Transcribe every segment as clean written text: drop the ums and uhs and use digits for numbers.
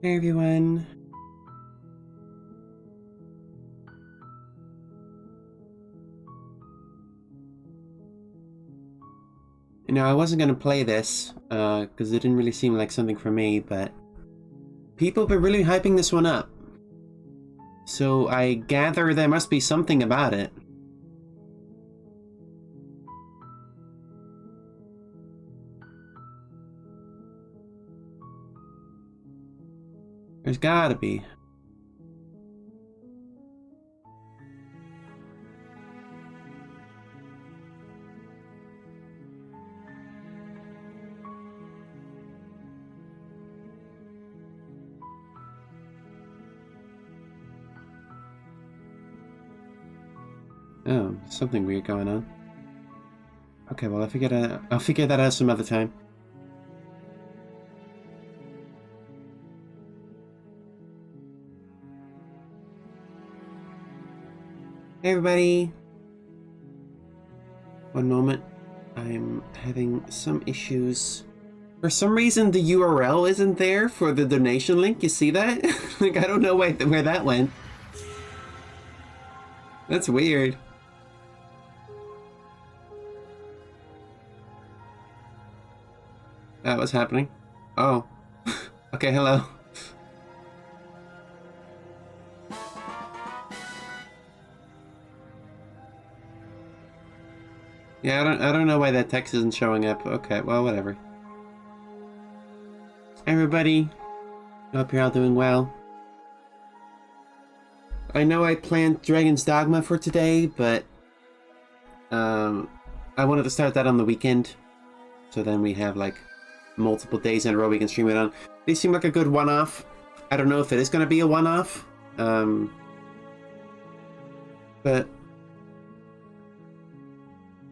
Hey everyone. You know, I wasn't gonna play this, because it didn't really seem like something for me, but people have been really hyping this one up. So I gather there must be something about it. There's gotta be. Oh, something weird going on. Okay, well, I'll figure that out some other time. Hey, everybody. One moment. I'm having some issues. For some reason, the URL isn't there for the donation link. You see that? Like, I don't know where that went. That's weird. That was happening. Oh. Okay, hello. Yeah, I don't know why that text isn't showing up. Okay, well, whatever. Everybody, I hope you're all doing well. I know I planned Dragon's Dogma for today, but I wanted to start that on the weekend, so then we have like multiple days in a row we can stream it on. These seem like a good one-off. I don't know if it is going to be a one-off, but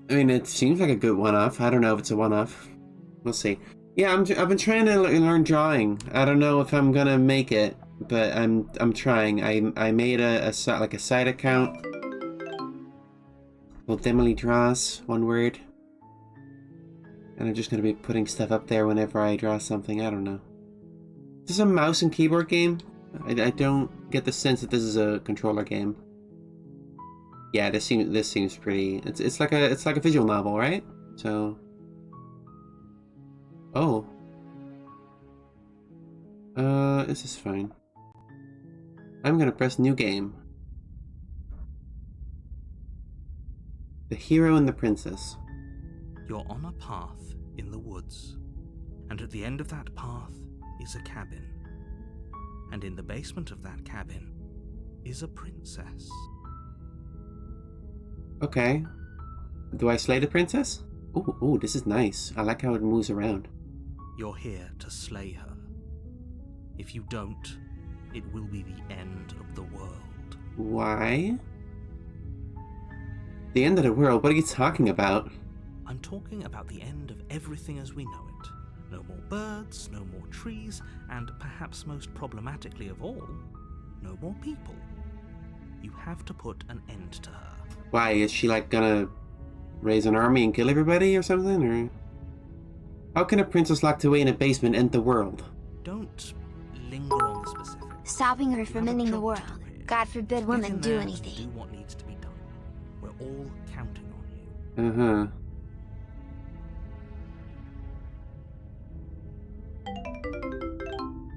I mean, it seems like a good one-off. I don't know if it's a one-off. We'll see. Yeah, I've been trying to learn drawing. I don't know if I'm gonna make it, but I'm trying. I made a side account. Well, Demily draws, one word. And I'm just gonna be putting stuff up there whenever I draw something. I don't know. Is this a mouse and keyboard game? I don't get the sense that this is a controller game. Yeah, this seems pretty. It's like a visual novel, right? So. Oh. This is fine. I'm gonna press new game. The Hero and the Princess. You're on a path in the woods, and at the end of that path is a cabin. And in the basement of that cabin is a princess. Okay. Do I slay the princess? Ooh, this is nice. I like how it moves around. You're here to slay her. If you don't, it will be the end of the world. Why? The end of the world? What are you talking about? I'm talking about the end of everything as we know it. No more birds, no more trees, and perhaps most problematically of all, no more people. You have to put an end to her. Why? Is she like gonna raise an army and kill everybody or something? Or how can a princess locked away in a basement end the world? Don't linger on the specifics. Stopping her from ending the world. God forbid women do anything. Do what needs to be done. We're all counting on you. Uh-huh.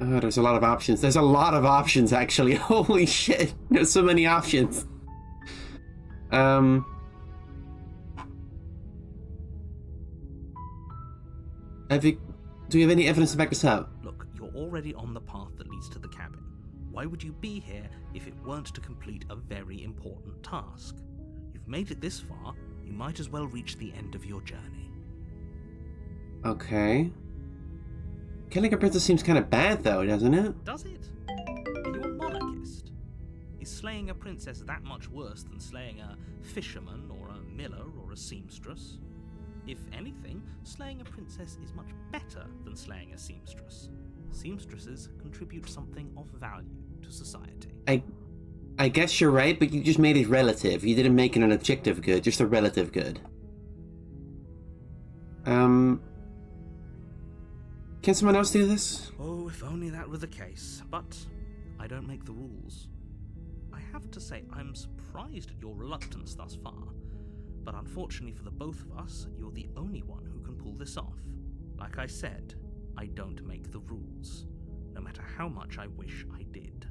Oh, there's a lot of options. There's a lot of options, actually. Holy shit. There's so many options. Do you have any evidence to back this up? Look, you're already on the path that leads to the cabin. Why would you be here if it weren't to complete a very important task? You've made it this far, you might as well reach the end of your journey. Okay. Killing a princess seems kind of bad, though, doesn't it? Does it? Are you a monarchist? Is slaying a princess that much worse than slaying a fisherman or a miller or a seamstress? If anything, slaying a princess is much better than slaying a seamstress. Seamstresses contribute something of value to society. I guess you're right, but you just made it relative. You didn't make it an objective good, just a relative good. Can someone else do this? Oh, if only that were the case. But I don't make the rules. I have to say, I'm surprised at your reluctance thus far. But unfortunately for the both of us, you're the only one who can pull this off. Like I said, I don't make the rules, no matter how much I wish I did.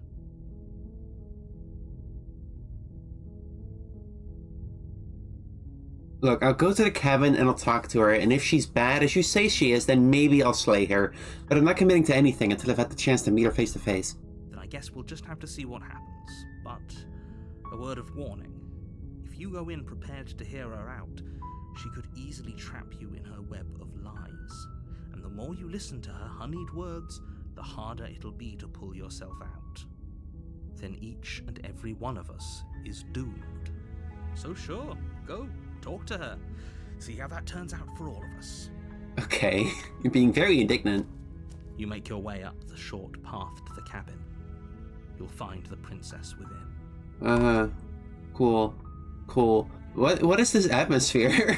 Look, I'll go to the cabin and I'll talk to her, and if she's bad as you say she is, then maybe I'll slay her. But I'm not committing to anything until I've had the chance to meet her face to face. I guess we'll just have to see what happens. But a word of warning. If you go in prepared to hear her out, she could easily trap you in her web of lies. And the more you listen to her honeyed words, the harder it'll be to pull yourself out. Then each and every one of us is doomed. So sure, go, talk to her. See how that turns out for all of us. Okay, you're being very indignant. You make your way up the short path to the cabin. You'll find the princess within. Cool. What is this atmosphere?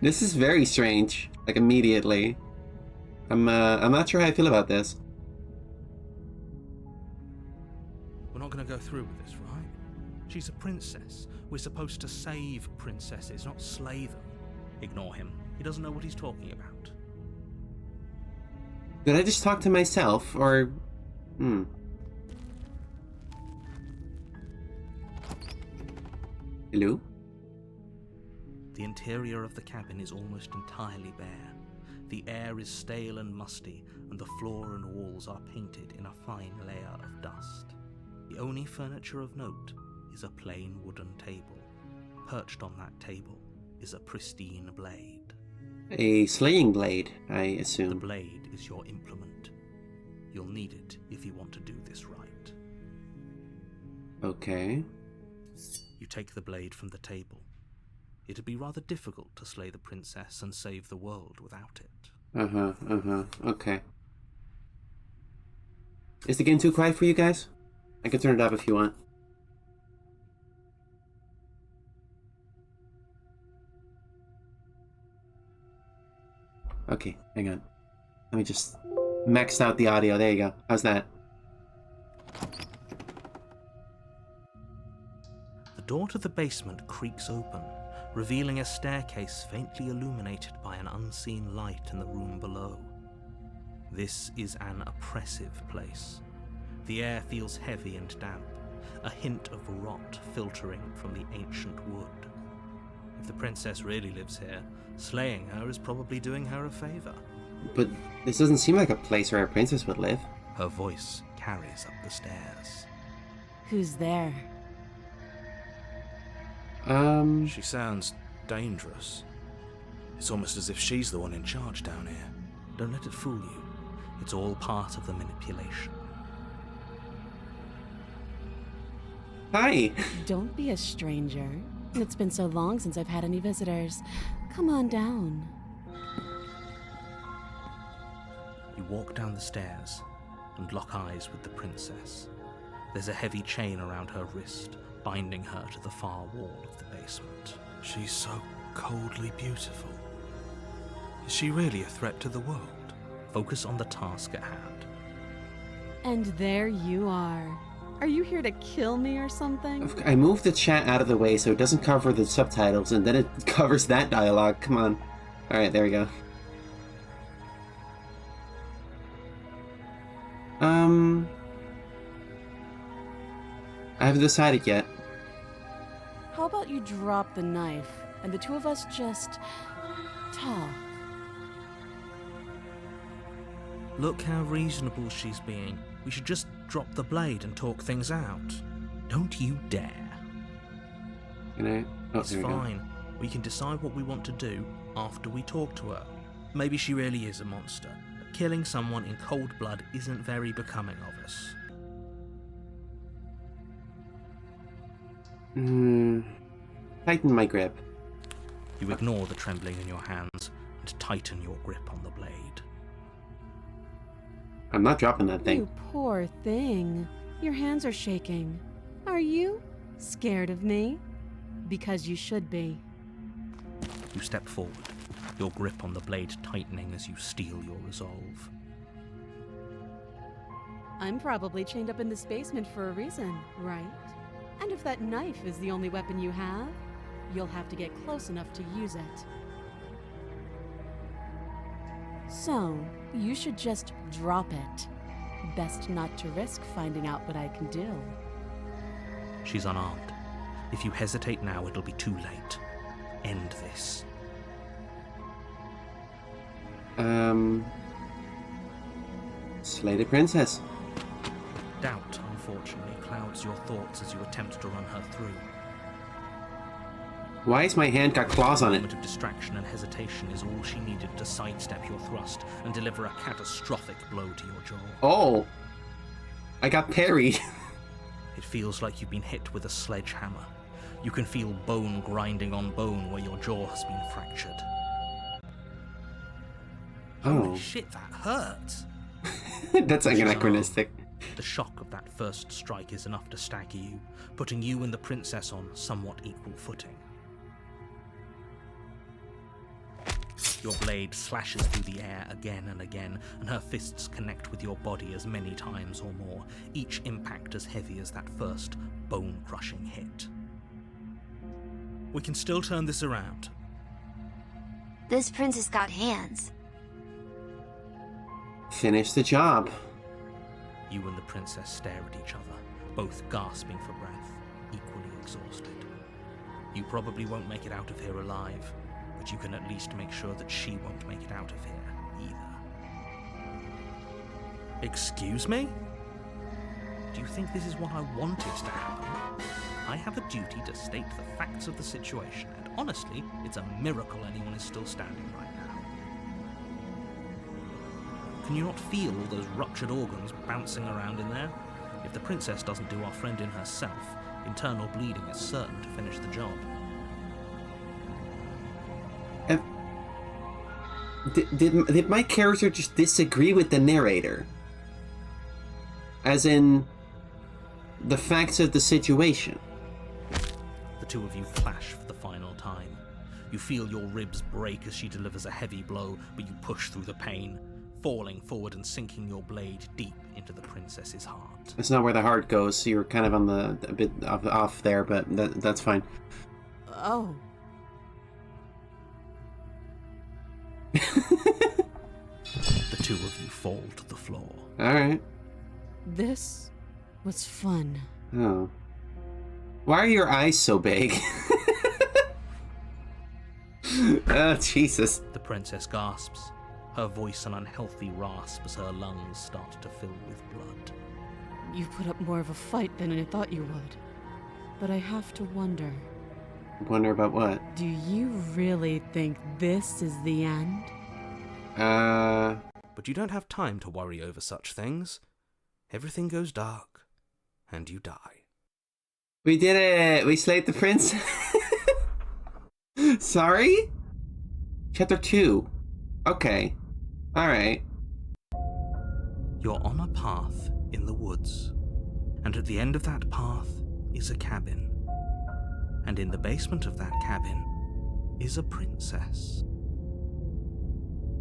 This is very strange. Like, immediately. I'm not sure how I feel about this. We're not gonna go through with this, right? She's a princess. We're supposed to save princesses, not slay them. Ignore him. He doesn't know what he's talking about. Did I just talk to myself, or... Hello? The interior of the cabin is almost entirely bare. The air is stale and musty, and the floor and walls are painted in a fine layer of dust. The only furniture of note is a plain wooden table. Perched on that table is a pristine blade. A slaying blade, I The assume. blade is your implement. You'll need it if you want to do this right. Okay. You take the blade from the table. It'd be rather difficult to slay the princess and save the world without it. Okay. Is the game too quiet for you guys? I can turn it up if you want. Okay, hang on. Let me just max out the audio. There you go. How's that? The door to the basement creaks open, revealing a staircase faintly illuminated by an unseen light in the room below. This is an oppressive place. The air feels heavy and damp, a hint of rot filtering from the ancient wood. If the princess really lives here, slaying her is probably doing her a favor. But this doesn't seem like a place where a princess would live. Her voice carries up the stairs. Who's there? She sounds dangerous. It's almost as if she's the one in charge down here. Don't let it fool you. It's all part of the manipulation. Hi! Don't be a stranger. It's been so long since I've had any visitors. Come on down. You walk down the stairs and lock eyes with the princess. There's a heavy chain around her wrist, binding her to the far wall of the basement. She's so coldly beautiful. Is she really a threat to the world? Focus on the task at hand. And there you are. Are you here to kill me or something? I moved the chat out of the way so it doesn't cover the subtitles, and then it covers that dialogue. Come on. Alright, there we go. I haven't decided yet. How about you drop the knife and the two of us just talk? Look how reasonable she's being. We should just drop the blade and talk things out. Don't you dare. Can I? Oh, It's there we go. fine. We can decide what we want to do after we talk to her. Maybe she really is a monster, but killing someone in cold blood isn't very becoming of us. Tighten my grip. You ignore the trembling in your hands and tighten your grip on the blade. I'm not dropping that thing. You poor thing. Your hands are shaking. Are you scared of me? Because you should be. You step forward, your grip on the blade tightening as you steel your resolve. I'm probably chained up in this basement for a reason, right? And if that knife is the only weapon you have, you'll have to get close enough to use it. So, you should just drop it. Best not to risk finding out what I can do. She's unarmed. If you hesitate now, it'll be too late. End this. Slay the princess. Doubt, unfortunately, clouds your thoughts as you attempt to run her through. Why has my hand got claws on A it? moment of distraction and hesitation is all she needed to sidestep your thrust and deliver a catastrophic blow to your jaw. Oh! I got parried. It feels like you've been hit with a sledgehammer. You can feel bone grinding on bone where your jaw has been fractured. Oh. Holy shit, that hurts! That's anachronistic. The shock of that first strike is enough to stagger you, putting you and the princess on somewhat equal footing. Your blade slashes through the air again and again, and her fists connect with your body as many times or more, each impact as heavy as that first bone-crushing hit. We can still turn this around. This princess got hands. Finish the job. You and the princess stare at each other, both gasping for breath, equally exhausted. You probably won't make it out of here alive, but you can at least make sure that she won't make it out of here either. Excuse me? Do you think this is what I wanted to happen? I have a duty to state the facts of the situation, and honestly, it's a miracle anyone is still standing right now. Can you not feel all those ruptured organs bouncing around in there? If the princess doesn't do our friend in herself, internal bleeding is certain to finish the job. Did my character just disagree with the narrator? As in, the facts of the situation? The two of you clash for the final time. You feel your ribs break as she delivers a heavy blow, but you push through the pain, falling forward and sinking your blade deep into the princess's heart. That's not where the heart goes, so you're kind of on a bit off there, but that's fine. Oh. The two of you fall to the floor. Alright. This was fun. Oh. Why are your eyes so big? Oh, Jesus. The princess gasps, her voice an unhealthy rasp as her lungs start to fill with blood. You put up more of a fight than I thought you would. But I have to wonder. Wonder about what? Do you really think this is the end? But you don't have time to worry over such things. Everything goes dark, and you die. We did it! We slayed the prince. Sorry? Chapter 2. Okay. Alright. You're on a path in the woods, and at the end of that path is a cabin. And in the basement of that cabin is a princess.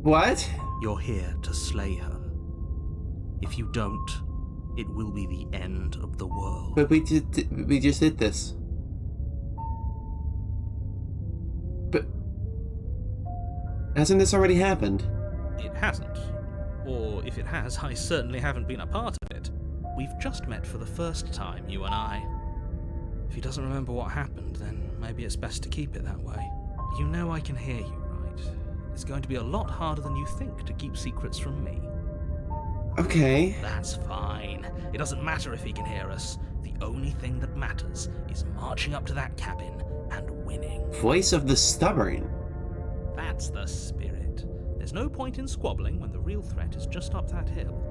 What? You're here to slay her. If you don't, it will be the end of the world. But we just did this. But hasn't this already happened? It hasn't. Or if it has, I certainly haven't been a part of it. We've just met for the first time, you and I. If he doesn't remember what happened, then maybe it's best to keep it that way. You know I can hear you, right? It's going to be a lot harder than you think to keep secrets from me. Okay. That's fine. It doesn't matter if he can hear us. The only thing that matters is marching up to that cabin and winning. Voice of the stubborn. That's the spirit. There's no point in squabbling when the real threat is just up that hill.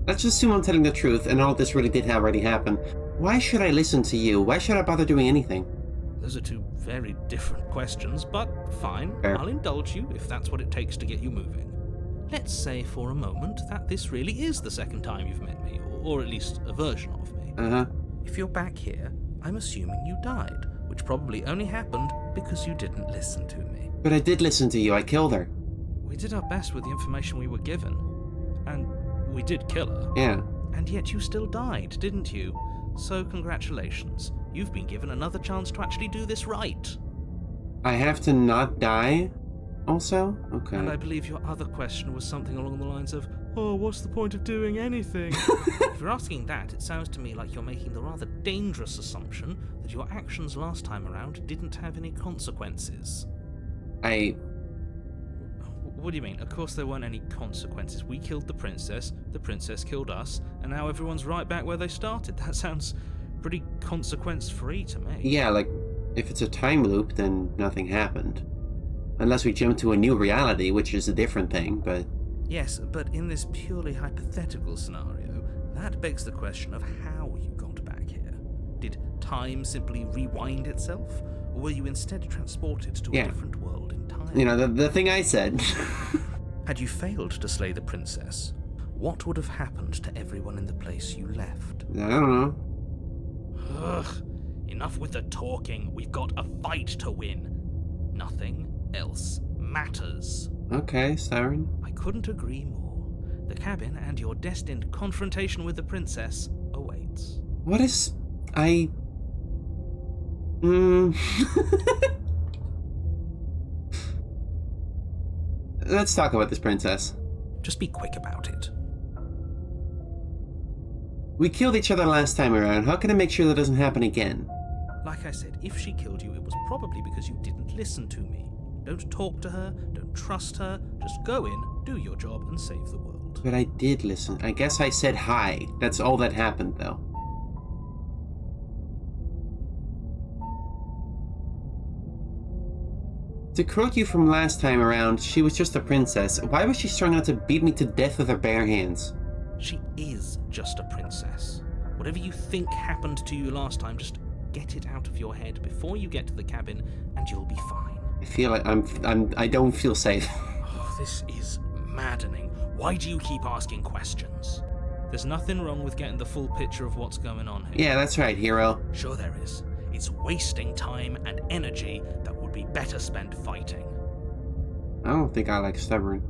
Let's just assume I'm telling the truth and all this really did already happen. Why should I listen to you? Why should I bother doing anything? Those are two very different questions, but fine. Fair. I'll indulge you if that's what it takes to get you moving. Let's say for a moment that this really is the second time you've met me, or at least a version of me. Uh-huh. If you're back here, I'm assuming you died, which probably only happened because you didn't listen to me. But I did listen to you. I killed her. We did our best with the information we were given. And we did kill her. Yeah. And yet you still died, didn't you? So congratulations. You've been given another chance to actually do this right. I have to not die? Also? Okay. And I believe your other question was something along the lines of, oh, what's the point of doing anything? If you're asking that, it sounds to me like you're making the rather dangerous assumption that your actions last time around didn't have any consequences. What do you mean? Of course there weren't any consequences. We killed the princess killed us, and now everyone's right back where they started. That sounds pretty consequence-free to me. Yeah, like, if it's a time loop, then nothing happened. Unless we jump to a new reality, which is a different thing, but... Yes, but in this purely hypothetical scenario, that begs the question of how you got back here. Did time simply rewind itself? Or were you instead transported to a different world entirely? You know, the thing I said. Had you failed to slay the princess, what would have happened to everyone in the place you left? I don't know. Ugh. Enough with the talking. We've got a fight to win. Nothing else matters. Okay, Siren. I couldn't agree more. The cabin and your destined confrontation with the princess awaits. What is... Let's talk about this princess. Just be quick about it. We killed each other last time around. How can I make sure that doesn't happen again? Like I said, if she killed you, it was probably because you didn't listen to me. Don't talk to her, don't trust her, just go in, do your job, and save the world. But I did listen. I guess I said hi. That's all that happened, though. To quote you from last time around, she was just a princess. Why was she strong enough to beat me to death with her bare hands? She is just a princess. Whatever you think happened to you last time, just get it out of your head before you get to the cabin, and you'll be fine. I feel like I don't feel safe. Oh, this is maddening. Why do you keep asking questions? There's nothing wrong with getting the full picture of what's going on here. Yeah, that's right, hero. Sure there is. It's wasting time and energy that would be better spent fighting. I don't think I like stubborn.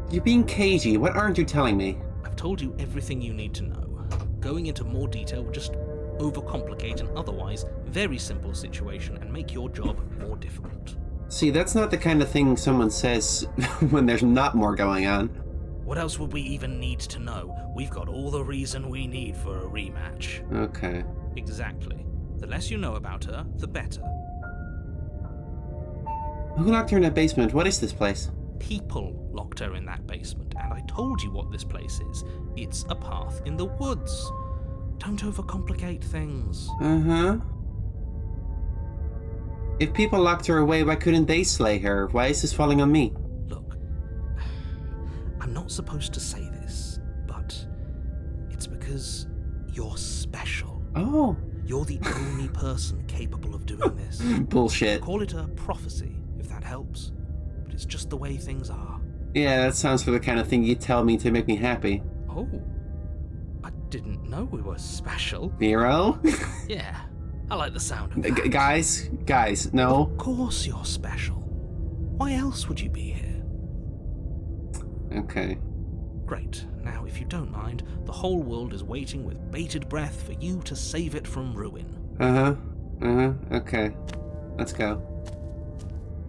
You're being cagey. What aren't you telling me? I've told you everything you need to know. Going into more detail would just overcomplicate an otherwise very simple situation and make your job more difficult. See, that's not the kind of thing someone says when there's not more going on. What else would we even need to know? We've got all the reason we need for a rematch. Okay. Exactly. The less you know about her, the better. Who locked her in that basement? What is this place? People locked her in that basement, and I told you what this place is. It's a path in the woods. Don't overcomplicate things. Uh-huh. If people locked her away, why couldn't they slay her? Why is this falling on me? Look, I'm not supposed to say this, but it's because you're special. Oh. You're the only person capable of doing this. Bullshit. Call it a prophecy, if that helps. But it's just the way things are. Yeah, that sounds like the kind of thing you'd tell me to make me happy. Oh. I didn't know we were special. Nero? Yeah, I like the sound of that. Guys, no. Of course you're special. Why else would you be here? Okay. Great. Now, if you don't mind, the whole world is waiting with bated breath for you to save it from ruin. Okay. Let's go.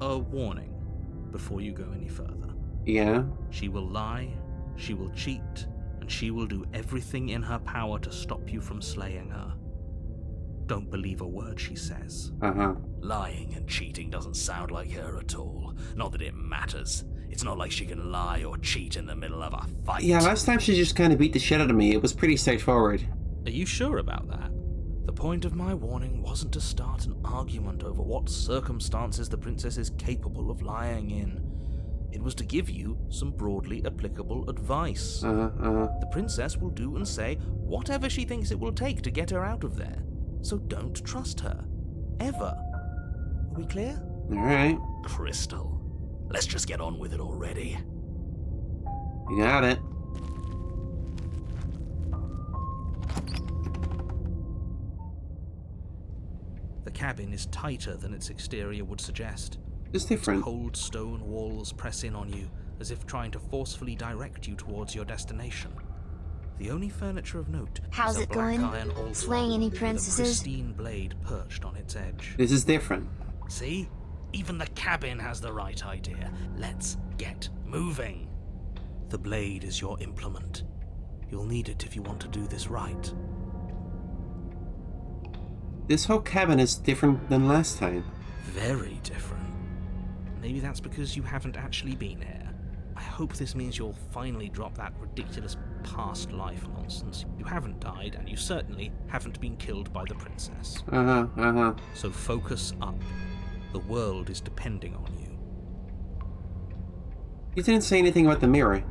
A warning before you go any further. Yeah? She will lie, she will cheat, and she will do everything in her power to stop you from slaying her. Don't believe a word she says. Lying and cheating doesn't sound like her at all. Not that it matters. It's not like she can lie or cheat in the middle of a fight. Yeah, last time she just kind of beat the shit out of me. It was pretty straightforward. Are you sure about that? The point of my warning wasn't to start an argument over what circumstances the princess is capable of lying in. It was to give you some broadly applicable advice. The princess will do and say whatever she thinks it will take to get her out of there. So don't trust her. Ever. Are we clear? Alright. Crystal. Let's just get on with it already. You got it. The cabin is tighter than its exterior would suggest. It's different. Cold stone walls press in on you, as if trying to forcefully direct you towards your destination. The only furniture of note How's is a it black going? iron altar Slaying any with a princesses? pristine blade perched on its edge. This is different. See? Even the cabin has the right idea. Let's get moving. The blade is your implement. You'll need it if you want to do this right. This whole cabin is different than last time. Very different. maybe that's because you haven't actually been here. I hope this means you'll finally drop that ridiculous past life nonsense. You haven't died, and you certainly haven't been killed by the princess. So focus up. The world is depending on you. You didn't say anything about the mirror.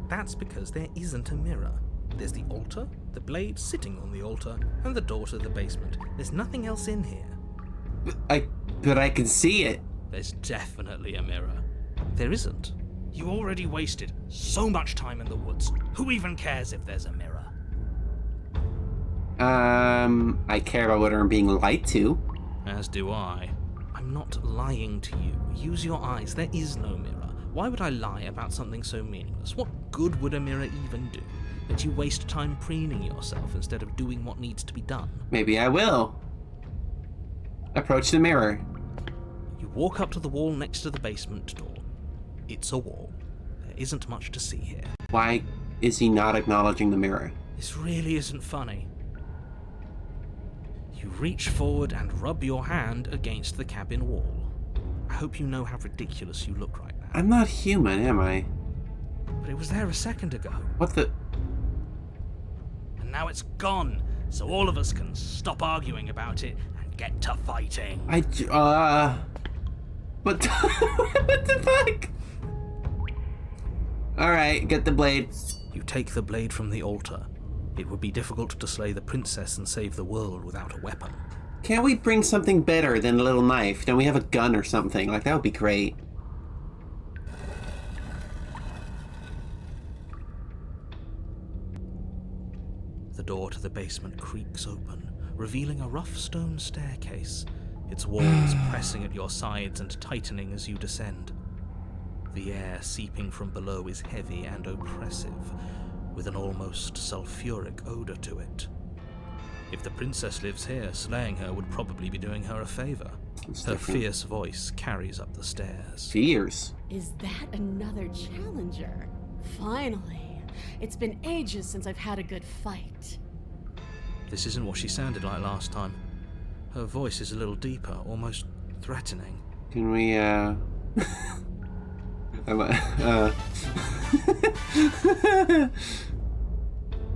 That's because there isn't a mirror. There's the altar, the blade sitting on the altar, and the door to the basement. There's nothing else in here. But I can see it. There's definitely a mirror. There isn't. You already wasted so much time in the woods. Who even cares if there's a mirror? I care about what I'm being lied to. As do I. I'm not lying to you. Use your eyes. There is no mirror. Why would I lie about something so meaningless? What good would a mirror even do? That you waste time preening yourself instead of doing what needs to be done. Maybe I will. Approach the mirror. You walk up to the wall next to the basement door. It's a wall. There isn't much to see here. Why is he not acknowledging the mirror? This really isn't funny. You reach forward and rub your hand against the cabin wall. I hope you know how ridiculous you look right now. I'm not human, am I? But it was there a second ago. What the... And now it's gone, so all of us can stop arguing about it and get to fighting. What the fuck? Alright, get the blade. You take the blade from the altar. It would be difficult to slay the princess and save the world without a weapon. Can't we bring something better than a little knife? Don't we have a gun or something? Like, that would be great. The door to the basement creaks open, revealing a rough stone staircase, its walls pressing at your sides and tightening as you descend. The air seeping from below is heavy and oppressive, with an almost sulfuric odor to it. If the princess lives here, slaying her would probably be doing her a favor. Her fierce voice carries up the stairs. Fierce? Is that another challenger? Finally. It's been ages since I've had a good fight. This isn't what she sounded like last time. Her voice is a little deeper, almost threatening. Can we,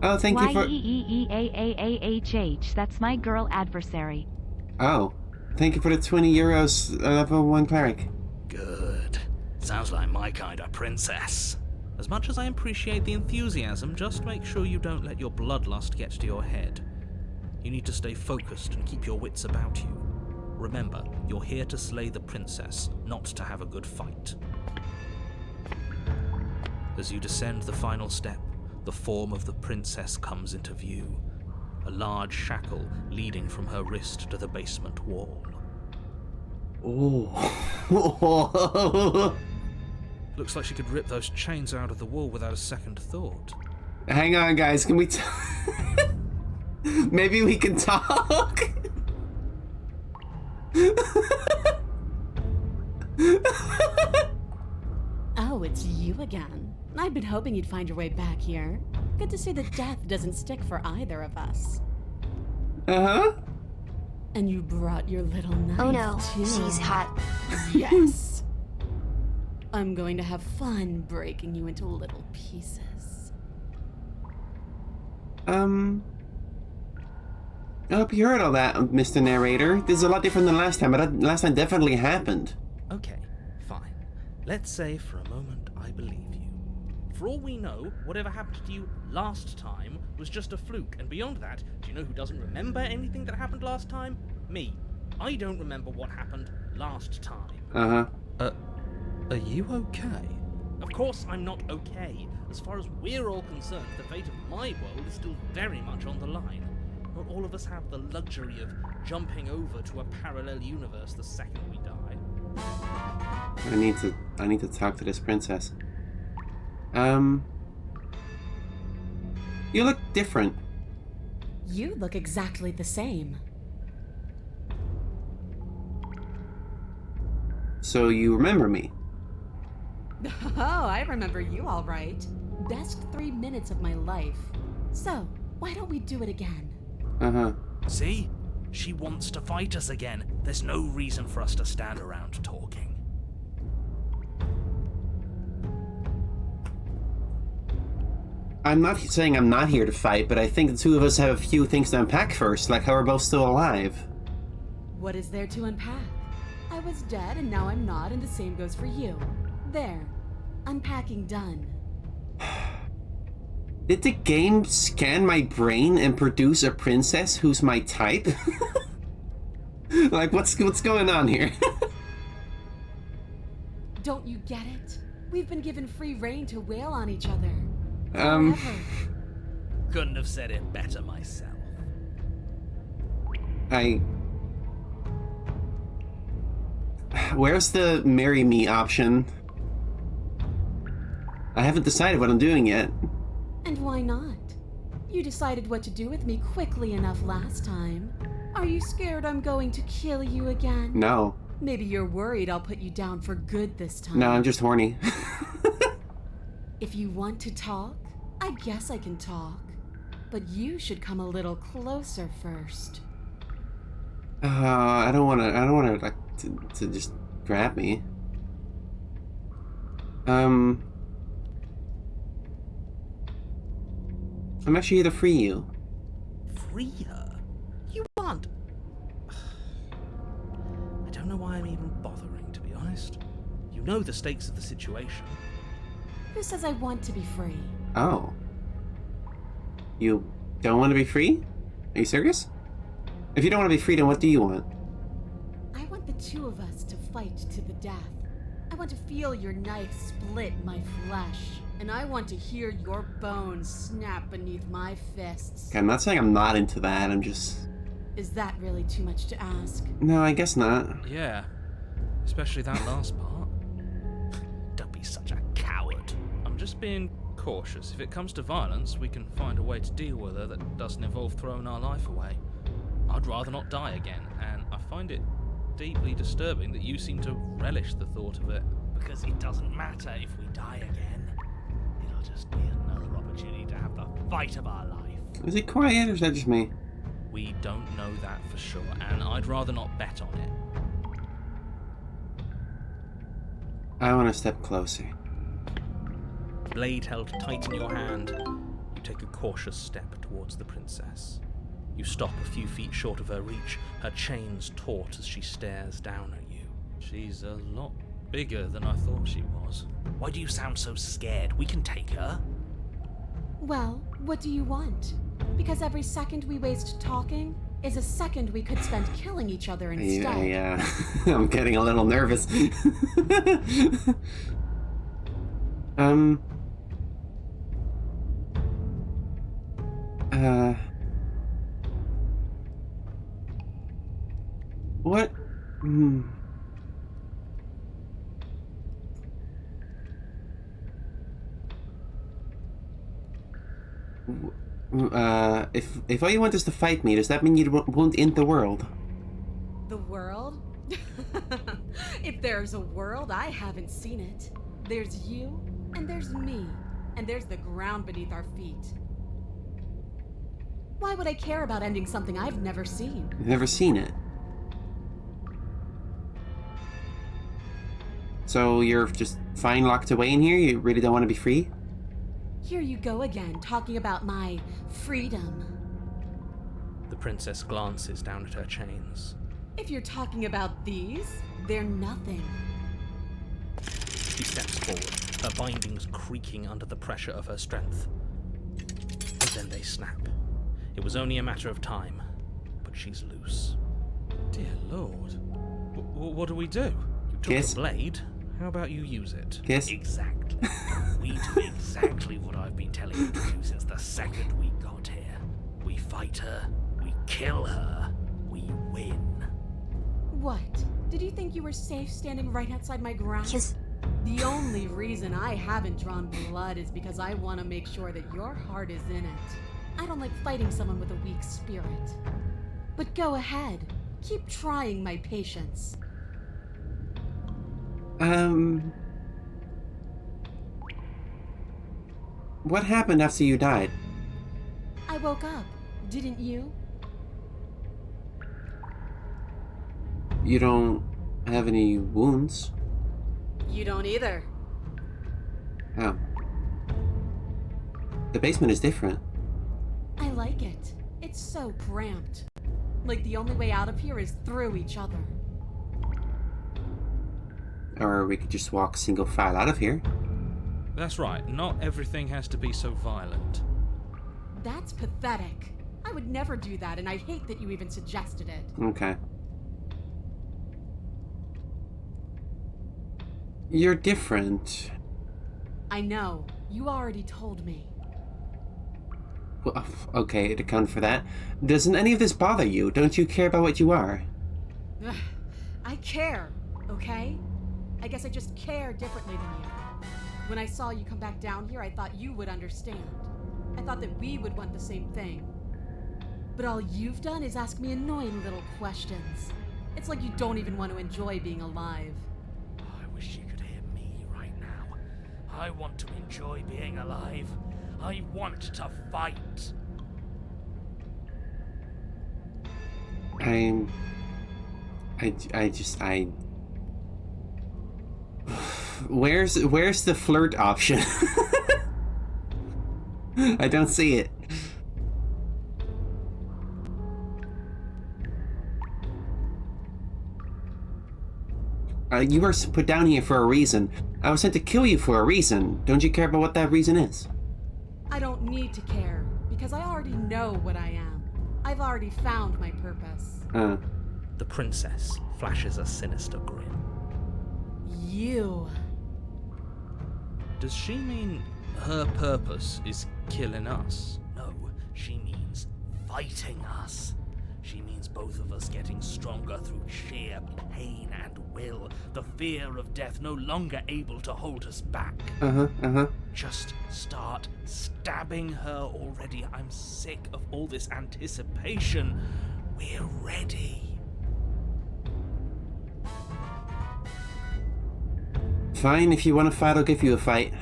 Oh, thank you for... Y-E-E-E-A-A-A-H-H. That's my girl adversary. Oh, thank you for the 20 euros, level 1 cleric. Good. Sounds like my kind of princess. As much as I appreciate the enthusiasm, just make sure you don't let your bloodlust get to your head. You need to stay focused and keep your wits about you. Remember, you're here to slay the princess, not to have a good fight. As you descend the final step, the form of the princess comes into view. A large shackle leading from her wrist to the basement wall. Oh. Looks like she could rip those chains out of the wall without a second thought. Hang on, guys. Can we maybe we can talk? Oh, it's you again. I've been hoping you'd find your way back here. Good to see that death doesn't stick for either of us. Uh-huh. And you brought your little knife, Oh no, too. she's hot. Yes! I'm going to have fun breaking you into little pieces. I hope you heard all that, Mr. Narrator. This is a lot different than last time, but that last time definitely happened. Okay, fine. Let's say for a moment I believe you. For all we know, whatever happened to you last time was just a fluke, and beyond that, do you know who doesn't remember anything that happened last time? Me. I don't remember what happened last time. Uh-huh. Are you okay? Of course I'm not okay. As far as we're all concerned, the fate of my world is still very much on the line. Not all of us have the luxury of jumping over to a parallel universe the second we die. I need to talk to this princess. You look different. You look exactly the same. So you remember me? Oh, I remember you all right. Best 3 minutes of my life. So, why don't we do it again? Uh-huh. See? She wants to fight us again. There's no reason for us to stand around talking. I'm not saying I'm not here to fight, but I think the two of us have a few things to unpack first, like how we're both still alive. What is there to unpack? I was dead and now I'm not, and the same goes for you. There. Unpacking done. Did the game scan my brain and produce a princess who's my type? Like, what's going on here? Don't you get it? We've been given free reign to wail on each other. Um... Forever. Couldn't have said it better myself. Where's the marry me option? I haven't decided what I'm doing yet. And why not? You decided what to do with me quickly enough last time. Are you scared I'm going to kill you again? No. Maybe you're worried I'll put you down for good this time. No, I'm just horny. If you want to talk, I guess I can talk. But you should come a little closer first. I don't wanna like to just grab me. I'm actually here to free you. Free her? You aren't. I don't know why I'm even bothering, to be honest. You know the stakes of the situation. Who says I want to be free? Oh. You don't want to be free? Are you serious? If you don't want to be free, then what do you want? I want the two of us to fight to the death. I want to feel your knife split my flesh. And I want to hear your bones snap beneath my fists. Okay, I'm not saying I'm not into that, I'm just... Is that really too much to ask? No, I guess not. Yeah. Especially that last part. Don't be such a coward. I'm just being cautious. If it comes to violence, we can find a way to deal with her that doesn't involve throwing our life away. I'd rather not die again, and I find it deeply disturbing that you seem to relish the thought of it. Because it doesn't matter if we die again. It'll just be another opportunity to have the fight of our life. Is it quiet or is that just me? We don't know that for sure, and I'd rather not bet on it. I want to step closer. Blade held tight in your hand, you take a cautious step towards the princess. You stop a few feet short of her reach, her chains taut as she stares down at you. She's a lot bigger than I thought she was. Why do you sound so scared? We can take her. Well, what do you want? Because every second we waste talking is a second we could spend killing each other instead. I'm getting a little nervous. What? If all you want is to fight me, does that mean you won't end the world? The world? If there's a world, I haven't seen it. There's you, and there's me, and there's the ground beneath our feet. Why would I care about ending something I've never seen? You've never seen it. So you're just fine locked away in here? You really don't want to be free? Here you go again, talking about my freedom. The princess glances down at her chains. If you're talking about these, they're nothing. She steps forward, her bindings creaking under the pressure of her strength. And then they snap. It was only a matter of time, but she's loose. Dear Lord. What do we do? You took Kiss. the blade. How about you use it? Kiss? Exactly. We do exactly what I've been telling you to do since the second we got here. We fight her, we kill her, we win. What? Did you think you were safe standing right outside my grasp? Kiss. The only reason I haven't drawn blood is because I want to make sure that your heart is in it. I don't like fighting someone with a weak spirit. But go ahead. Keep trying my patience. What happened after you died? I woke up. Didn't you? You don't have any wounds? You don't either. Oh. The basement is different. I like it. It's so cramped. Like the only way out of here is through each other. Or we could just walk single file out of here. That's right, not everything has to be so violent. That's pathetic. I would never do that, and I hate that you even suggested it. Okay. You're different. I know. You already told me. Well, okay, to account for that. Doesn't any of this bother you? Don't you care about what you are? Ugh, I care, okay? I guess I just care differently than you. When I saw you come back down here, I thought you would understand. I thought that we would want the same thing. But all you've done is ask me annoying little questions. It's like you don't even want to enjoy being alive. I wish you could hear me right now. I want to enjoy being alive. I want to fight. Where's the flirt option? I don't see it. You were put down here for a reason. I was sent to kill you for a reason. Don't you care about what that reason is? I don't need to care, because I already know what I am. I've already found my purpose. The princess flashes a sinister grin. You. Does she mean her purpose is killing us? No, she means fighting us. She means both of us getting stronger through sheer pain and will. The fear of death no longer able to hold us back. Just start stabbing her already. I'm sick of all this anticipation. We're ready. Fine, if you want to fight, I'll give you a fight.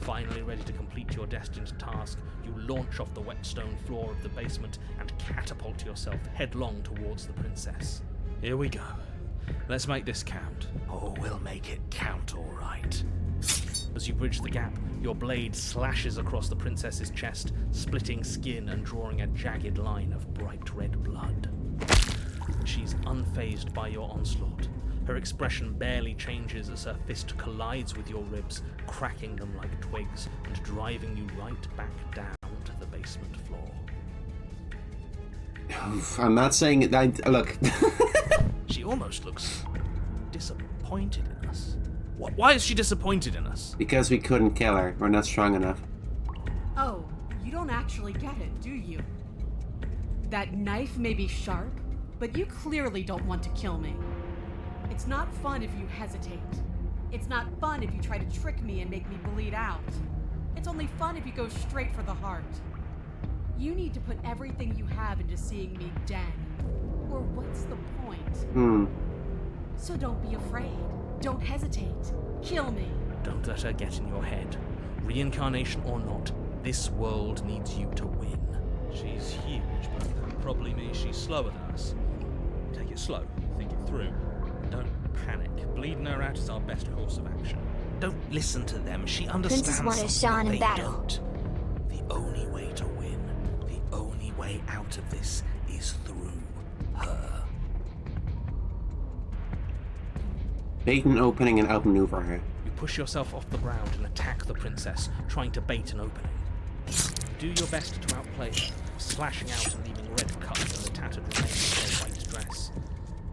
Finally ready to complete your destined task, you launch off the wet stone floor of the basement and catapult yourself headlong towards the princess. Here we go. Let's make this count. Oh, we'll make it count, all right. As you bridge the gap, your blade slashes across the princess's chest, splitting skin and drawing a jagged line of bright red blood. She's unfazed by your onslaught. Her expression barely changes as her fist collides with your ribs, cracking them like twigs and driving you right back down to the basement floor. I'm not saying it. Look. She almost looks disappointed in us. Why is she disappointed in us? Because we couldn't kill her. We're not strong enough. Oh, you don't actually get it, do you? That knife may be sharp, but you clearly don't want to kill me. It's not fun if you hesitate. It's not fun if you try to trick me and make me bleed out. It's only fun if you go straight for the heart. You need to put everything you have into seeing me dead. Or what's the point? So don't be afraid. Don't hesitate. Kill me. Don't let her get in your head. Reincarnation or not, this world needs you to win. She's huge, but that probably means she's slower than us. Take it slow. Think it through. Don't panic. Bleeding her out is our best course of action. Don't listen to them. She understands Princess wanted something Sean in they battle. don't. The only way to win, the only way out of this is through her. Bait an opening and outmaneuver her. You push yourself off the ground and attack the princess, trying to bait an opening. Do your best to outplay her, slashing out and leaving red cuts on the tattered remains of her white dress.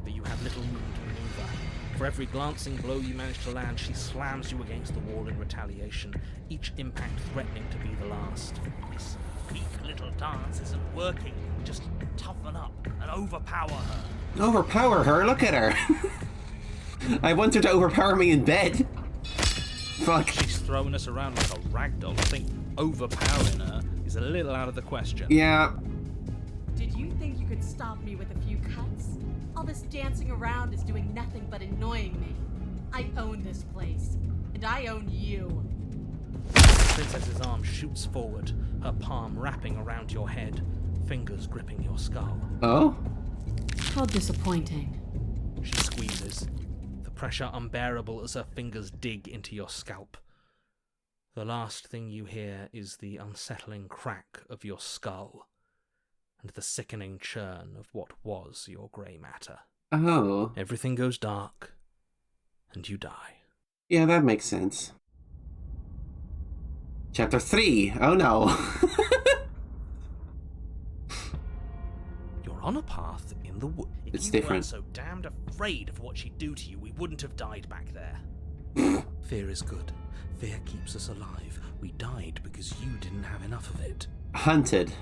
But you have little room to maneuver. For every glancing blow you manage to land, she slams you against the wall in retaliation, each impact threatening to be the last. This weak little dance isn't working. Just toughen up and overpower her. Overpower her? Look at her! I want her to overpower me in bed. Fuck. She's throwing us around like a ragdoll. I think overpowering her is a little out of the question. Yeah. Did you think you could stop me with a few cuts? All this dancing around is doing nothing but annoying me. I own this place, and I own you. The princess's arm shoots forward, her palm wrapping around your head, fingers gripping your skull. Oh? How disappointing. She squeezes, the pressure unbearable as her fingers dig into your scalp. The last thing you hear is the unsettling crack of your skull and the sickening churn of what was your grey matter. Oh. Everything goes dark, and you die. Yeah, that makes sense. Chapter 3. Oh no. You're on a path in the wood. If It's you different. weren't so damned afraid of what she'd do to you, we wouldn't have died back there. Fear is good. Fear keeps us alive. We died because you didn't have enough of it. Hunted.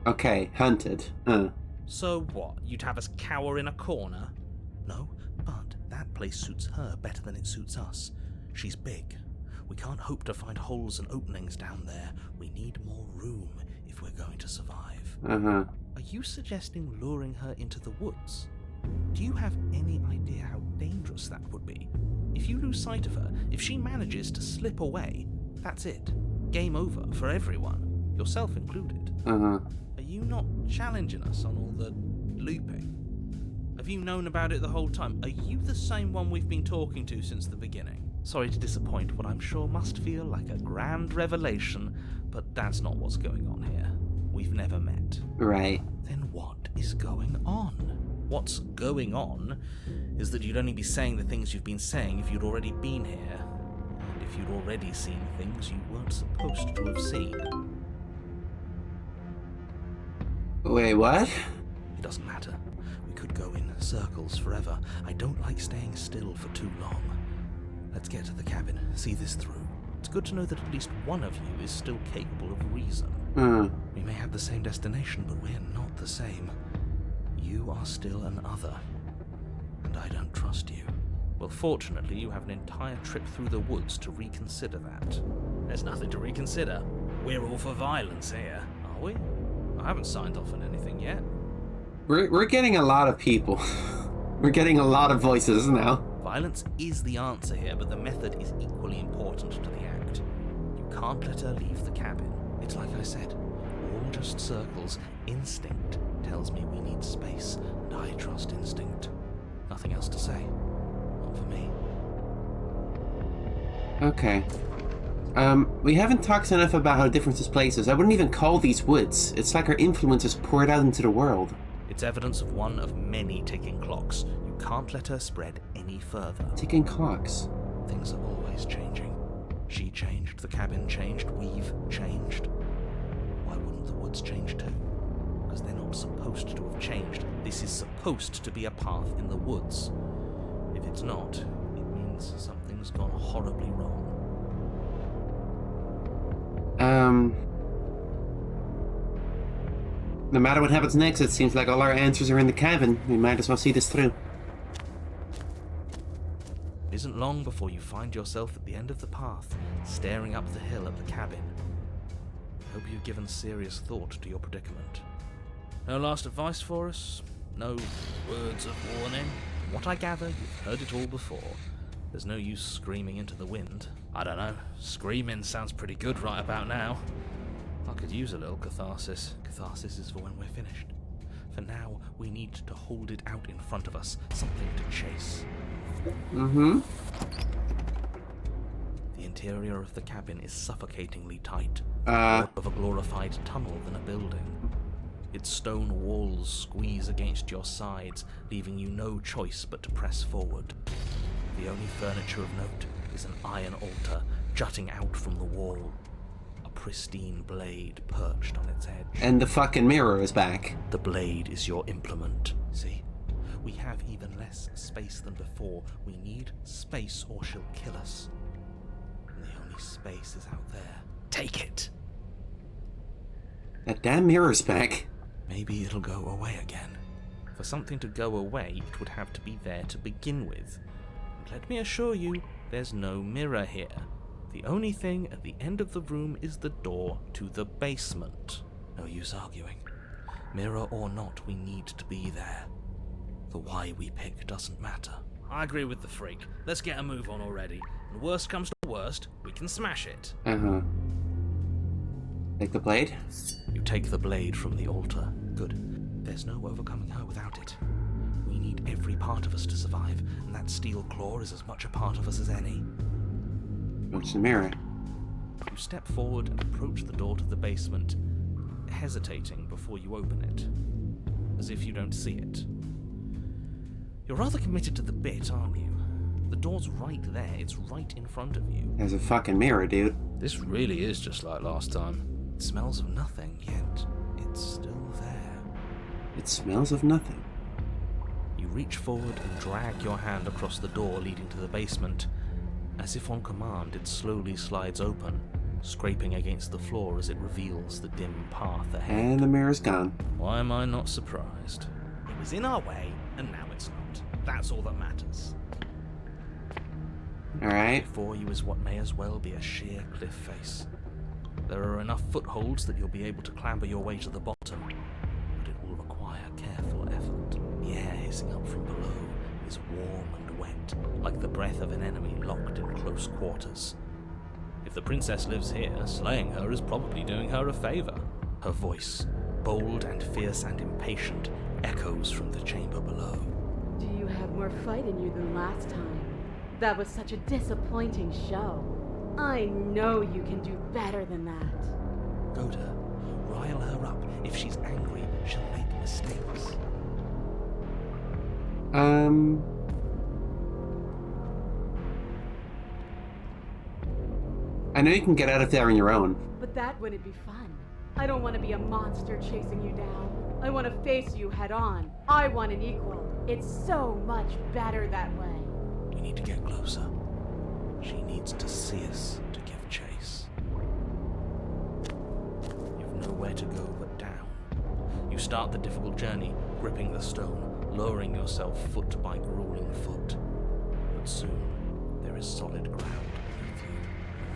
Okay, hunted. So what? You'd have us cower in a corner? No, but that place suits her better than it suits us. She's big. We can't hope to find holes and openings down there. We need more room if we're going to survive. Uh-huh. Are you suggesting luring her into the woods? Do you have any idea how dangerous that would be? If you lose sight of her, if she manages to slip away, that's it. Game over for everyone, yourself included. Uh-huh. Are you not challenging us on all the looping? Have you known about it the whole time? Are you the same one we've been talking to since the beginning? Sorry to disappoint what I'm sure must feel like a grand revelation, but that's not what's going on here. We've never met. Right. Then what is going on? What's going on is that you'd only be saying the things you've been saying if you'd already been here, and if you'd already seen things you weren't supposed to have seen. Wait, what? It doesn't matter. We could go in circles forever. I don't like staying still for too long. Let's get to the cabin, see this through. It's good to know that at least one of you is still capable of reason. We may have the same destination, but we're not the same. You are still an other, and I don't trust you. Well, fortunately, you have an entire trip through the woods to reconsider that. There's nothing to reconsider. We're all for violence here, are we? I haven't signed off on anything yet. We're getting a lot of people. We're getting a lot of voices now. Violence is the answer here, but the method is equally important to the act. You can't let her leave the cabin. It's like I said, all just circles. Instinct tells me we need space, and I trust instinct. Nothing else to say. Not for me. Okay. We haven't talked enough about how different this place is. I wouldn't even call these woods. It's like our influence is poured out into the world. It's evidence of one of many ticking clocks. You can't let her spread any further. Ticking clocks. Things are always changing. She changed, the cabin changed, we've changed. Why wouldn't the woods change too? Because they're not supposed to have changed. This is supposed to be a path in the woods. If it's not, it means something's gone horribly wrong. No matter what happens next, it seems like all our answers are in the cabin. We might as well see this through. It isn't long before you find yourself at the end of the path, staring up the hill at the cabin. I hope you've given serious thought to your predicament. No last advice for us? No words of warning? What I gather, you've heard it all before. There's no use screaming into the wind. I don't know, screaming sounds pretty good right about now. I could use a little catharsis. Catharsis is for when we're finished. For now, we need to hold it out in front of us, something to chase. Mm-hmm. The interior of the cabin is suffocatingly tight. Uh. More of a glorified tunnel than a building. Its stone walls squeeze against your sides, leaving you no choice but to press forward. The only furniture of note is an iron altar jutting out from the wall. A pristine blade perched on its edge. And the fucking mirror is back. The blade is your implement. See? We have even less space than before. We need space or she'll kill us. And the only space is out there. Take it! That damn mirror's back. Maybe it'll go away again. For something to go away, it would have to be there to begin with. And let me assure you, there's no mirror here. The only thing at the end of the room is the door to the basement. No use arguing. Mirror or not, we need to be there. The why we pick doesn't matter. I agree with the freak. Let's get a move on already. And worst comes to worst, we can smash it. Uh-huh. Take the blade? You take the blade from the altar. Good. There's no overcoming her without it. We need every part of us to survive, and that steel claw is as much a part of us as any. What's the mirror? step forward and approach the door to the basement, hesitating before you open it, as if you don't see it. You're rather committed to the bit, aren't you? The door's right there, it's right in front of you. There's a fucking mirror, dude. This really is just like last time. It smells of nothing, yet it's still there. It smells of nothing. You reach forward and drag your hand across the door leading to the basement. As if on command, it slowly slides open, scraping against the floor as it reveals the dim path ahead. And the mirror's gone. Why am I not surprised? It was in our way, and now it's not. That's all that matters. Alright. Before you is what may as well be a sheer cliff face. There are enough footholds that you'll be able to clamber your way to the bottom, but it will require careful effort. The air hissing up from below is warm and wet, like the breath of an enemy locked in close quarters. If the princess lives here, slaying her is probably doing her a favor. Her voice, bold and fierce and impatient, echoes from the chamber below. Do you have more fight in you than last time? That was such a disappointing show. I know you can do better than that. Go to her. Rile her up. If she's angry, she'll make mistakes. I know you can get out of there on your own. But that wouldn't be fun. I don't want to be a monster chasing you down. I want to face you head on. I want an equal. It's so much better that way. We need to get closer. She needs to see us to give chase. You've nowhere to go but down. You start the difficult journey, gripping the stone, lowering yourself foot by grueling foot. But soon, there is solid ground beneath you.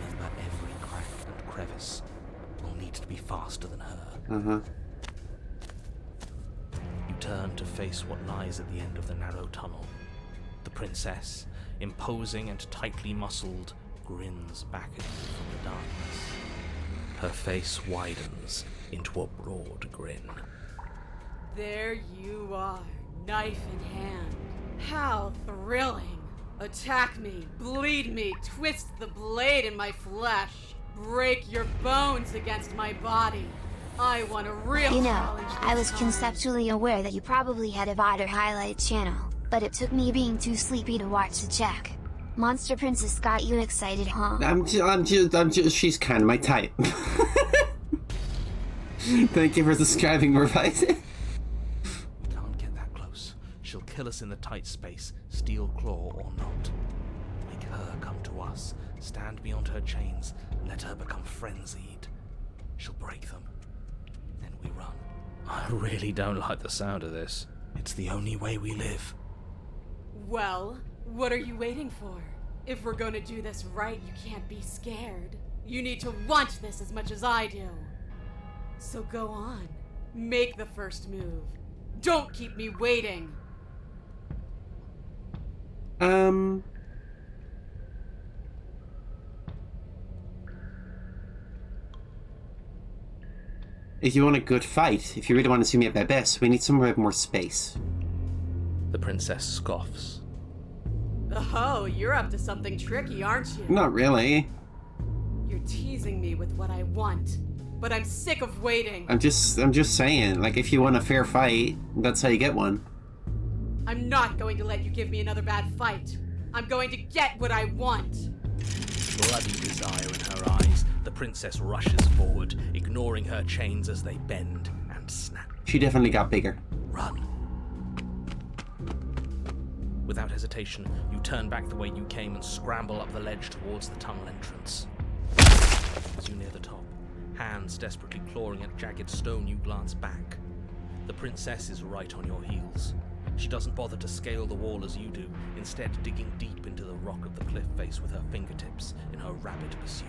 Remember, every crack and crevice will need to be faster than her. You turn to face what lies at the end of the narrow tunnel. The princess, imposing and tightly muscled, grins back at you from the darkness. Her face widens into a broad grin. There you are, knife in hand. How thrilling! Attack me, bleed me, twist the blade in my flesh, break your bones against my body. I want a real You know, challenge this I was time. conceptually aware that you probably had a VOD or highlight channel, but it took me being too sleepy to watch the check. Monster Princess got you excited, huh? I'm just, she's kind of my type. Thank you for describing Revising. We can't get that close. She'll kill us in the tight space, steel claw or not. Make her come to us, stand beyond her chains, let her become frenzied. She'll break them. Then we run. I really don't like the sound of this. It's the only way we live. Well, what are you waiting for? If we're gonna do this right, you can't be scared. You need to want this as much as I do. So go on. Make the first move. Don't keep me waiting. If you want a good fight, if you really want to see me at my best, we need somewhere with more space. The princess scoffs. Oh, you're up to something tricky, aren't you? Not really. You're teasing me with what I want, but I'm sick of waiting. I'm just saying, like, if you want a fair fight, that's how you get one. I'm not going to let you give me another bad fight. I'm going to get what I want. Bloody desire in her eyes, the princess rushes forward, ignoring her chains as they bend and snap. She definitely got bigger. Run. Without hesitation, you turn back the way you came and scramble up the ledge towards the tunnel entrance. As you near the top, hands desperately clawing at jagged stone, you glance back. The princess is right on your heels. She doesn't bother to scale the wall as you do, instead digging deep into the rock of the cliff face with her fingertips in her rapid pursuit.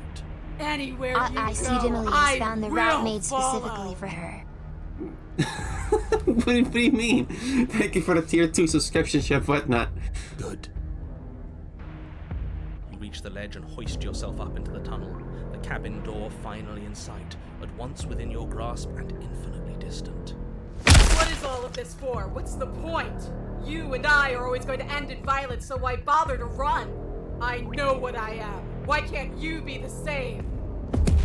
I Anywhere you see go, Demily I has found the will route made follow. specifically for her. What do you mean? Thank you for the tier 2 subscription, Chef Whatnot. Good. You reach the ledge and hoist yourself up into the tunnel, the cabin door finally in sight, at once within your grasp and infinitely distant. What is all of this for? What's the point? You and I are always going to end in violence, so why bother to run? I know what I am. Why can't you be the same?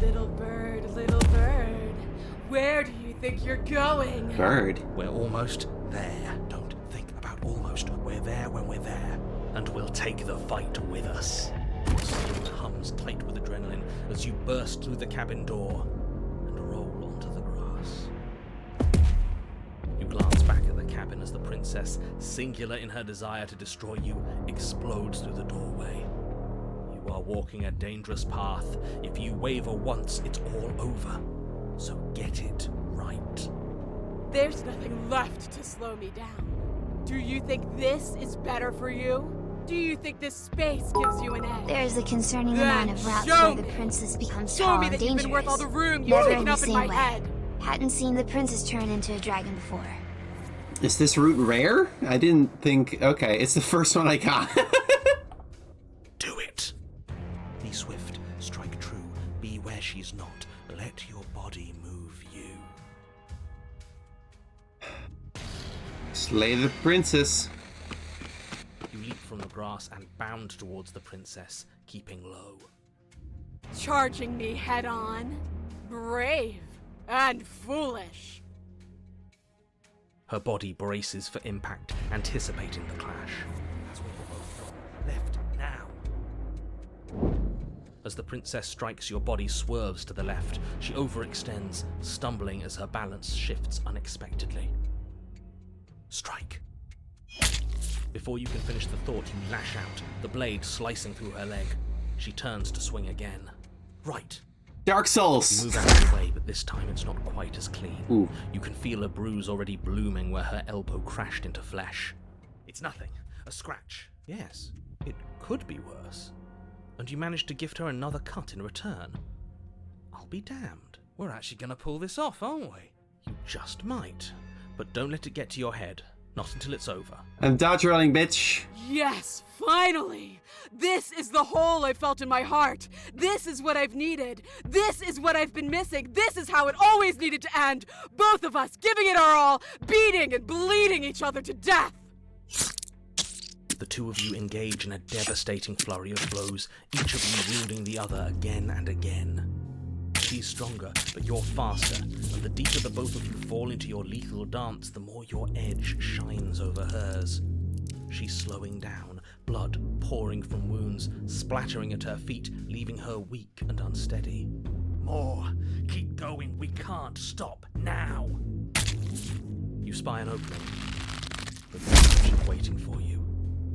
Little bird, where do you think you're going? Bird. We're almost there. Don't think about almost. We're there when we're there. And we'll take the fight with us. Your stomach hums tight with adrenaline as you burst through the cabin door and roll onto the grass. You glance back at the cabin as the princess, singular in her desire to destroy you, explodes through the doorway. You are walking a dangerous path. If you waver once, it's all over. So get it right. There's nothing left to slow me down. Do you think this is better for you? Do you think this space gives you an edge? There is a concerning Then amount of routes show where the me. princess becomes Show tall me and that you've dangerous. been worth all the room you've Never taken in the up in same my way. head. Hadn't seen the princess turn into a dragon before. Is this route rare? I didn't think... Okay, it's the first one I got. Do it. Be swift, strike true, be where she's not. Let your body move you. Slay the princess. You leap from the grass and bound towards the princess, keeping low. Charging me head on. Brave and foolish. Her body braces for impact, anticipating the clash. That's where you're both going. Left, now. As the princess strikes, your body swerves to the left. She overextends, stumbling as her balance shifts unexpectedly. Strike. Before you can finish the thought, you lash out, the blade slicing through her leg. She turns to swing again. Right. Dark You Souls. move out of the way, but this time it's not quite as clean. Ooh. You can feel a bruise already blooming where her elbow crashed into flesh. It's nothing. A scratch. Yes, it could be worse. And you managed to gift her another cut in return. I'll be damned. We're actually going to pull this off, aren't we? You just might. But don't let it get to your head. Not until it's over. I'm dodge rolling, bitch. Yes, finally! This is the hole I felt in my heart. This is what I've needed. This is what I've been missing. This is how it always needed to end. Both of us giving it our all, beating and bleeding each other to death. The two of you engage in a devastating flurry of blows, each of you wielding the other again and again. She's stronger, but you're faster, and the deeper the both of you fall into your lethal dance, the more your edge shines over hers. She's slowing down, blood pouring from wounds, splattering at her feet, leaving her weak and unsteady. More! Keep going, we can't stop now! You spy an opening, but she's waiting for you.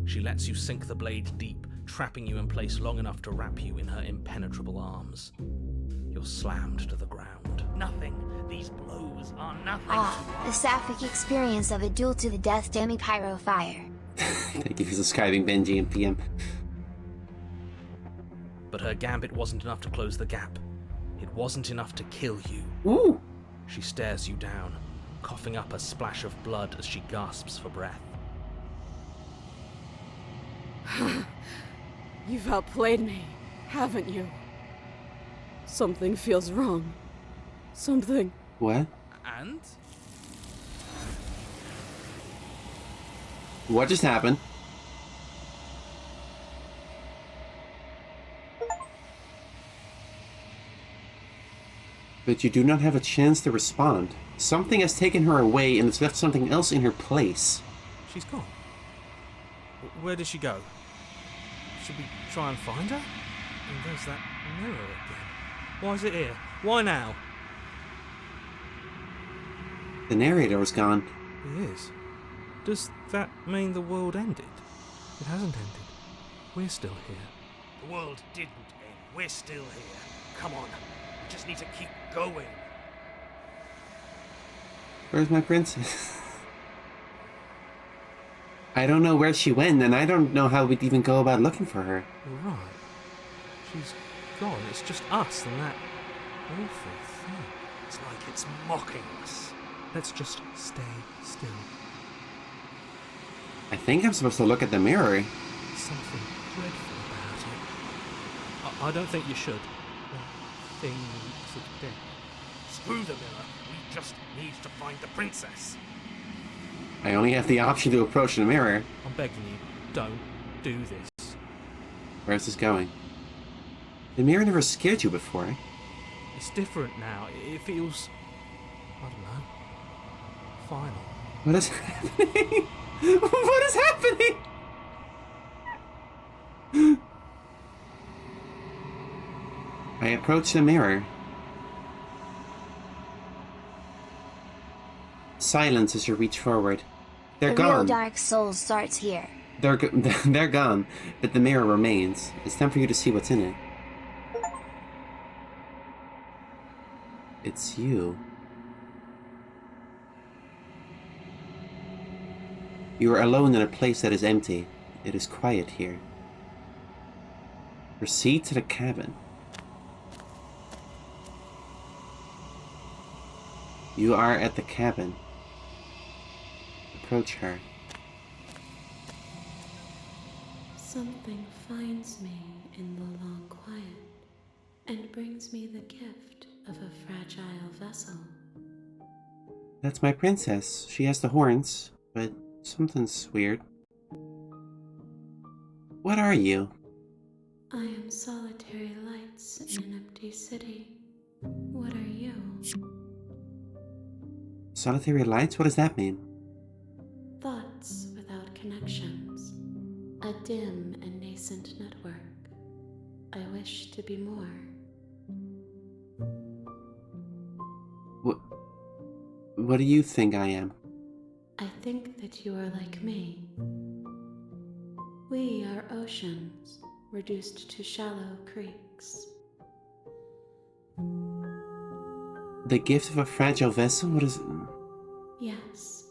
She lets you sink the blade deep, trapping you in place long enough to wrap you in her impenetrable arms. You're slammed to the ground. Nothing. These blows are nothing. The sapphic experience of a duel to the death demi-pyro fire. Thank you for subscribing, Benji and PM. But her gambit wasn't enough to close the gap. It wasn't enough to kill you. Ooh. She stares you down, coughing up a splash of blood as she gasps for breath. You've outplayed me, haven't you? Something feels wrong. Something. What? And? What just happened? But you do not have a chance to respond. Something has taken her away and has left something else in her place. She's gone. Where did she go? Should we try and find her? And there's that mirror again. Why is it here? Why now? The narrator was gone. It is. Does that mean the world ended? It hasn't ended. We're still here. The world didn't end. We're still here. Come on. We just need to keep going. Where's my princess? I don't know where she went, and I don't know how we'd even go about looking for her. You're right. She's gone. It's just us and that awful thing. It's like it's mocking us. Let's just stay still. I think I'm supposed to look at the mirror. Something dreadful about it. I don't think you should. That thing looks at death. Screw the mirror. We just need to find the princess. I only have the option to approach the mirror. I'm begging you, don't do this. Where's this going? The mirror never scared you before. It's different now. It feels, I don't know, final. What is happening? What is happening? I approach the mirror. Silence as you reach forward. They're The real gone. Dark Souls starts here. They're gone, but the mirror remains. It's time for you to see what's in it. It's you. You are alone in a place that is empty. It is quiet here. Proceed to the cabin. You are at the cabin. Approach her. Something finds me in the long quiet and brings me the gift of a fragile vessel. That's my princess. She has the horns, but something's weird. What are you? I am solitary lights in an empty city. What are you? Solitary lights? What does that mean? Thoughts without connections. A dim and nascent network. I wish to be more. What do you think I am? I think that you are like me. We are oceans, reduced to shallow creeks. The gift of a fragile vessel? What is it? Yes,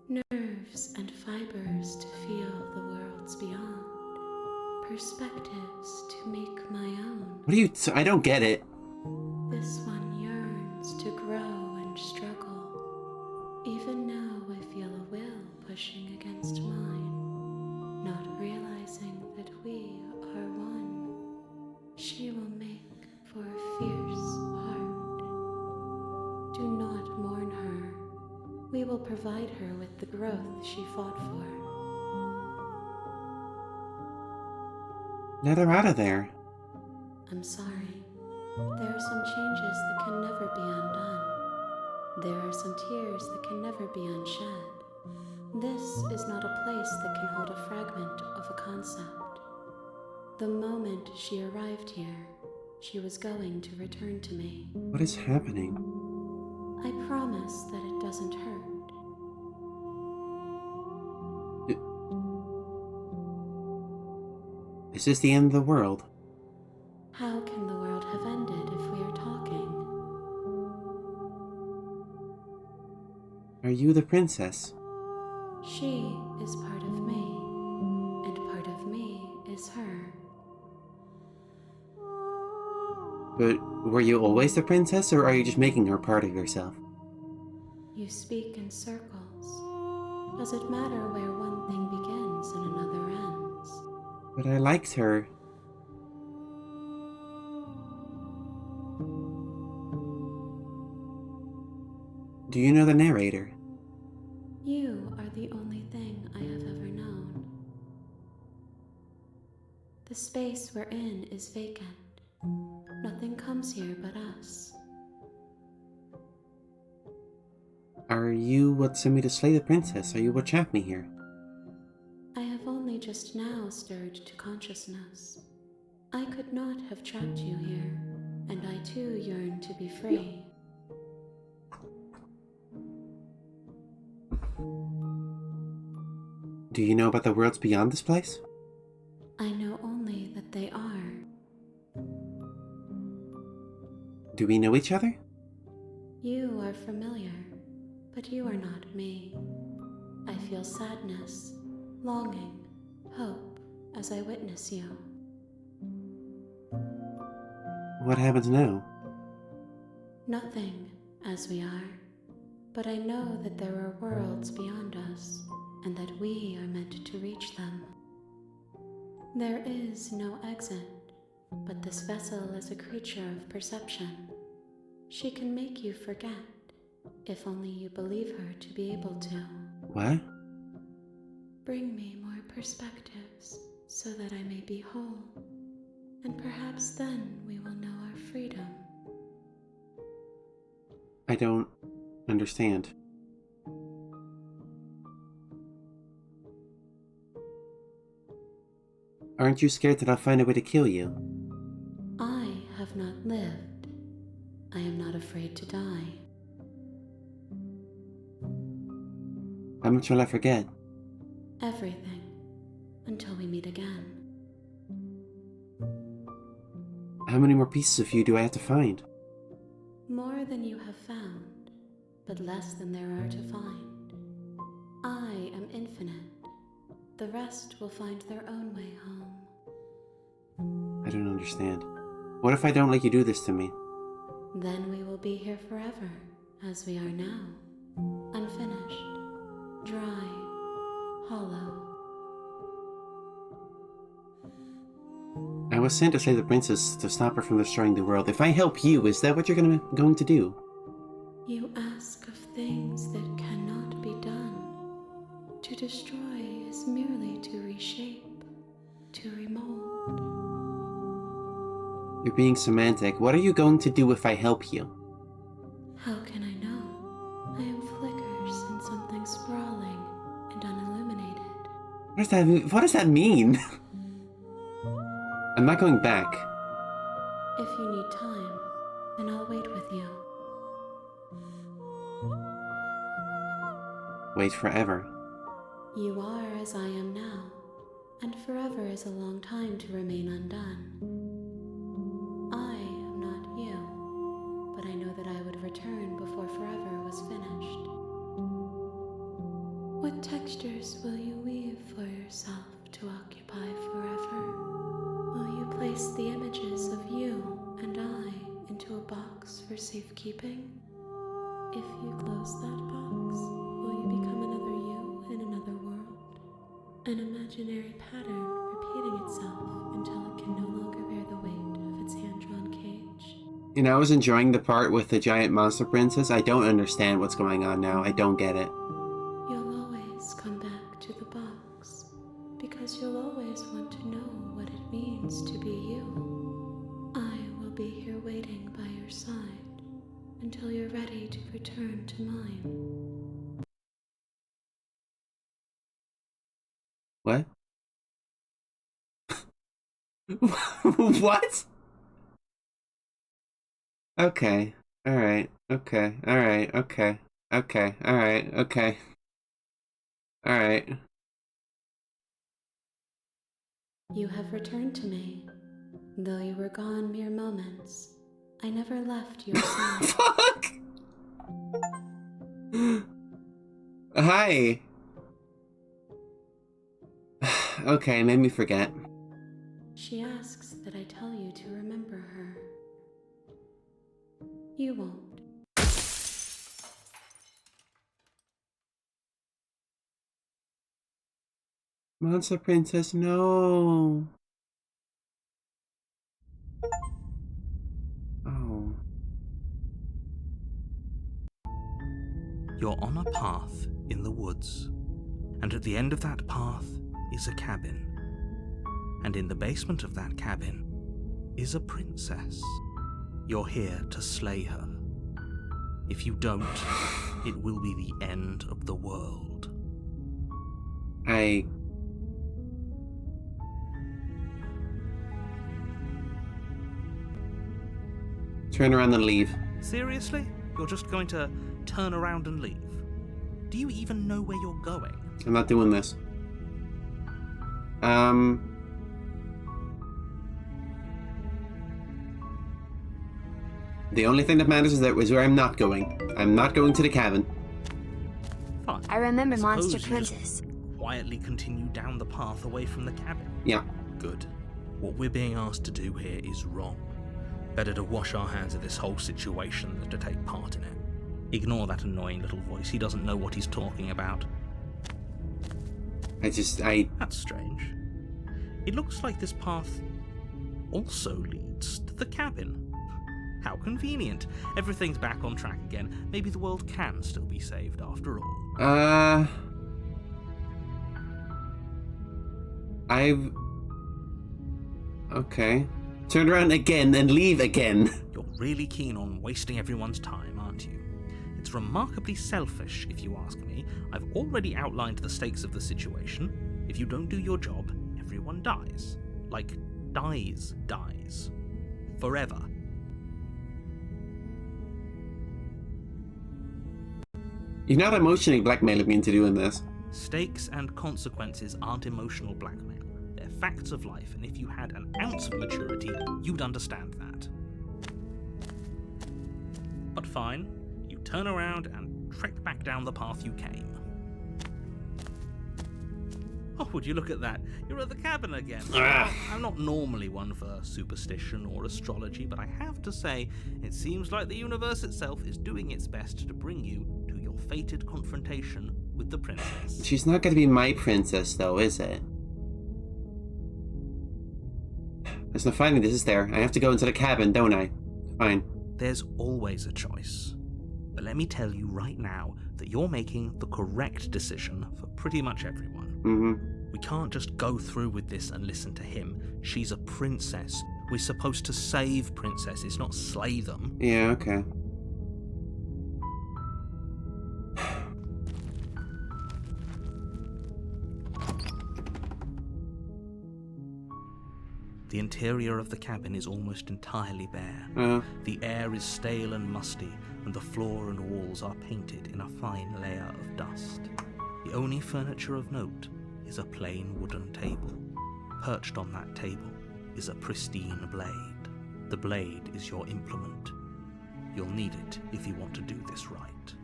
nerves and fibers to feel the worlds beyond, perspectives to make my own. What are you I don't get it. This one yearns to grow and struggle. Even now I feel a will pushing against mine, not realizing that we are one. She will make for a fierce heart. Do not mourn her. We will provide her with the growth she fought for. Let her out of there. I'm sorry. There are some changes that can never be undone. There are some tears that can never be unshed. This is not a place that can hold a fragment of a concept. The moment she arrived here, she was going to return to me. What is happening? I promise that it doesn't hurt. Is this the end of the world? How can the world have ended if we are talking? Are you the princess? She is part of me, and part of me is her. But were you always the princess, or are you just making her part of yourself? You speak in circles. Does it matter where one thing begins and another ends? But I liked her. Do you know the narrator? You are the only thing I have ever known. The space we're in is vacant. Nothing comes here but us. Are you what sent me to slay the princess? Are you what trapped me here? I have only just now stirred to consciousness. I could not have trapped you here, and I too yearn to be free. Do you know about the worlds beyond this place? I know only that they are. Do we know each other? You are familiar, but you are not me. I feel sadness, longing, hope as I witness you. What happens now? Nothing, as we are, but I know that there are worlds beyond us, and that we are meant to reach them. There is no exit, but this vessel is a creature of perception. She can make you forget, if only you believe her to be able to. What? Bring me more perspectives, so that I may be whole, and perhaps then we will know our freedom. I don't understand. Aren't you scared that I'll find a way to kill you? I have not lived. I am not afraid to die. How much will I forget? Everything. Until we meet again. How many more pieces of you do I have to find? More than you have found, but less than there are to find. I am infinite. The rest will find their own way home. I don't understand. What if I don't let you do this to me? Then we will be here forever, as we are now. Unfinished. Dry. Hollow. I was sent to save the princess to stop her from destroying the world. If I help you, is that what you're going to do? You ask of things that cannot be done. To destroy is merely to reshape, to remold. You're being semantic. What are you going to do if I help you? How can I know? I am flickers in something sprawling and unilluminated. What does that mean? I'm not going back. If you need time, then I'll wait with you. Wait forever. You are as I am now, and forever is a long time to remain undone. I am not you, but I know that I would return before forever was finished. What textures will you weave for yourself to occupy forever? Will you place the images of you and I into a box for safekeeping? If you close that box, will you become another you in another world? An imaginary pattern repeating itself until it can no longer bear the weight of its hand-drawn cage? You know, I was enjoying the part with the giant monster princess. I don't understand what's going on now. I don't get it. You'll always come back to the box, because you'll always want to know what it means to be you. I will be here waiting by your side until you're ready to return to mine. What? What? Okay. Alright. Okay. Alright. Okay. Okay. Alright. Okay. Alright. You have returned to me. Though you were gone mere moments, I never left your side. Fuck! Hi! Okay, made me forget. She asks that I tell you to remember her. You won't. Monster Princess, no! Oh. You're on a path in the woods, and at the end of that path is a cabin. And in the basement of that cabin is a princess. You're here to slay her. If you don't, it will be the end of the world. Turn around and leave. Seriously? You're just going to turn around and leave? Do you even know where you're going? I'm not doing this. The only thing that matters is where I'm not going. I'm not going to the cabin. Fine. I remember Suppose Monster you Princess. just quietly continue down the path away from the cabin. Yeah. Good. What we're being asked to do here is wrong. Better to wash our hands of this whole situation than to take part in it. Ignore that annoying little voice. He doesn't know what he's talking about. That's strange. It looks like this path also leads to the cabin. How convenient. Everything's back on track again. Maybe the world can still be saved after all. Okay. Turn around again and leave again. You're really keen on wasting everyone's time, aren't you? It's remarkably selfish, if you ask me. I've already outlined the stakes of the situation. If you don't do your job, everyone dies. Like, dies. Forever. You're not emotionally blackmailing me into doing this. Stakes and consequences aren't emotional blackmail. They're facts of life, and if you had an ounce of maturity, you'd understand that. But fine, you turn around and trek back down the path you came. Oh, would you look at that? You're at the cabin again. I'm not normally one for superstition or astrology, but I have to say, it seems like the universe itself is doing its best to bring you to your fated confrontation with the princess. She's not going to be my princess, though, is it? There's no finding this, is there? I have to go into the cabin, don't I? Fine. There's always a choice. But let me tell you right now that you're making the correct decision for pretty much everyone. We can't just go through with this and listen to him. She's a princess. We're supposed to save princesses, not slay them. Yeah, okay. The interior of the cabin is almost entirely bare. The air is stale and musty, and the floor and walls are painted in a fine layer of dust. The only furniture of note is a plain wooden table. Perched on that table is a pristine blade. The blade is your implement. You'll need it if you want to do this right.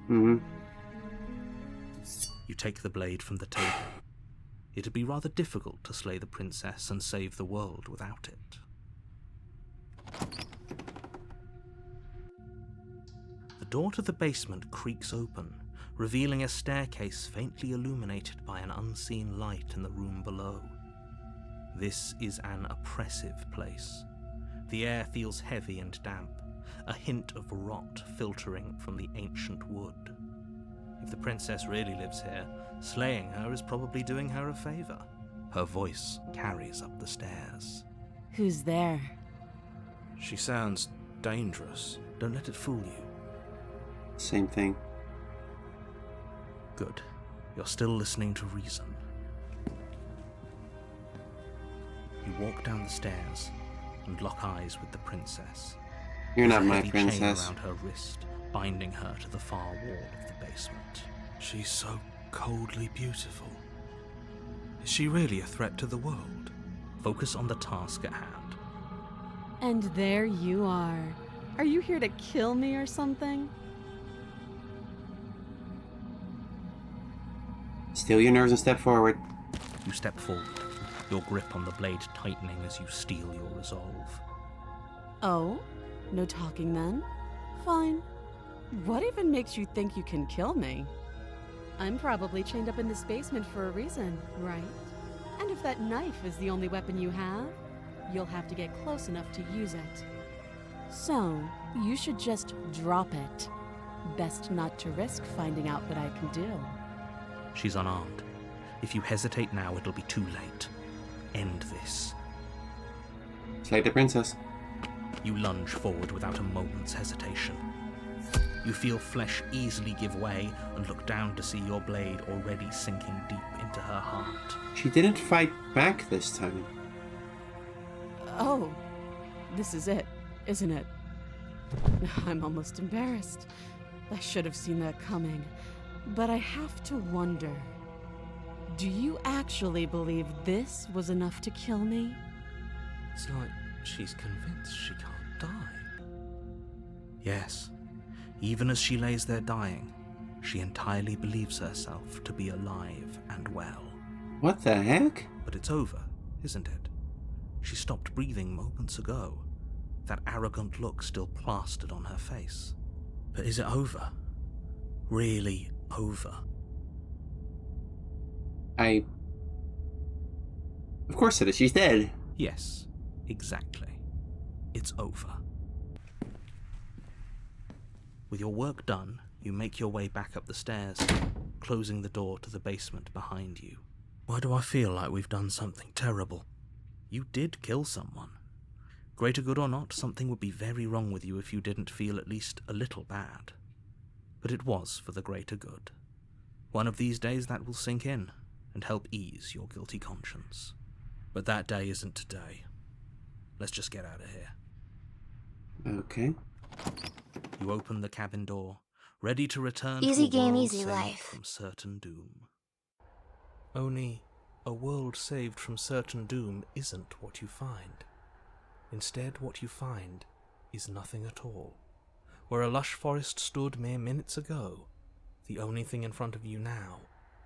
You take the blade from the table. It'd be rather difficult to slay the princess and save the world without it. The door to the basement creaks open, revealing a staircase faintly illuminated by an unseen light in the room below. This is an oppressive place. The air feels heavy and damp, a hint of rot filtering from the ancient wood. If the princess really lives here, slaying her is probably doing her a favor. Her voice carries up the stairs. Who's there? She sounds dangerous. Don't let it fool you. Same thing. Good. You're still listening to reason. You walk down the stairs and lock eyes with the princess. You're not There's a my heavy chain princess. around her wrist, binding her to the far wall of the basement. She's so coldly beautiful. Is she really a threat to the world? Focus on the task at hand. And there you are. Are you here to kill me or something? Steal your nerves and step forward. You step forward, your grip on the blade tightening as you steel your resolve. Oh? No talking then? Fine. What even makes you think you can kill me? I'm probably chained up in this basement for a reason, right? And if that knife is the only weapon you have, you'll have to get close enough to use it. So, you should just drop it. Best not to risk finding out what I can do. She's unarmed. If you hesitate now, it'll be too late. End this. Slay the princess. You lunge forward without a moment's hesitation. You feel flesh easily give way and look down to see your blade already sinking deep into her heart. She didn't fight back this time. Oh, this is it, isn't it? I'm almost embarrassed. I should have seen that coming. But I have to wonder, do you actually believe this was enough to kill me? It's like she's convinced she can't die. Yes, even as she lays there dying, she entirely believes herself to be alive and well. What the heck? But it's over, isn't it? She stopped breathing moments ago, that arrogant look still plastered on her face. But is it over? Really over? Of course it is, she's dead. Yes, exactly. It's over. With your work done, you make your way back up the stairs, closing the door to the basement behind you. Why do I feel like we've done something terrible? You did kill someone. Greater good or not, something would be very wrong with you if you didn't feel at least a little bad. but it was for the greater good. One of these days that will sink in and help ease your guilty conscience. But that day isn't today. Let's just get out of here. Okay. You open the cabin door, ready to return Easy to a game, world easy saved life. from certain doom. Only, a world saved from certain doom isn't what you find. Instead, what you find is nothing at all. Where a lush forest stood mere minutes ago, the only thing in front of you now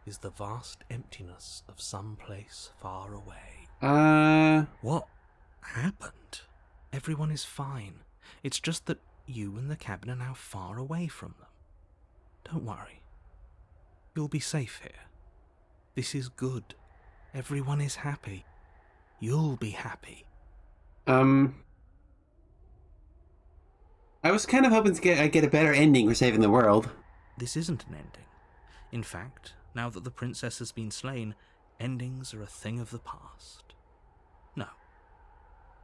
is the vast emptiness of some place far away. What happened? Everyone is fine. It's just that you and the cabin are now far away from them. Don't worry. You'll be safe here. This is good. Everyone is happy. You'll be happy. I was kind of hoping to get a better ending for saving the world. This isn't an ending. In fact, now that the princess has been slain, endings are a thing of the past. No.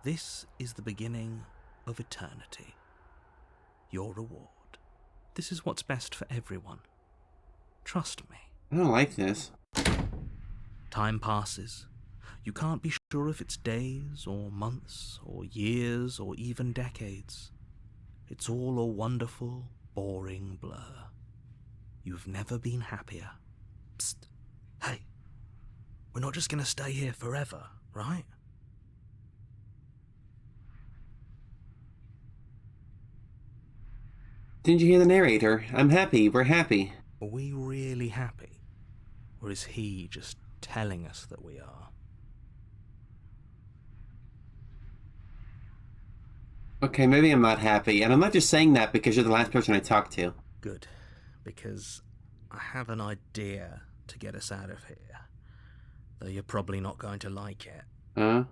This is the beginning of eternity. Your reward. This is what's best for everyone. Trust me. I don't like this. Time passes. You can't be sure if it's days, or months, or years, or even decades. It's all a wonderful, boring blur. You've never been happier. Psst. Hey. We're not just gonna stay here forever, right? Didn't you hear the narrator? I'm happy. We're happy. Are we really happy? Or is he just telling us that we are? Okay, maybe I'm not happy. And I'm not just saying that because you're the last person I talked to. Good, because I have an idea to get us out of here. Though you're probably not going to like it. Huh?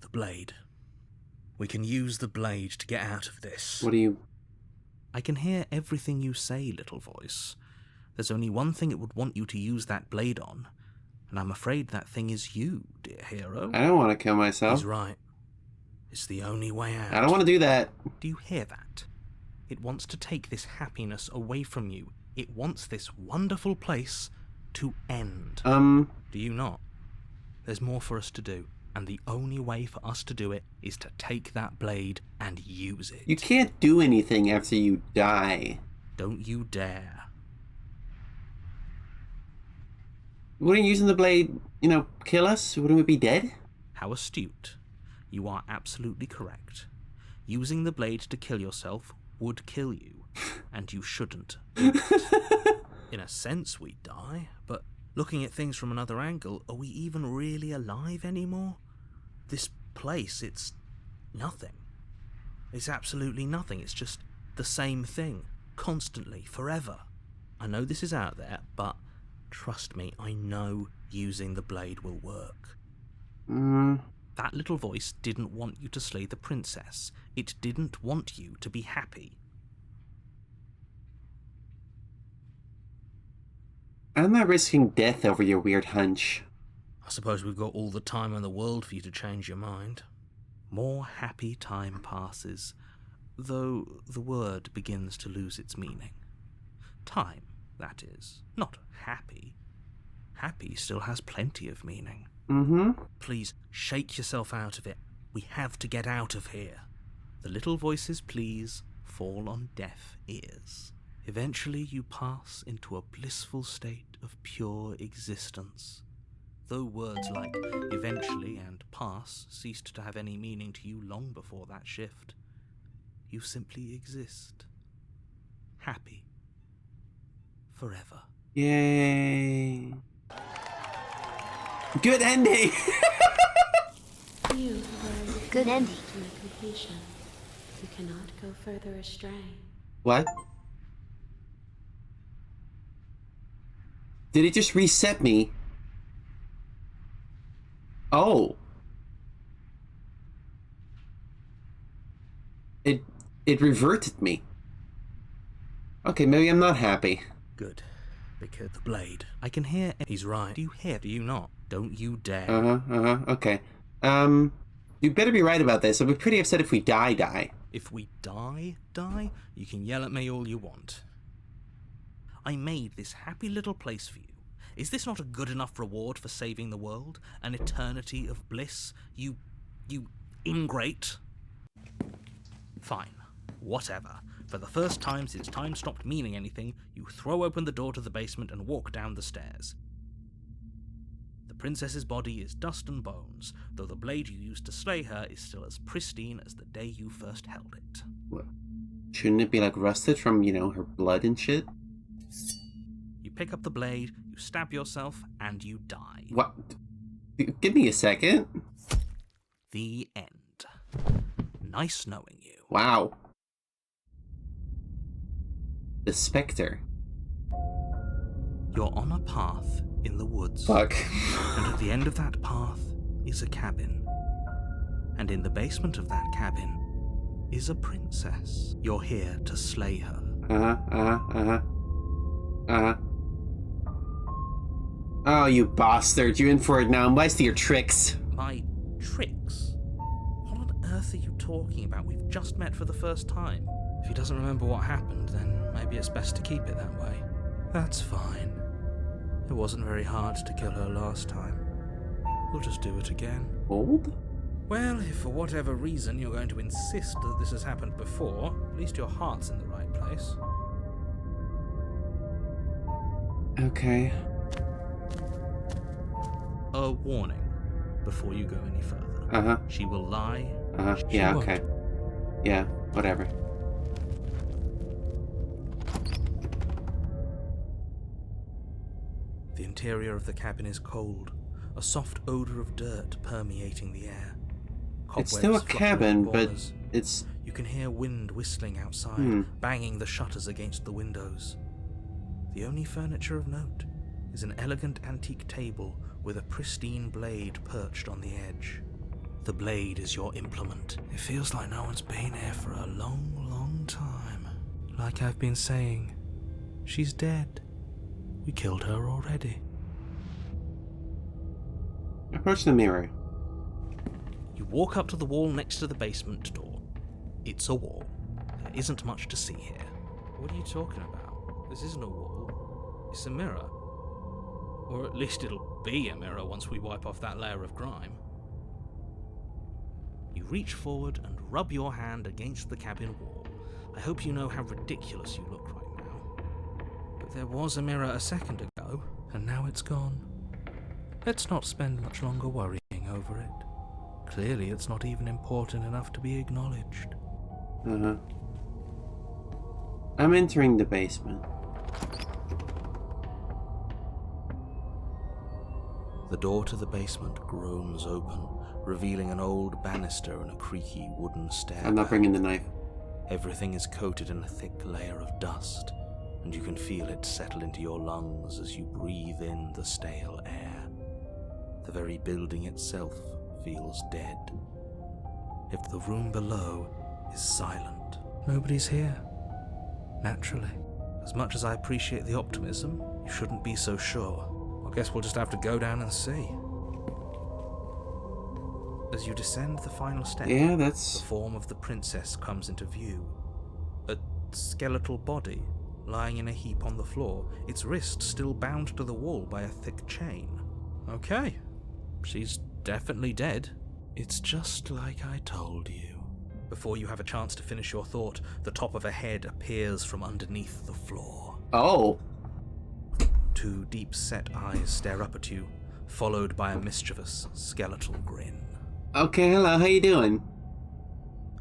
The blade. We can use the blade to get out of this. What do you... I can hear everything you say, little voice. There's only one thing it would want you to use that blade on, and I'm afraid that thing is you, dear hero. I don't want to kill myself. He's right. It's the only way out. I don't want to do that. Do you hear that? It wants to take this happiness away from you. It wants this wonderful place to end. Do you not? There's more for us to do, and the only way for us to do it is to take that blade and use it. You can't do anything after you die. Don't you dare. Wouldn't using the blade, kill us? Wouldn't we be dead? How astute. You are absolutely correct. Using the blade to kill yourself would kill you, and you shouldn't do it. In a sense, we die, but looking at things from another angle, are we even really alive anymore? This place, it's nothing. It's absolutely nothing. It's just the same thing, constantly, forever. I know this is out there, but trust me, I know using the blade will work. That little voice didn't want you to slay the princess. It didn't want you to be happy. I'm not risking death over your weird hunch. I suppose we've got all the time in the world for you to change your mind. More happy time passes, though the word begins to lose its meaning. Time, that is, not happy. Happy still has plenty of meaning. Please, shake yourself out of it. We have to get out of here. The little voices, please, fall on deaf ears. Eventually you pass into a blissful state of pure existence. Though words like eventually and pass ceased to have any meaning to you long before that shift, you simply exist. Happy. Forever. Yay. Good ending! You have already Good ending. to my completion. You cannot go further astray. What? Did it just reset me? Oh. It reverted me. Okay, maybe I'm not happy. Good. Because the blade. I can hear. He's right. Do you hear? Do you not? Don't you dare. Okay. You better be right about this. I'll be pretty upset if we die. If we die, you can yell at me all you want. I made this happy little place for you. Is this not a good enough reward for saving the world? An eternity of bliss? You ingrate? Fine. Whatever. For the first time since time stopped meaning anything, you throw open the door to the basement and walk down the stairs. The princess's body is dust and bones, though the blade you used to slay her is still as pristine as the day you first held it. What? Shouldn't it be like rusted from, you know, her blood and shit? You pick up the blade, you stab yourself, and you die. What? Give me a second. The end. Nice knowing you. Wow. The Spectre. You're on a path in the woods. Fuck. And at the end of that path is a cabin. And in the basement of that cabin is a princess. You're here to slay her. Oh, you bastard. You're in for it now. Mice to your tricks. My tricks? What on earth are you talking about? We've just met for the first time. If he doesn't remember what happened, then maybe it's best to keep it that way. That's fine. It wasn't very hard to kill her last time. We'll just do it again. Old? Well, if for whatever reason you're going to insist that this has happened before, at least your heart's in the right place. Okay. A warning before you go any further. Uh-huh. She will lie. Uh-huh. She Yeah, won't. okay. Yeah, whatever. The interior of the cabin is cold, a soft odor of dirt permeating the air. It's still a Cobwebs cabin, flutter in but corners. it's... You can hear wind whistling outside, banging the shutters against the windows. The only furniture of note is an elegant antique table with a pristine blade perched on the edge. The blade is your implement. It feels like no one's been here for a long, long time. Like I've been saying, she's dead. We killed her already. Approach the mirror. You walk up to the wall next to the basement door. It's a wall. There isn't much to see here. What are you talking about? This isn't a wall. It's a mirror. Or at least it'll be a mirror once we wipe off that layer of grime. You reach forward and rub your hand against the cabin wall. I hope you know how ridiculous you look right now. But there was a mirror a second ago, and now it's gone. Let's not spend much longer worrying over it. Clearly it's not even important enough to be acknowledged. Uh-huh. I'm entering the basement. The door to the basement groans open, revealing an old banister and a creaky wooden stair. I'm not bringing the knife. Everything is coated in a thick layer of dust, and you can feel it settle into your lungs as you breathe in the stale air. The very building itself feels dead. If the room below is silent, nobody's here. Naturally. As much as I appreciate the optimism, you shouldn't be so sure. I guess we'll just have to go down and see. As you descend the final step, Yeah, the that's... form of the princess comes into view. A skeletal body, lying in a heap on the floor, its wrist still bound to the wall by a thick chain. Okay, she's definitely dead. It's just like I told you. Before you have a chance to finish your thought, the top of a head appears from underneath the floor. Oh! Two deep-set eyes stare up at you, followed by a mischievous, skeletal grin. Okay, hello, how you doing?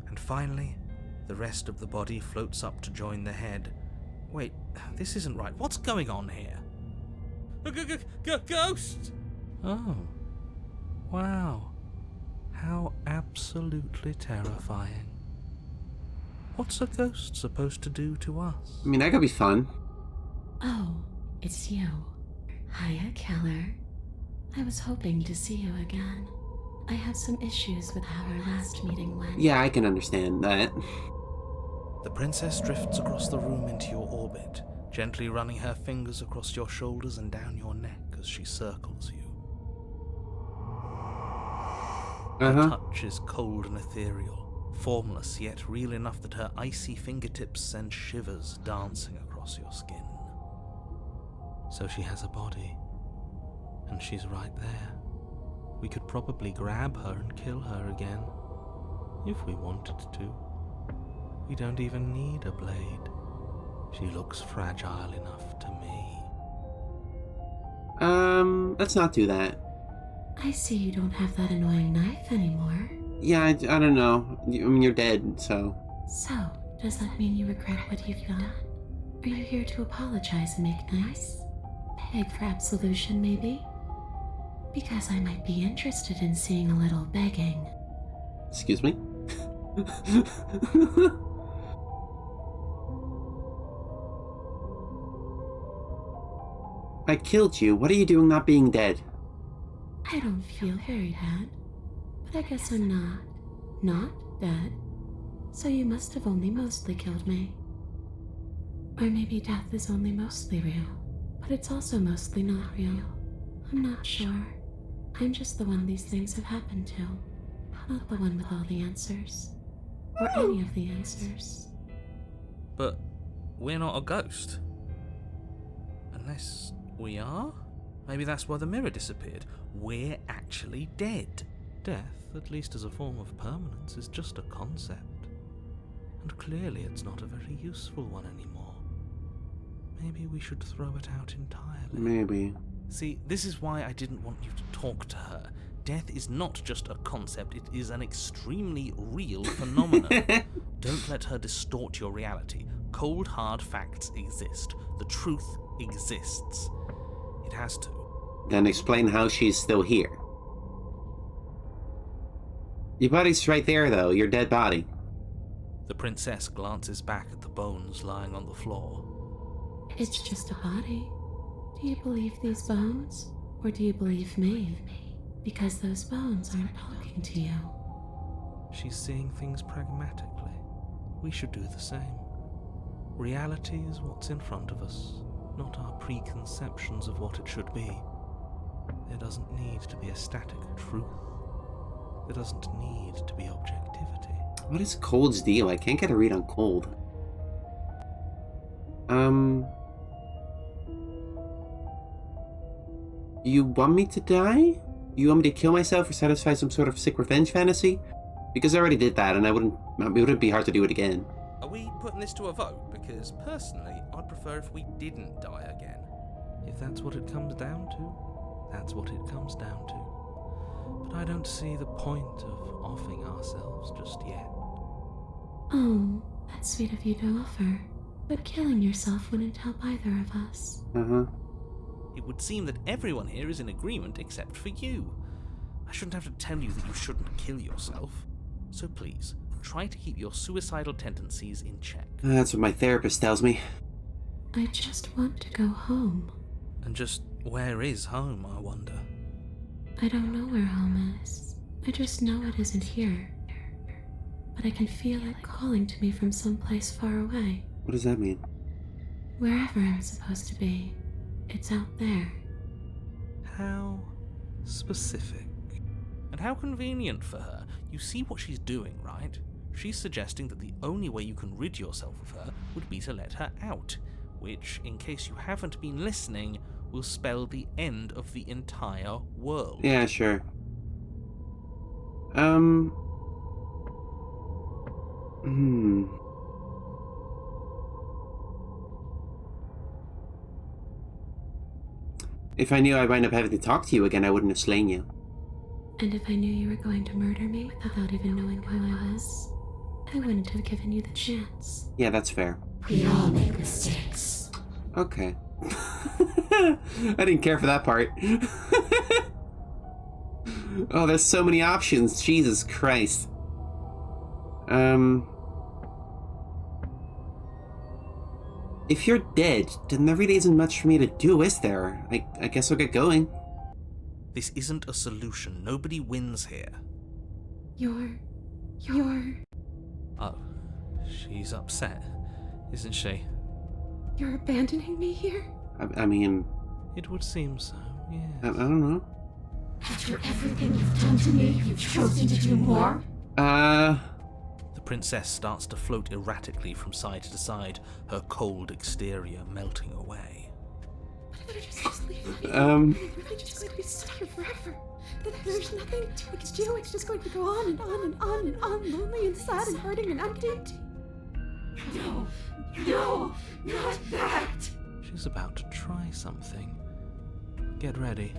And finally, the rest of the body floats up to join the head. Wait, this isn't right. What's going on here? A ghost! Oh. Wow. How absolutely terrifying. What's a ghost supposed to do to us? I mean, that could be fun. Oh, it's you. Hiya, Keller. I was hoping to see you again. I have some issues with how our last meeting went. Yeah, I can understand that. The princess drifts across the room into your orbit, gently running her fingers across your shoulders and down your neck as she circles you. Her touch is cold and ethereal, formless yet real enough that her icy fingertips send shivers dancing across your skin. So she has a body. And she's right there. We could probably grab her and kill her again. If we wanted to. We don't even need a blade. She looks fragile enough to me. Let's not do that. I see you don't have that annoying knife anymore. Yeah, I don't know. I mean, you're dead, so... So, does that mean you regret what you've done? Are you here to apologize and make nice? Beg for absolution, maybe? Because I might be interested in seeing a little begging. Excuse me? I killed you. What are you doing not being dead? I don't feel very bad, but I guess I'm not dead. So you must have only mostly killed me. Or maybe death is only mostly real, but it's also mostly not real. I'm not sure. I'm just the one these things have happened to, not the one with all the answers. Or any of the answers. But we're not a ghost. Unless we are? Maybe that's why the mirror disappeared. We're actually dead. Death, at least as a form of permanence, is just a concept. And clearly it's not a very useful one anymore. Maybe we should throw it out entirely. Maybe. See, this is why I didn't want you to talk to her. Death is not just a concept, it is an extremely real phenomenon. Don't let her distort your reality. Cold, hard facts exist. The truth exists. It has to. Then explain how she's still here. Your body's right there, though. Your dead body. The princess glances back at the bones lying on the floor. It's just a body. Do you believe these bones? Or do you believe me? Because those bones aren't talking to you. She's seeing things pragmatically. We should do the same. Reality is what's in front of us, not our preconceptions of what it should be. There doesn't need to be a static truth. There doesn't need to be objectivity. What is Cold's deal? I can't get a read on Cold. You want me to die? You want me to kill myself or satisfy some sort of sick revenge fantasy? Because I already did that, and it wouldn't be hard to do it again. Are we putting this to a vote? Because personally, I'd prefer if we didn't die again. If that's what it comes down to, that's what it comes down to. But I don't see the point of offing ourselves just yet. Oh, that's sweet of you to offer. But killing yourself wouldn't help either of us. It would seem that everyone here is in agreement except for you. I shouldn't have to tell you that you shouldn't kill yourself. So please, try to keep your suicidal tendencies in check. That's what my therapist tells me. I just want to go home. And just where is home, I wonder? I don't know where home is. I just know it isn't here. But I can feel it calling to me from someplace far away. What does that mean? Wherever I'm supposed to be. It's out there. How specific. And how convenient for her. You see what she's doing, right? She's suggesting that the only way you can rid yourself of her would be to let her out, which, in case you haven't been listening, will spell the end of the entire world. Yeah, sure. If I knew I'd wind up having to talk to you again, I wouldn't have slain you. And if I knew you were going to murder me without even knowing who I was, I wouldn't have given you the chance. Yeah, that's fair. We all make mistakes. Okay. I didn't care for that part. Oh, there's so many options. Jesus Christ. If you're dead, then there really isn't much for me to do, is there? I guess I'll get going. This isn't a solution. Nobody wins here. You're... Oh, she's upset, isn't she? You're abandoning me here? I mean... It would seem so, yes. I don't know. After everything you've done to me, you've chosen to do more? The princess starts to float erratically from side to side, her cold exterior melting away. But if Just leave. We're just going to be stuck here forever. There's nothing we can do. It's just going to go on and on and on and on, lonely and sad and hurting and empty. No, not that. She's about to try something. Get ready.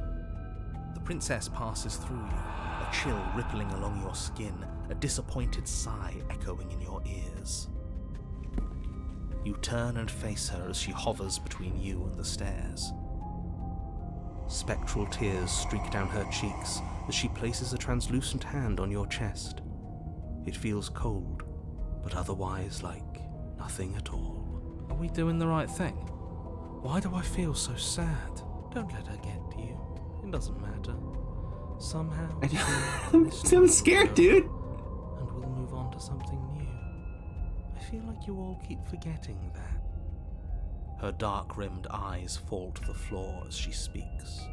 The princess passes through you, a chill rippling along your skin, a disappointed sigh echoing in your ears. You turn and face her as she hovers between you and the stairs. Spectral tears streak down her cheeks as she places a translucent hand on your chest. It feels cold, but otherwise like nothing at all. Are we doing the right thing? Why do I feel so sad? Don't let her get to you. It doesn't matter. Somehow... I'm scared, dude. And we'll move on to something new. I feel like you all keep forgetting that. Her dark-rimmed eyes fall to the floor as she speaks.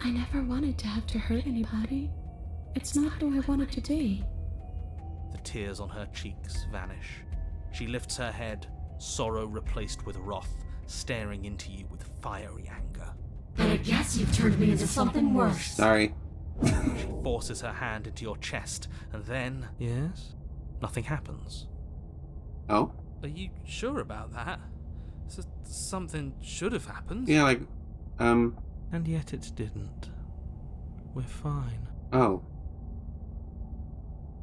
I never wanted to have to hurt anybody. It's not who I wanted to be. The tears on her cheeks vanish. She lifts her head, sorrow replaced with wrath, staring into you with fiery anger. But I guess you've turned me into something worse. Sorry. She forces her hand into your chest, and then... Yes? Nothing happens. Oh? Are you sure about that? Something should have happened. Yeah, like, And yet it didn't. We're fine. Oh.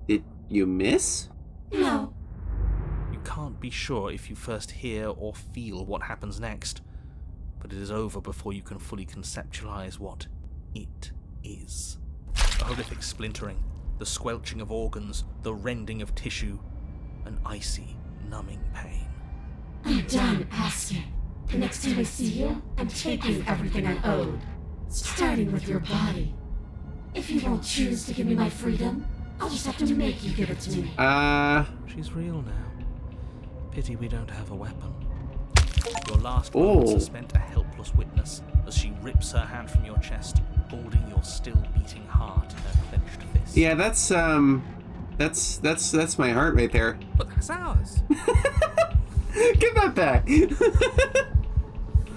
Did you miss? No. You can't be sure if you first hear or feel what happens next, but it is over before you can fully conceptualize what it is. A horrific splintering, the squelching of organs, the rending of tissue, an icy, numbing pain. I'm done asking. The next time I see you, I'm taking everything I owed. Starting with your body. If you won't choose to give me my freedom, I'll just have to make you give it to me. She's real now. Pity we don't have a weapon. Your last moments are spent a helpless witness as she rips her hand from your chest, holding your still beating heart in her clenched fist. Yeah, that's my heart right there. But that's ours. Give that back.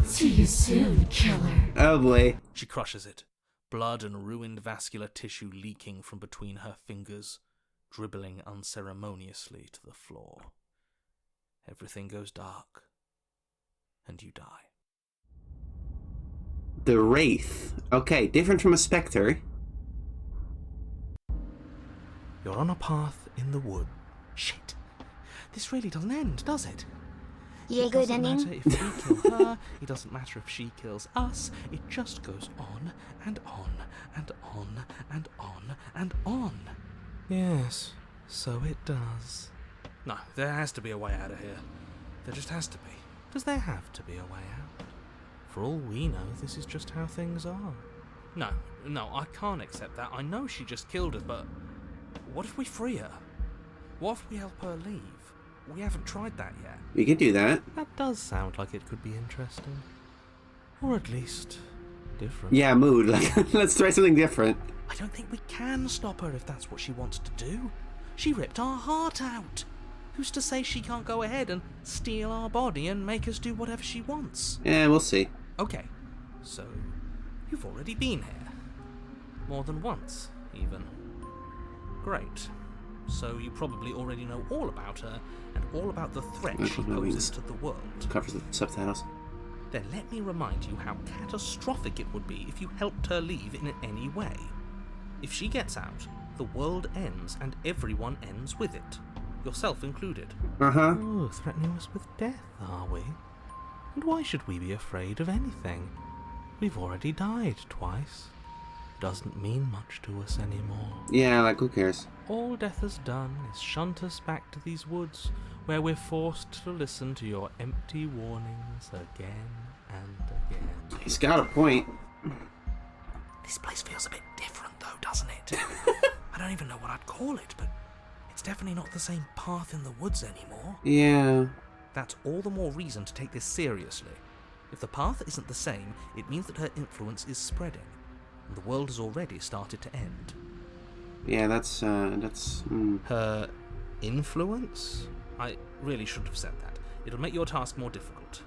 See you soon, killer. Oh boy. She crushes it, blood and ruined vascular tissue leaking from between her fingers, dribbling unceremoniously to the floor. Everything goes dark, and you die. The wraith. Okay, different from a spectre. You're on a path in the wood. Shit. This really doesn't end, does it? Yeah, It good doesn't ending. matter if we kill her, it doesn't matter if she kills us, it just goes on and on and on and on and on. Yes, so it does. No, there has to be a way out of here. There just has to be. Does there have to be a way out? For all we know, this is just how things are. No, I can't accept that. I know she just killed us, but what if we free her? What if we help her leave? We haven't tried that yet. We could do that. That does sound like it could be interesting. Or at least different. Yeah, mood. Like, let's try something different. I don't think we can stop her if that's what she wants to do. She ripped our heart out. Who's to say she can't go ahead and steal our body and make us do whatever she wants? Yeah, we'll see. Okay, so you've already been here. More than once, even. Great. So you probably already know all about her and all about the threat she poses to the world. Covers the subtitles. Then let me remind you how catastrophic it would be if you helped her leave in any way. If she gets out, the world ends and everyone ends with it. Yourself included. Uh-huh. Oh, threatening us with death, are we? And why should we be afraid of anything? We've already died twice. Doesn't mean much to us anymore. Yeah, like, who cares? All death has done is shunt us back to these woods, where we're forced to listen to your empty warnings again and again. He's got a point. This place feels a bit different though, doesn't it? I don't even know what I'd call it, but it's definitely not the same path in the woods anymore. Yeah. That's all the more reason to take this seriously. If the path isn't the same, it means that her influence is spreading, and the world has already started to end. Yeah, that's. Her influence? I really shouldn't have said that. It'll make your task more difficult.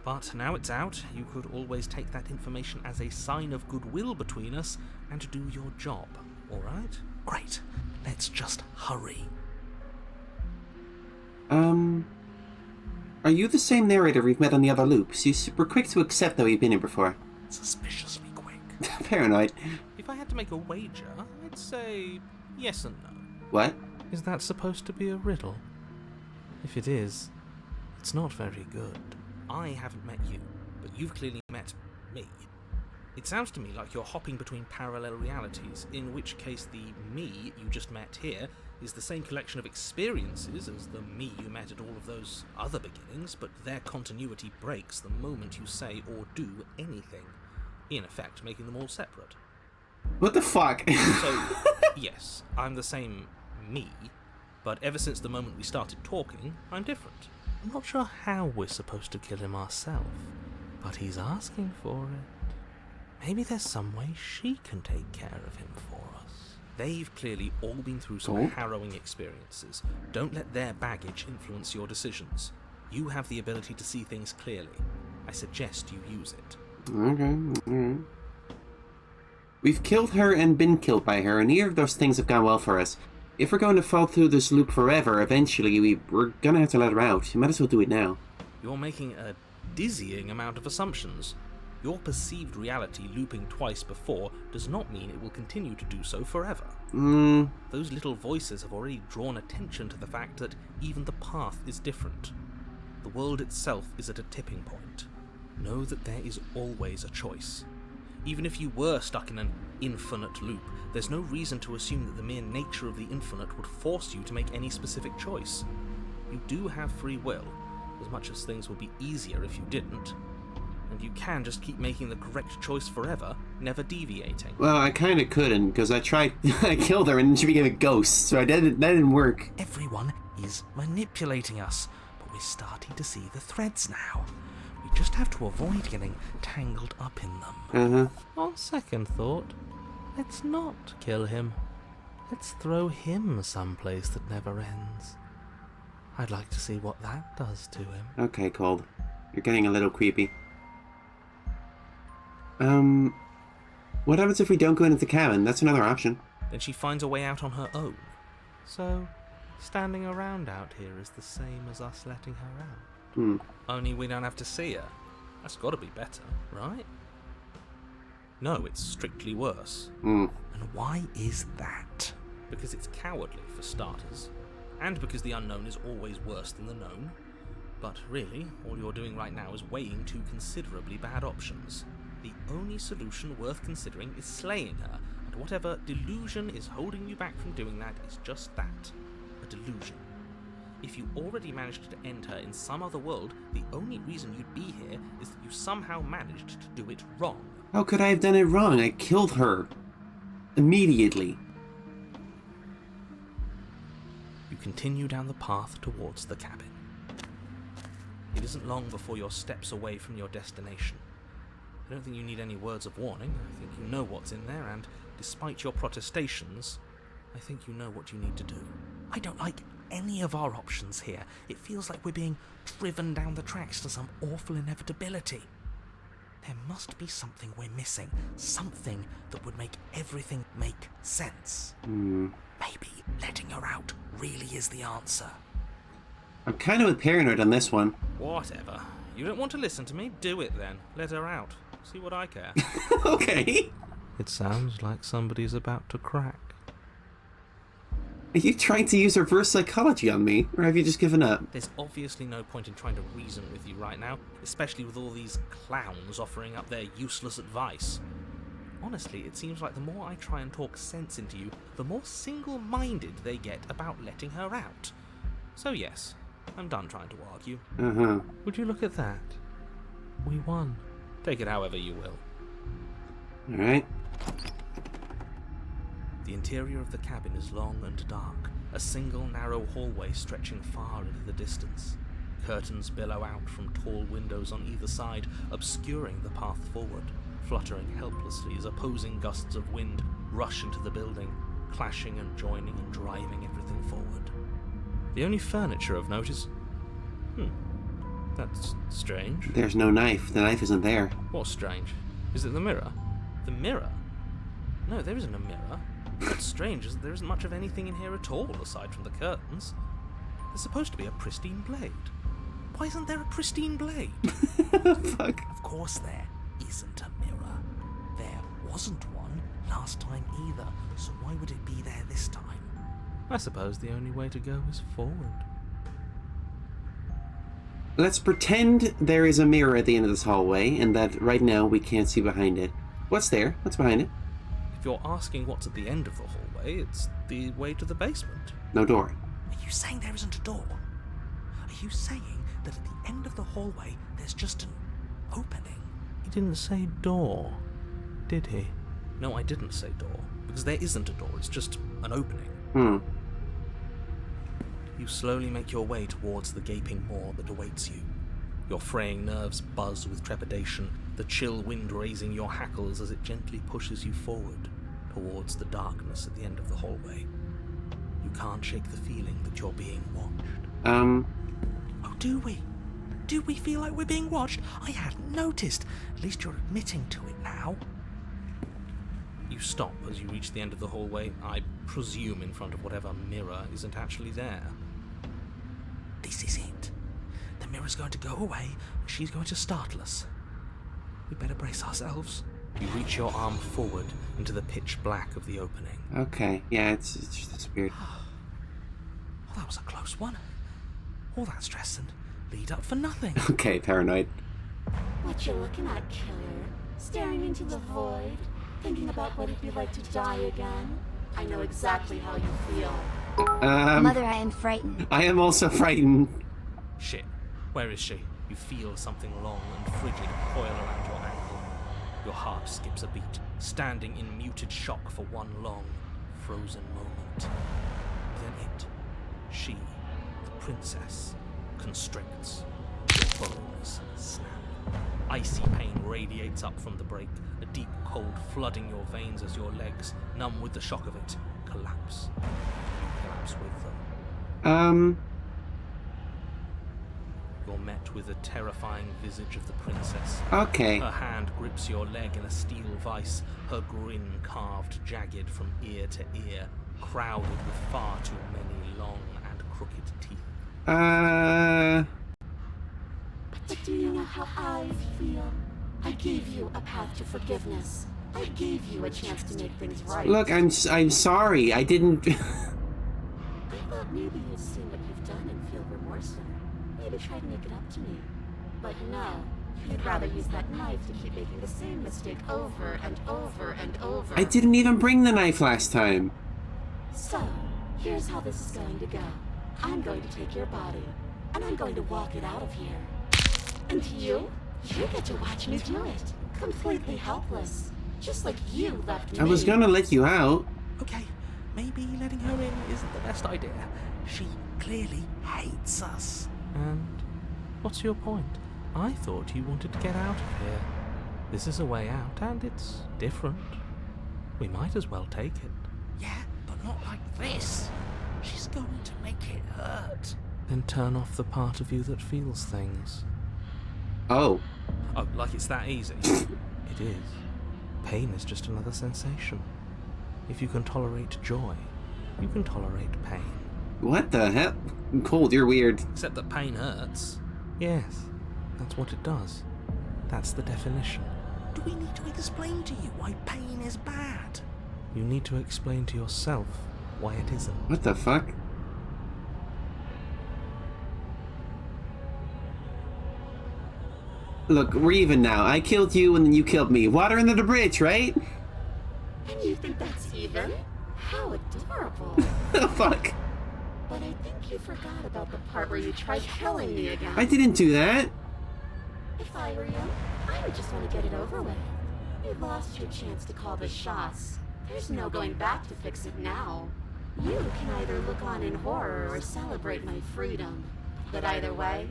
But now it's out, you could always take that information as a sign of goodwill between us and do your job, alright? Great. Let's just hurry. Are you the same narrator we've met on the other loops? You were quick to accept that we've been here before. Suspiciously quick. Paranoid. If I had to make a wager, I'd say yes and no. What? Is that supposed to be a riddle? If it is, it's not very good. I haven't met you, but you've clearly met me. It sounds to me like you're hopping between parallel realities, in which case the me you just met here is the same collection of experiences as the me you met at all of those other beginnings, but their continuity breaks the moment you say or do anything, in effect making them all separate. What the fuck? So, yes, I'm the same me, but ever since the moment we started talking, I'm different. I'm not sure how we're supposed to kill him ourselves, but he's asking for it. Maybe there's some way she can take care of him for us. They've clearly all been through some harrowing experiences. Don't let their baggage influence your decisions. You have the ability to see things clearly. I suggest you use it. Okay, alright. We've killed her and been killed by her, and neither of those things have gone well for us. If we're going to fall through this loop forever, eventually we're gonna have to let her out. You might as well do it now. You're making a dizzying amount of assumptions. Your perceived reality looping twice before does not mean it will continue to do so forever. Those little voices have already drawn attention to the fact that even the path is different. The world itself is at a tipping point. Know that there is always a choice. Even if you were stuck in an infinite loop, there's no reason to assume that the mere nature of the infinite would force you to make any specific choice. You do have free will, as much as things would be easier if you didn't. And you can just keep making the correct choice forever, never deviating. Well, I kinda couldn't, because I tried, I killed her and she became a ghost, so that didn't work. Everyone is manipulating us, but we're starting to see the threads now. We just have to avoid getting tangled up in them. On second thought, let's not kill him. Let's throw him someplace that never ends. I'd like to see what that does to him. Okay, Cold. You're getting a little creepy. What happens if we don't go into the cabin? That's another option. Then she finds a way out on her own. So, standing around out here is the same as us letting her out. Only we don't have to see her. That's gotta be better, right? No, it's strictly worse. And why is that? Because it's cowardly, for starters. And because the unknown is always worse than the known. But really, all you're doing right now is weighing two considerably bad options. The only solution worth considering is slaying her, and whatever delusion is holding you back from doing that is just that, a delusion. If you already managed to end her in some other world, the only reason you'd be here is that you somehow managed to do it wrong. How could I have done it wrong? I killed her. Immediately. You continue down the path towards the cabin. It isn't long before you're steps away from your destination. I don't think you need any words of warning. I think you know what's in there, and despite your protestations, I think you know what you need to do. I don't like any of our options here. It feels like we're being driven down the tracks to some awful inevitability. There must be something we're missing. Something that would make everything make sense. Maybe letting her out really is the answer. I'm kind of paranoid on this one. Whatever. You don't want to listen to me? Do it then. Let her out. See what I care. Okay. It sounds like somebody's about to crack. Are you trying to use reverse psychology on me, or have you just given up? There's obviously no point in trying to reason with you right now, especially with all these clowns offering up their useless advice. Honestly, it seems like the more I try and talk sense into you, the more single-minded they get about letting her out. So yes, I'm done trying to argue. Would you look at that? We won. Take it however you will. Alright. The interior of the cabin is long and dark, a single narrow hallway stretching far into the distance. Curtains billow out from tall windows on either side, obscuring the path forward, fluttering helplessly as opposing gusts of wind rush into the building, clashing and joining and driving everything forward. The only furniture of note is... That's strange. There's no knife. The knife isn't there. What's strange? Is it the mirror? The mirror? No, there isn't a mirror. What's strange is that there isn't much of anything in here at all, aside from the curtains. There's supposed to be a pristine blade. Why isn't there a pristine blade? Fuck. Of course there isn't a mirror. There wasn't one last time either, so why would it be there this time? I suppose the only way to go is forward. Let's pretend there is a mirror at the end of this hallway, and that right now we can't see behind it. What's there? What's behind it? If you're asking what's at the end of the hallway, it's the way to the basement. No door. Are you saying there isn't a door? Are you saying that at the end of the hallway there's just an opening? He didn't say door, did he? No, I didn't say door, because there isn't a door, it's just an opening. You slowly make your way towards the gaping maw that awaits you. Your fraying nerves buzz with trepidation, the chill wind raising your hackles as it gently pushes you forward towards the darkness at the end of the hallway. You can't shake the feeling that you're being watched. Oh, do we? Do we feel like we're being watched? I hadn't noticed. At least you're admitting to it now. You stop as you reach the end of the hallway, I presume in front of whatever mirror isn't actually there. This is it. The mirror's going to go away, and she's going to startle us. We better brace ourselves. You reach your arm forward into the pitch black of the opening. Okay, yeah, it's just disappeared. Well, that was a close one. All that stress and lead up for nothing. Okay, paranoid. What you looking at, killer? Staring into the void? Thinking about what it'd be like to die again? I know exactly how you feel. Mother, I am frightened. I am also frightened. Shit. Where is she? You feel something long and frigid coil around your ankle. Your heart skips a beat, standing in muted shock for one long, frozen moment. Then it, she, the princess, constricts. Your bones snap. Icy pain radiates up from the break, a deep cold flooding your veins as your legs, numb with the shock of it, collapse. You collapse with them. You're met with the terrifying visage of the princess. Okay. Her hand grips your leg in a steel vice, her grin carved jagged from ear to ear, crowded with far too many long and crooked teeth. But do you know how I feel? I gave you a path to forgiveness. I gave you a chance to make things right. Look, I'm sorry. I didn't. I thought maybe you'd see what you've done and feel remorseful. Maybe try to make it up to me. But no, you'd rather use that knife to keep making the same mistake over and over and over. I didn't even bring the knife last time. So, here's how this is going to go. I'm going to take your body, and I'm going to walk it out of here. And you get to watch me do it. Completely helpless. Just like you left me. I was gonna let you out. Okay, maybe letting her in isn't the best idea. She clearly hates us. And what's your point? I thought you wanted to get out of here. This is a way out, and it's different. We might as well take it. Yeah, but not like this. She's going to make it hurt. Then turn off the part of you that feels things. Oh. Oh, like it's that easy? It is. Pain is just another sensation. If you can tolerate joy, you can tolerate pain. What the hell? I'm cold, you're weird. Except that pain hurts. Yes, that's what it does. That's the definition. Do we need to explain to you why pain is bad? You need to explain to yourself why it isn't. What the fuck? Look, we're even now. I killed you and then you killed me. Water under the bridge, right? And you think that's even? How adorable. Oh, fuck. But I think you forgot about the part where you tried killing me again. I didn't do that. If I were you, I would just want to get it over with. You lost your chance to call the shots. There's no going back to fix it now. You can either look on in horror or celebrate my freedom. But either way,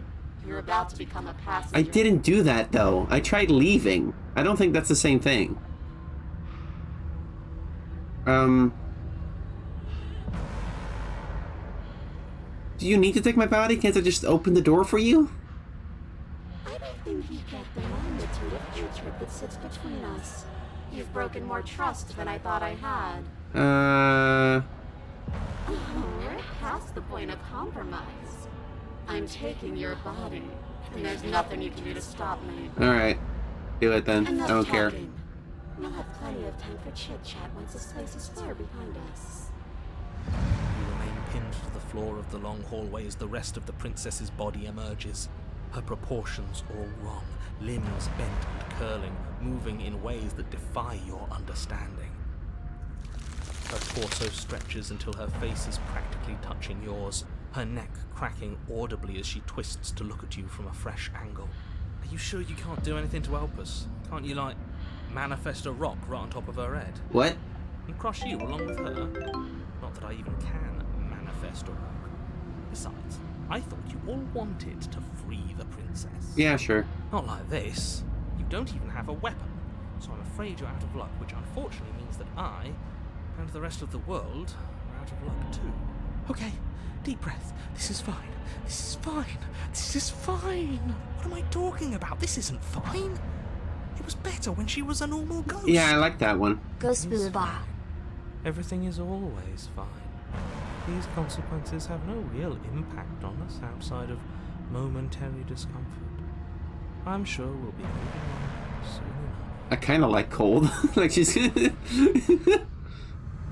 you're about to become a passenger. I didn't do that, though. I tried leaving. I don't think that's the same thing. Do you need to take my body? Can't I just open the door for you? think you get the magnitude of hatred that sits between us. You've broken more trust than I thought I had. We're past the point of compromise. I'm taking your body, and there's nothing you can do to stop me. Alright. Do it then. Enough I don't care. talking. We'll have plenty of time for chit-chat once this place is far behind us. You remain pinned to the floor of the long hallway as the rest of the princess's body emerges. Her proportions all wrong, limbs bent and curling, moving in ways that defy your understanding. Her torso stretches until her face is practically touching yours, her neck cracking audibly as she twists to look at you from a fresh angle. Are you sure you can't do anything to help us? Can't you, like, manifest a rock right on top of her head? What? And crush you along with her? Not that I even can manifest a rock. Besides, I thought you all wanted to free the princess. Yeah, sure. Not like this. You don't even have a weapon, so I'm afraid you're out of luck, which unfortunately means that I, and the rest of the world, are out of luck too. Okay, deep breath. This is fine. This is fine. This is fine. What am I talking about? This isn't fine. It was better when she was a normal ghost. Yeah, I like that one. Ghost It's Booba. fine. Everything is always fine. These consequences have no real impact on us outside of momentary discomfort. I'm sure we'll be moving on soon enough. I kind of like cold. Like she's...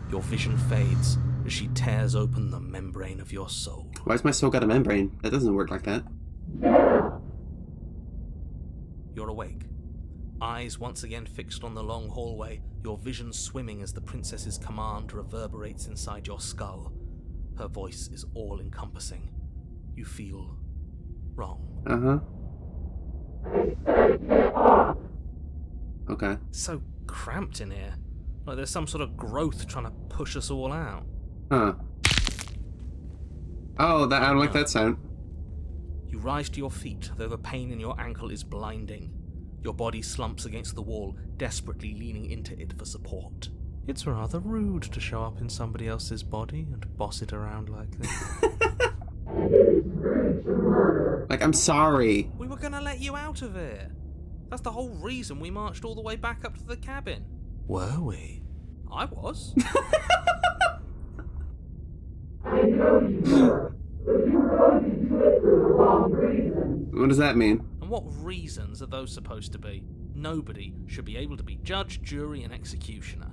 Your vision fades as she tears open the membrane of your soul. Why's my soul got a membrane? That doesn't work like that. You're awake. Eyes once again fixed on the long hallway, your vision swimming as the princess's command reverberates inside your skull. Her voice is all-encompassing. You feel wrong. Okay. So cramped in here. Like there's some sort of growth trying to push us all out. Huh. Oh, that, I don't like that sound. You rise to your feet, though the pain in your ankle is blinding. Your body slumps against the wall, desperately leaning into it for support. It's rather rude to show up in somebody else's body and boss it around like this. Like, I'm sorry. We were gonna let you out of here. That's the whole reason we marched all the way back up to the cabin. Were we? I was. I know you were, but you were going to do it for the wrong reason. What does that mean? And what reasons are those supposed to be? Nobody should be able to be judge, jury, and executioner.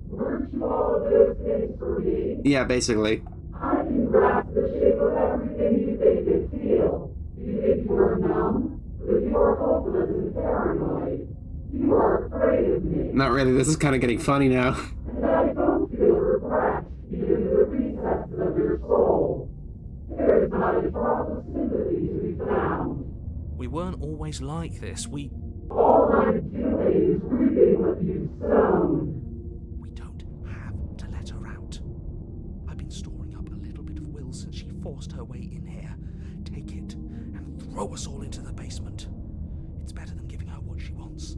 Weren't you all of those things for me? Yeah, basically. I can grasp the shape of everything you think you feel. You think you are numb, but you are hopeless and paranoid. You are afraid of me. Not really, this is kind of getting funny now. And I don't feel regret, even in the recesses of your soul. There is not a drop of sympathy to be found. We weren't always like this. All I'm doing is reaping what you've sown. We don't have to let her out. I've been storing up a little bit of will since she forced her way in here. Take it and throw us all into the basement. It's better than giving her what she wants.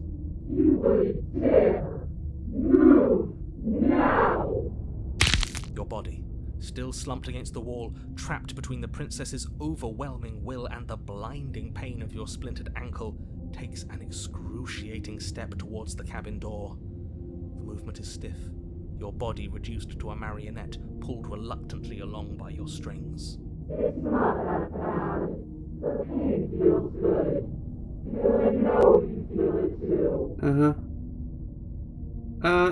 You wouldn't dare. Move now. Your body, still slumped against the wall, trapped between the princess's overwhelming will and the blinding pain of your splintered ankle, takes an excruciating step towards the cabin door. The movement is stiff, your body reduced to a marionette, pulled reluctantly along by your strings. It's not that bad. The pain feels good. Because I know you feel it too.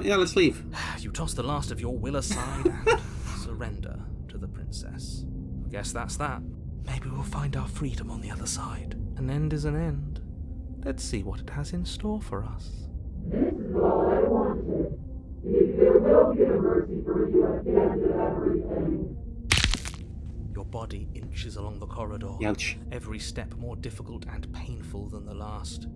Yeah, let's leave. You toss the last of your will aside and surrender to the princess. Guess that's that. Maybe we'll find our freedom on the other side. An end is an end. Let's see what it has in store for us. This is all I wanted. If there will be a mercy for you at the end of everything. Your body inches along the corridor, Ouch. every step more difficult and painful than the last.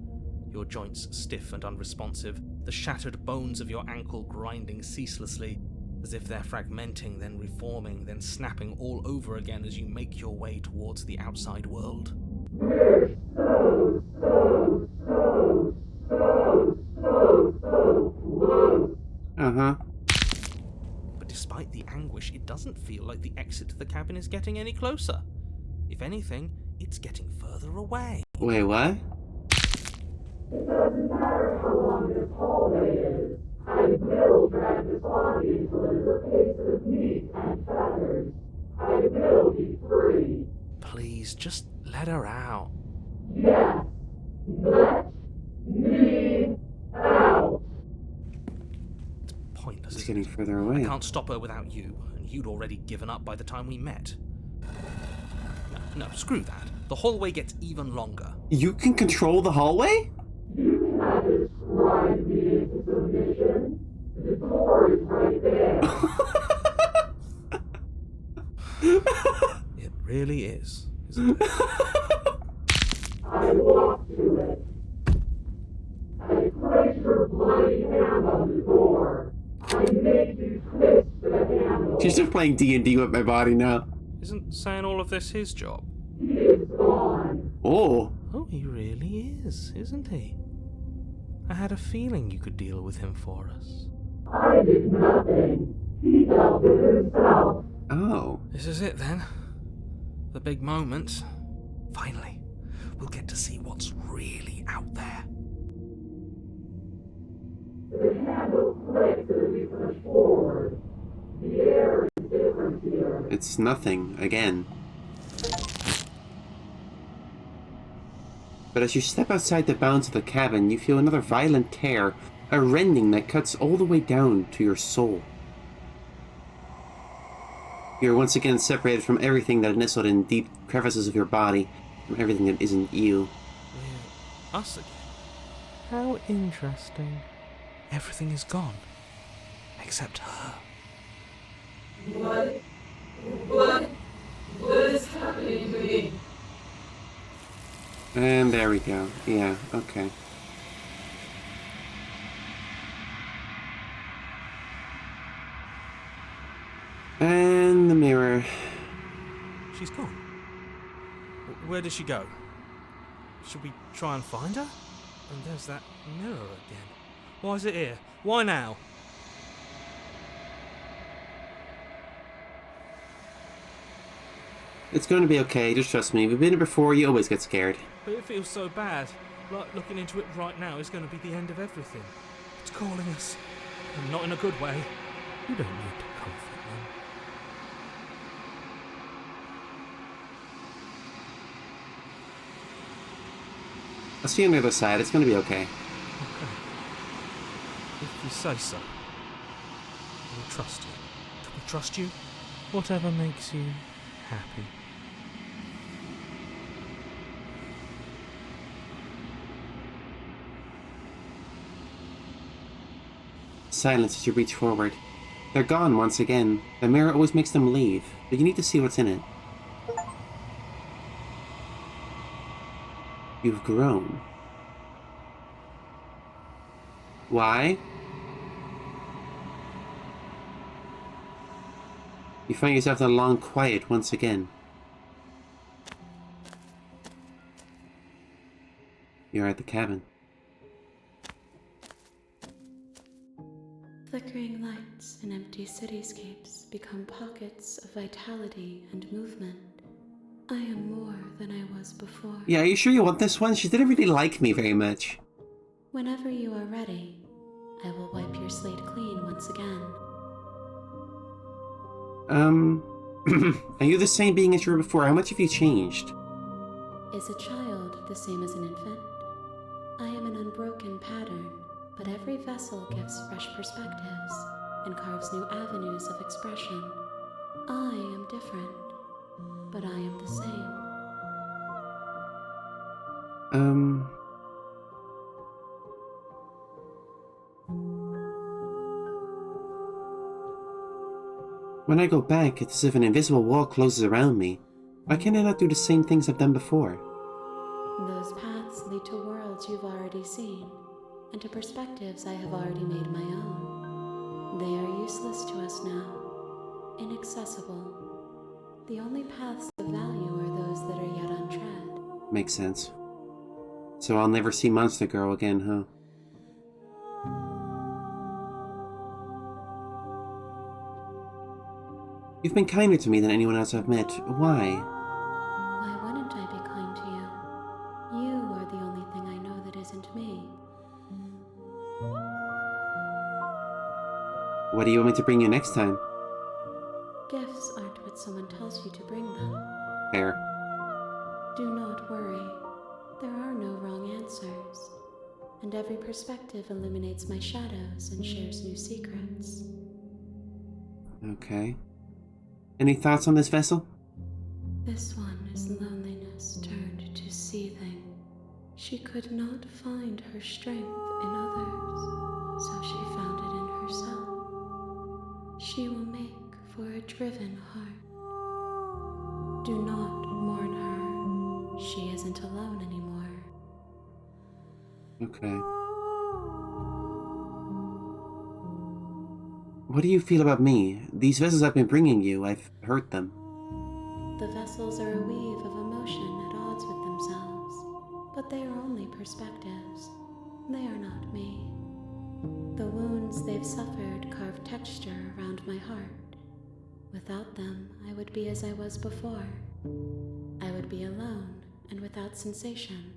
Your joints stiff and unresponsive, the shattered bones of your ankle grinding ceaselessly, as if they're fragmenting, then reforming, then snapping all over again as you make your way towards the outside world. We're so close. But despite the anguish, it doesn't feel like the exit to the cabin is getting any closer. If anything, it's getting further away. Wait, what? It doesn't matter how long this hallway is. I will drag this body until it is a piece of meat and feathers. I will be free. Please, just let her out. Yes. Let me out. Pointless, It's isn't getting it? further away. I can't stop her without you, and you'd already given up by the time we met. No, screw that. The hallway gets even longer. You can control the hallway? You cannot describe me into submission. The door is right there. It really is, isn't it? I walk to it. I place your bloody hand on the door. I make you twist the handle. She's just playing D&D with my body now. Isn't saying all of this his job? He is gone. Oh. Oh, he really is, isn't he? I had a feeling you could deal with him for us. I did nothing. He dealt with himself. Oh. This is it then. The big moment. Finally, we'll get to see what's really out there. The handle clicks as we push forward. The air is different here. It's nothing, again. But as you step outside the bounds of the cabin, you feel another violent tear, a rending that cuts all the way down to your soul. You're once again separated from everything that nestled in deep crevices of your body, from everything that isn't you. We're us again. How interesting. Everything is gone. Except her. What is happening to me? And there we go. Yeah, okay. And the mirror. She's gone. Where did she go? Should we try and find her? And there's that mirror again. Why is it here? Why now? It's going to be okay, just trust me. We've been here before, you always get scared. But it feels so bad. Like looking into it right now is going to be the end of everything. It's calling us. And not in a good way. You don't need to comfort them. I'll see you on the other side, it's going to be okay. Okay. If you say so. We'll trust you. Can we trust you? Whatever makes you happy. Silence as you reach forward. They're gone once again. The mirror always makes them leave, but you need to see what's in it. You've grown. Why? You find yourself in a long quiet once again. You're at the cabin. Flickering lights and empty cityscapes become pockets of vitality and movement. I am more than I was before. Yeah, are you sure you want this one? She didn't really like me very much. Whenever you are ready, I will wipe your slate clean once again. Are you the same being as you were before? How much have you changed? Is a child the same as an infant? I am an unbroken pattern, but every vessel gives fresh perspectives and carves new avenues of expression. I am different, but I am the same. When I go back, it's as if an invisible wall closes around me. Why can't I not do the same things I've done before? Those paths lead to worlds you've already seen, and to perspectives I have already made my own. They are useless to us now, inaccessible. The only paths of value are those that are yet untread. Makes sense. So I'll never see Monster Girl again, huh? You've been kinder to me than anyone else I've met. Why? Why wouldn't I be kind to you? You are toward the only thing I know that isn't me. What do you want me to bring you next time? Gifts aren't what someone tells you to bring them. Fair. Do not worry. There are no wrong answers. And every perspective illuminates my shadows and shares new secrets. Okay. Any thoughts on this vessel? This one is loneliness turned to seething. She could not find her strength in others, so she found it in herself. She will make for a driven heart. Do not mourn her. She isn't alone anymore. Okay. What do you feel about me? These vessels I've been bringing you, I've hurt them. The vessels are a weave of emotion at odds with themselves, but they are only perspectives. They are not me. The wounds they've suffered carve texture around my heart. Without them, I would be as I was before. I would be alone and without sensation.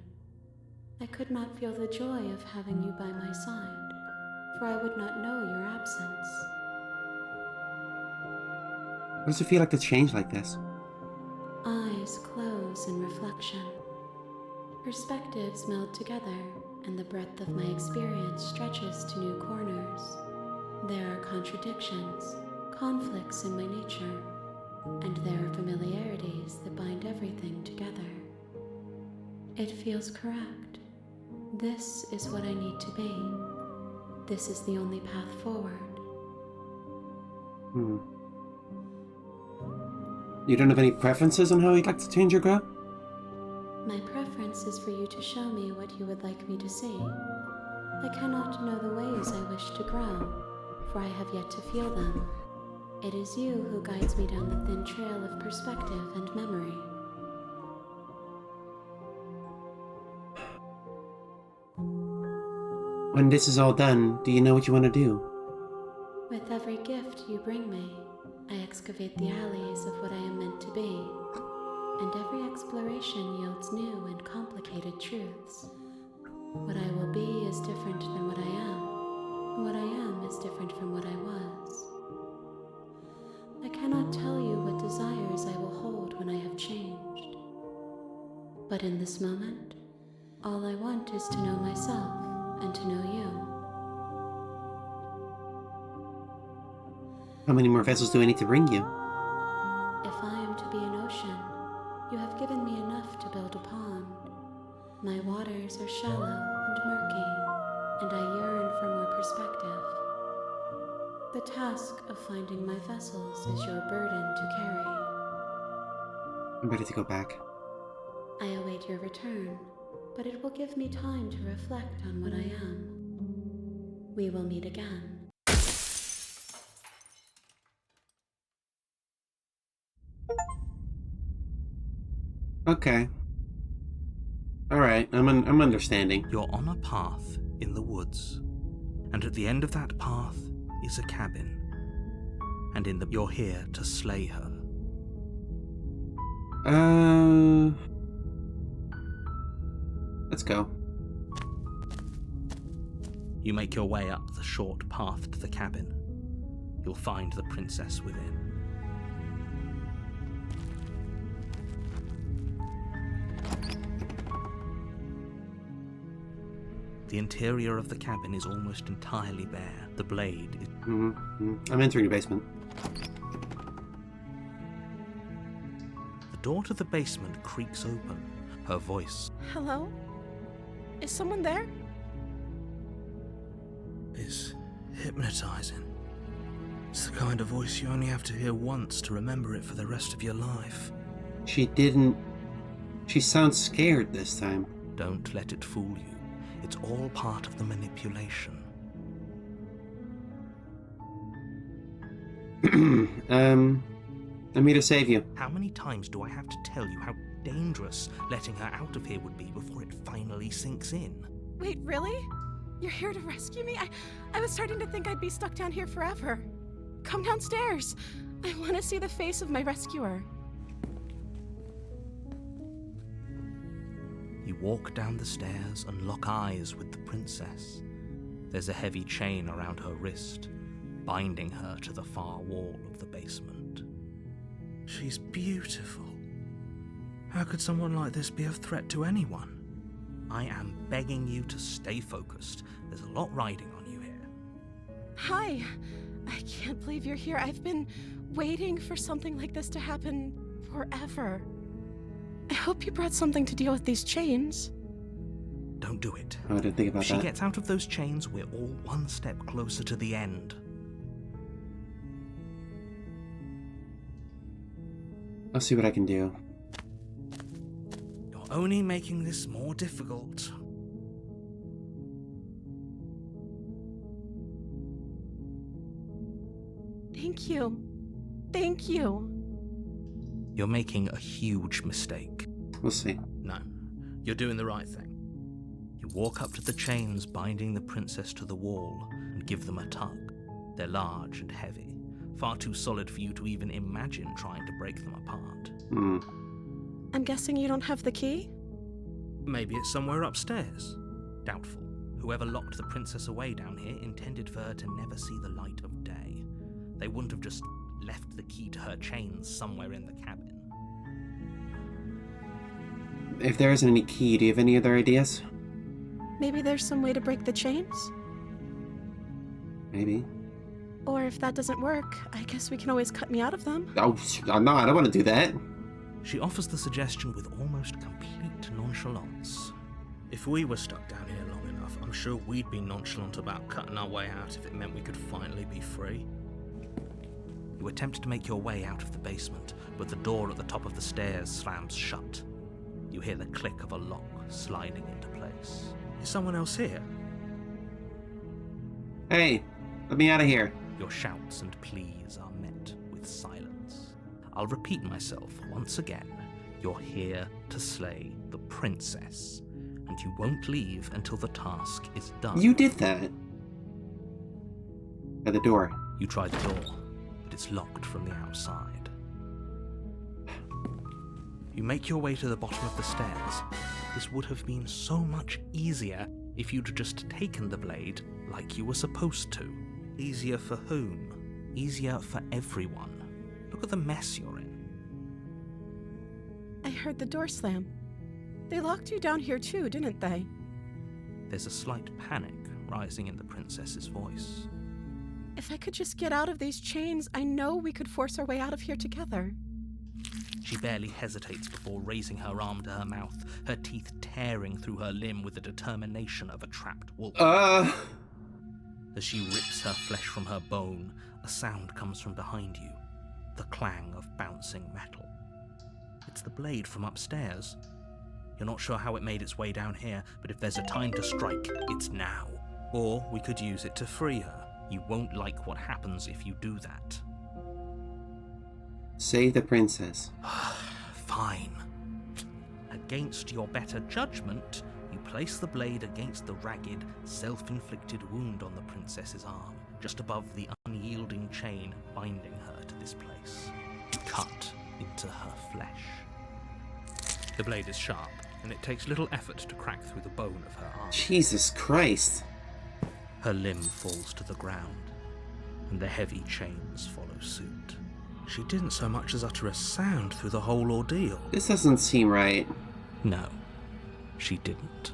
I could not feel the joy of having you by my side, for I would not know your absence. What does it feel like to change like this? Eyes close in reflection. Perspectives meld together, and the breadth of my experience stretches to new corners. There are contradictions, conflicts in my nature, and there are familiarities that bind everything together. It feels correct. This is what I need to be. This is the only path forward. You don't have any preferences on how you'd like to change your grow? My preference is for you to show me what you would like me to see. I cannot know the ways I wish to grow, for I have yet to feel them. It is you who guides me down the thin trail of perspective and memory. When this is all done, do you know what you want to do? With every gift you bring me, I excavate the alleys of what I am meant to be, and every exploration yields new and complicated truths. What I will be is different than what I am, and what I am is different from what I was. I cannot tell you what desires I will hold when I have changed. But in this moment, all I want is to know myself and to know you. How many more vessels do I need to bring you? If I am to be an ocean, you have given me enough to build upon. My waters are shallow and murky, and I yearn for more perspective. The task of finding my vessels is your burden to carry. I'm ready to go back. I await your return, but it will give me time to reflect on what I am. We will meet again. Okay. Alright, I'm understanding. You're on a path in the woods, and at the end of that path is a cabin. And you're here to slay her. Let's go. You make your way up the short path to the cabin. You'll find the princess within. The interior of the cabin is almost entirely bare. The blade is... I'm entering the basement. The door to the basement creaks open. Her voice Hello? Is someone there? is hypnotizing. It's the kind of voice you only have to hear once to remember it for the rest of your life. She sounds scared this time. Don't let it fool you. It's all part of the manipulation. I'm here to save you. How many times do I have to tell you how dangerous letting her out of here would be before it finally sinks in? Wait, really? You're here to rescue me? I was starting to think I'd be stuck down here forever. Come downstairs. I want to see the face of my rescuer. You You walk down the stairs and lock eyes with the princess. There's a heavy chain around her wrist, binding her to the far wall of the basement. She's beautiful. How could someone like this be a threat to anyone? I am begging you to stay focused. There's a lot riding on you here. Hi. I can't believe you're here. I've been waiting for something like this to happen forever. I hope you brought something to deal with these chains. Don't do it. Oh, I didn't think about If she that. gets out of those chains, we're all one step closer to the end. I'll see what I can do. You're only making this more difficult. Thank you. Thank you. You're making a huge mistake. We'll see. No, you're doing the right thing. You walk up to the chains binding the princess to the wall and give them a tug. They're large and heavy, far too solid for you to even imagine trying to break them apart. I'm guessing you don't have the key? Maybe it's somewhere upstairs. Doubtful. Whoever locked the princess away down here intended for her to never see the light of day. They wouldn't have just left the key to her chains somewhere in the cabin. If there isn't any key, do you have any other ideas? Maybe there's some way to break the chains? Maybe. Or if that doesn't work, I guess we can always cut me out of them. Oh, no, I don't want to do that. She offers the suggestion with almost complete nonchalance. If we were stuck down here long enough, I'm sure we'd be nonchalant about cutting our way out if it meant we could finally be free. You attempt to make your way out of the basement, but the door at the top of the stairs slams shut. You hear the click of a lock sliding into place. Is someone else here? Hey, let me out of here. Your shouts and pleas are met with silence. I'll repeat myself once again. You're here to slay the princess, and you won't leave until the task is done. You did that. By the door. You try the door, but it's locked from the outside. You make your way to the bottom of the stairs. This would have been so much easier if you'd just taken the blade like you were supposed to. Easier for whom? Easier for everyone. Look at the mess you're in. I heard the door slam. They locked you down here too, didn't they? There's a slight panic rising in the princess's voice. If I could just get out of these chains, I know we could force our way out of here together. She barely hesitates before raising her arm to her mouth, her teeth tearing through her limb with the determination of a trapped wolf. As she rips her flesh from her bone, a sound comes from behind you, the clang of bouncing metal. It's the blade from upstairs. You're not sure how it made its way down here, but if there's a time to strike, it's now. Or we could use it to free her. You won't like what happens if you do that. Save the princess. Fine. Against your better judgment, you place the blade against the ragged, self-inflicted wound on the princess's arm, just above the unyielding chain binding her to this place. Cut into her flesh. The blade is sharp, and it takes little effort to crack through the bone of her arm. Jesus Christ. Her limb falls to the ground, and the heavy chains follow suit. She didn't so much as utter a sound through the whole ordeal. This doesn't seem right. No, she didn't.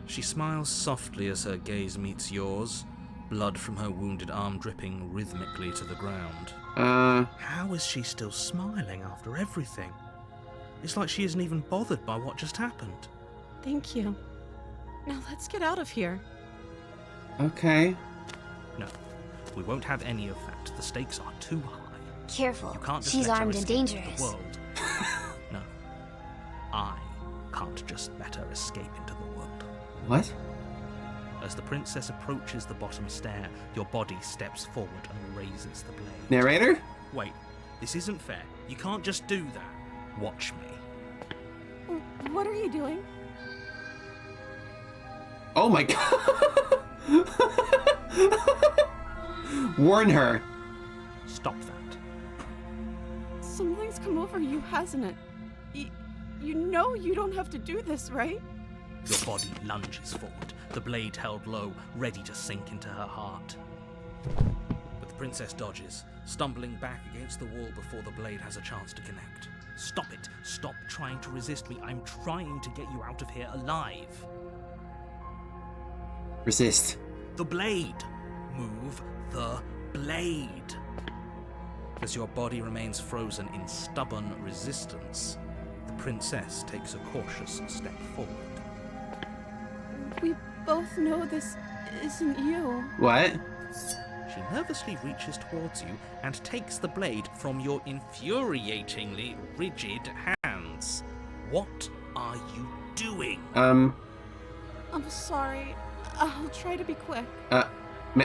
She smiles softly as her gaze meets yours, blood from her wounded arm dripping rhythmically to the ground. How is she still smiling after everything? It's like she isn't even bothered by what just happened. Thank you. Now let's get out of here. Okay. No, we won't have any of that. The stakes are too high. Careful, You can't just she's let her armed and escape into dangerous. the world. No, I can't just let her escape into the world. What? As the princess approaches the bottom stair, your body steps forward and raises the blade. Narrator? Wait, this isn't fair. You can't just do that. Watch me. What are you doing? Oh my god! Warn her. Stop that. Something's come over you, hasn't it? You know you don't have to do this, right? Your body lunges forward, the blade held low, ready to sink into her heart. But the princess dodges, stumbling back against the wall before the blade has a chance to connect. Stop it! Stop trying to resist me. I'm trying to get you out of here alive. Resist. The blade! Move the blade! As your body remains frozen in stubborn resistance, the princess takes a cautious step forward. We both know this isn't you. What? She nervously reaches towards you and takes the blade from your infuriatingly rigid hands. What are you doing? I'm sorry. I'll try to be quick.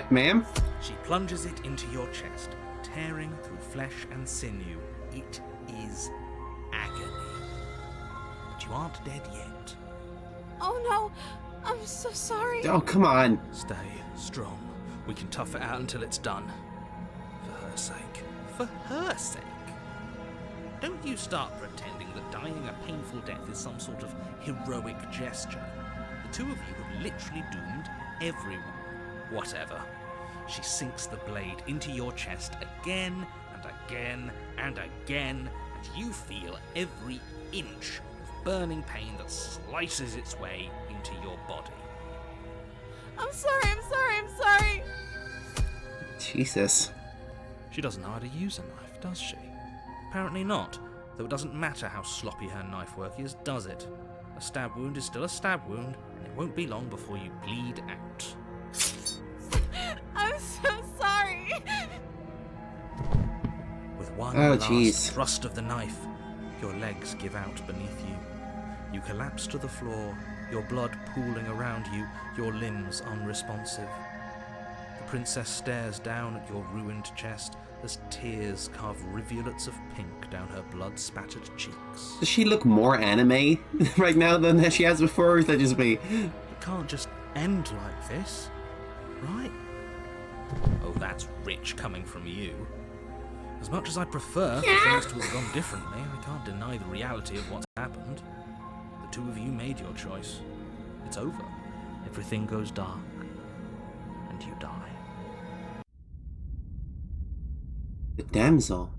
Ma'am? She plunges it into your chest, tearing through flesh and sinew. It is agony. But you aren't dead yet. Oh no! I'm so sorry. Oh, come on. Stay strong. We can tough it out until it's done. For her sake. For her sake. Don't you start pretending that dying a painful death is some sort of heroic gesture. The two of you have literally doomed everyone. Whatever. She sinks the blade into your chest again and again and again, and you feel every inch of burning pain that slices its way into your body. I'm sorry. Jesus. She doesn't know how to use a knife, does she? Apparently not, though it doesn't matter how sloppy her knife work is, does it? A stab wound is still a stab wound, and it won't be long before you bleed out. I'm so sorry. With one jeez. thrust of the knife, your legs give out beneath you. You collapse to the floor, your blood pooling around you, your limbs unresponsive. The princess stares down at your ruined chest as tears carve rivulets of pink down her blood-spattered cheeks. Does she look more anime right now than she has before, or is that just me? It can't just end like this, right? Oh, that's rich coming from you. As much as I'd prefer for things to have gone differently, I can't deny the reality of what's happened. The two of you made your choice. It's over. Everything goes dark. And you die. The damsel.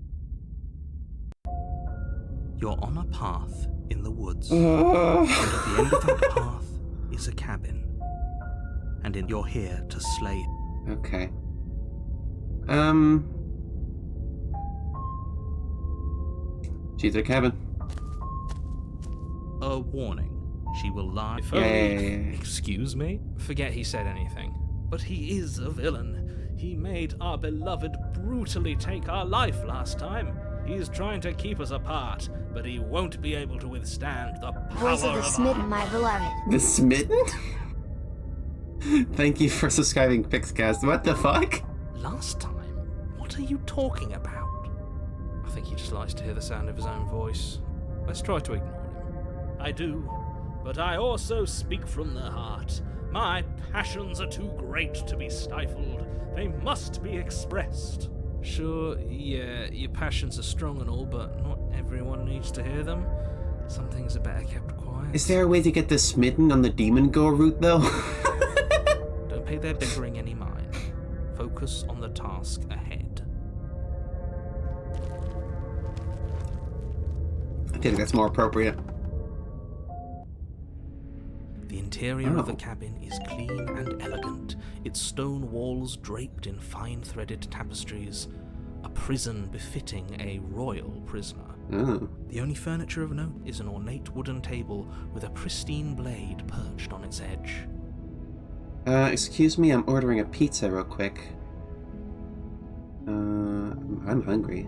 You're on a path in the woods. And at the end of that path is a cabin. And you're here to slay. Okay. She's at a cabin. A warning. She will lie. Yeah. Excuse me? Forget he said anything. But he is a villain. He made our beloved brutally take our life last time. He's trying to keep us apart, but he won't be able to withstand the power Voice of the smitten, my beloved. The smitten? Thank you for subscribing, Pixcast. What the fuck? Last time? What are you talking about? I think he just likes to hear the sound of his own voice. Let's try to ignore him. I do, but I also speak from the heart. My passions are too great to be stifled. They must be expressed. Sure, yeah, your passions are strong and all, but not everyone needs to hear them. Some things are better kept quiet. Is there a way to get the smitten on the demon go route, though? Don't pay their bickering any mind. Focus on the task ahead. I think that's more appropriate. The interior of the cabin is clean and elegant, its stone walls draped in fine-threaded tapestries, a prison befitting a royal prisoner. Oh. The only furniture of note is an ornate wooden table with a pristine blade perched on its edge. Excuse me, I'm ordering a pizza real quick. I'm hungry.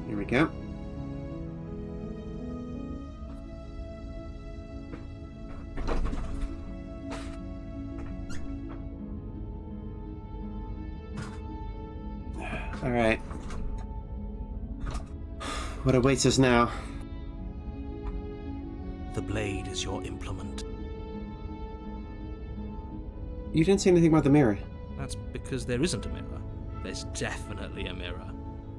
Here we go. All right. What awaits us now? The blade is your implement. You didn't say anything about the mirror. That's because there isn't a mirror. There's definitely a mirror.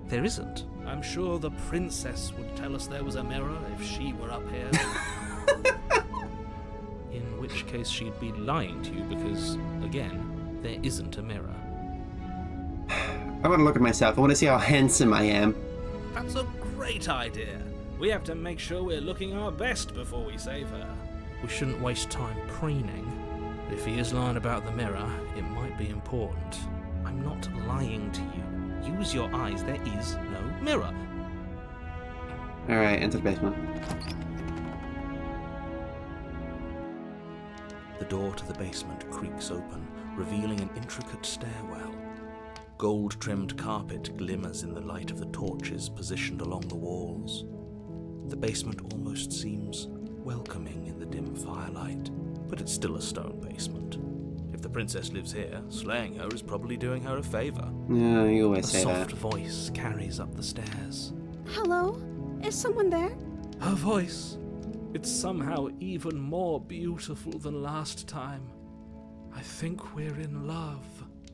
There isn't. I'm sure the princess would tell us there was a mirror if she were up here. In which case she'd be lying to you because, again, there isn't a mirror. I want to look at myself. I want to see how handsome I am. That's a great idea. We have to make sure we're looking our best before we save her. We shouldn't waste time preening. If he is lying about the mirror, it might be important. I'm not lying to you. Use your eyes. There is no mirror. Alright, enter the basement. The door to the basement creaks open, revealing an intricate stairwell. Gold-trimmed carpet glimmers in the light of the torches positioned along the walls. The basement almost seems welcoming in the dim firelight, but it's still a stone basement. If the princess lives here, slaying her is probably doing her a favor. Yeah, you always A say that. soft voice carries up the stairs. Hello? Is someone there? Her voice. It's somehow even more beautiful than last time. I think we're in love.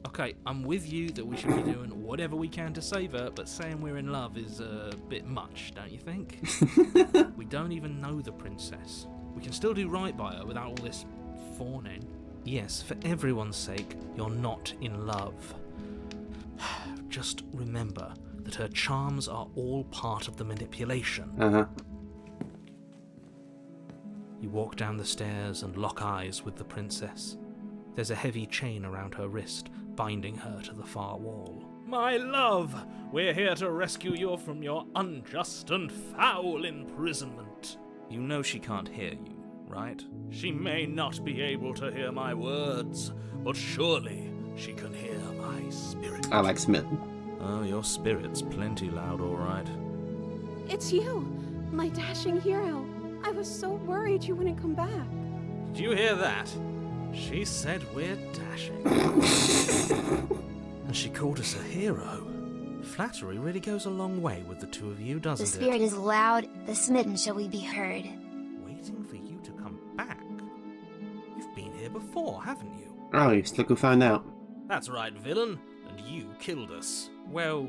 Okay, I'm with you that we should be doing whatever we can to save her, but saying we're in love is a bit much, don't you think? We don't even know the princess. We can still do right by her without all this fawning. Yes, for everyone's sake, you're not in love. Just remember that her charms are all part of the manipulation. Uh-huh. You walk down the stairs and lock eyes with the princess. There's a heavy chain around her wrist, binding her to the far wall. My love, we're here to rescue you from your unjust and foul imprisonment. You know she can't hear you, right? She may not be able to hear my words, but surely she can hear my spirit. I like Smith. Oh, your spirit's plenty loud, all right. It's you, my dashing hero. I was so worried you wouldn't come back. Did you hear that? She said we're dashing. And she called us a hero. Flattery really goes a long way with the two of you, doesn't The spirit it? is loud, the smitten shall we be heard. Waiting for you to come back. You've been here before, haven't you? Oh, look who found out. That's right, villain. And you killed us. Well,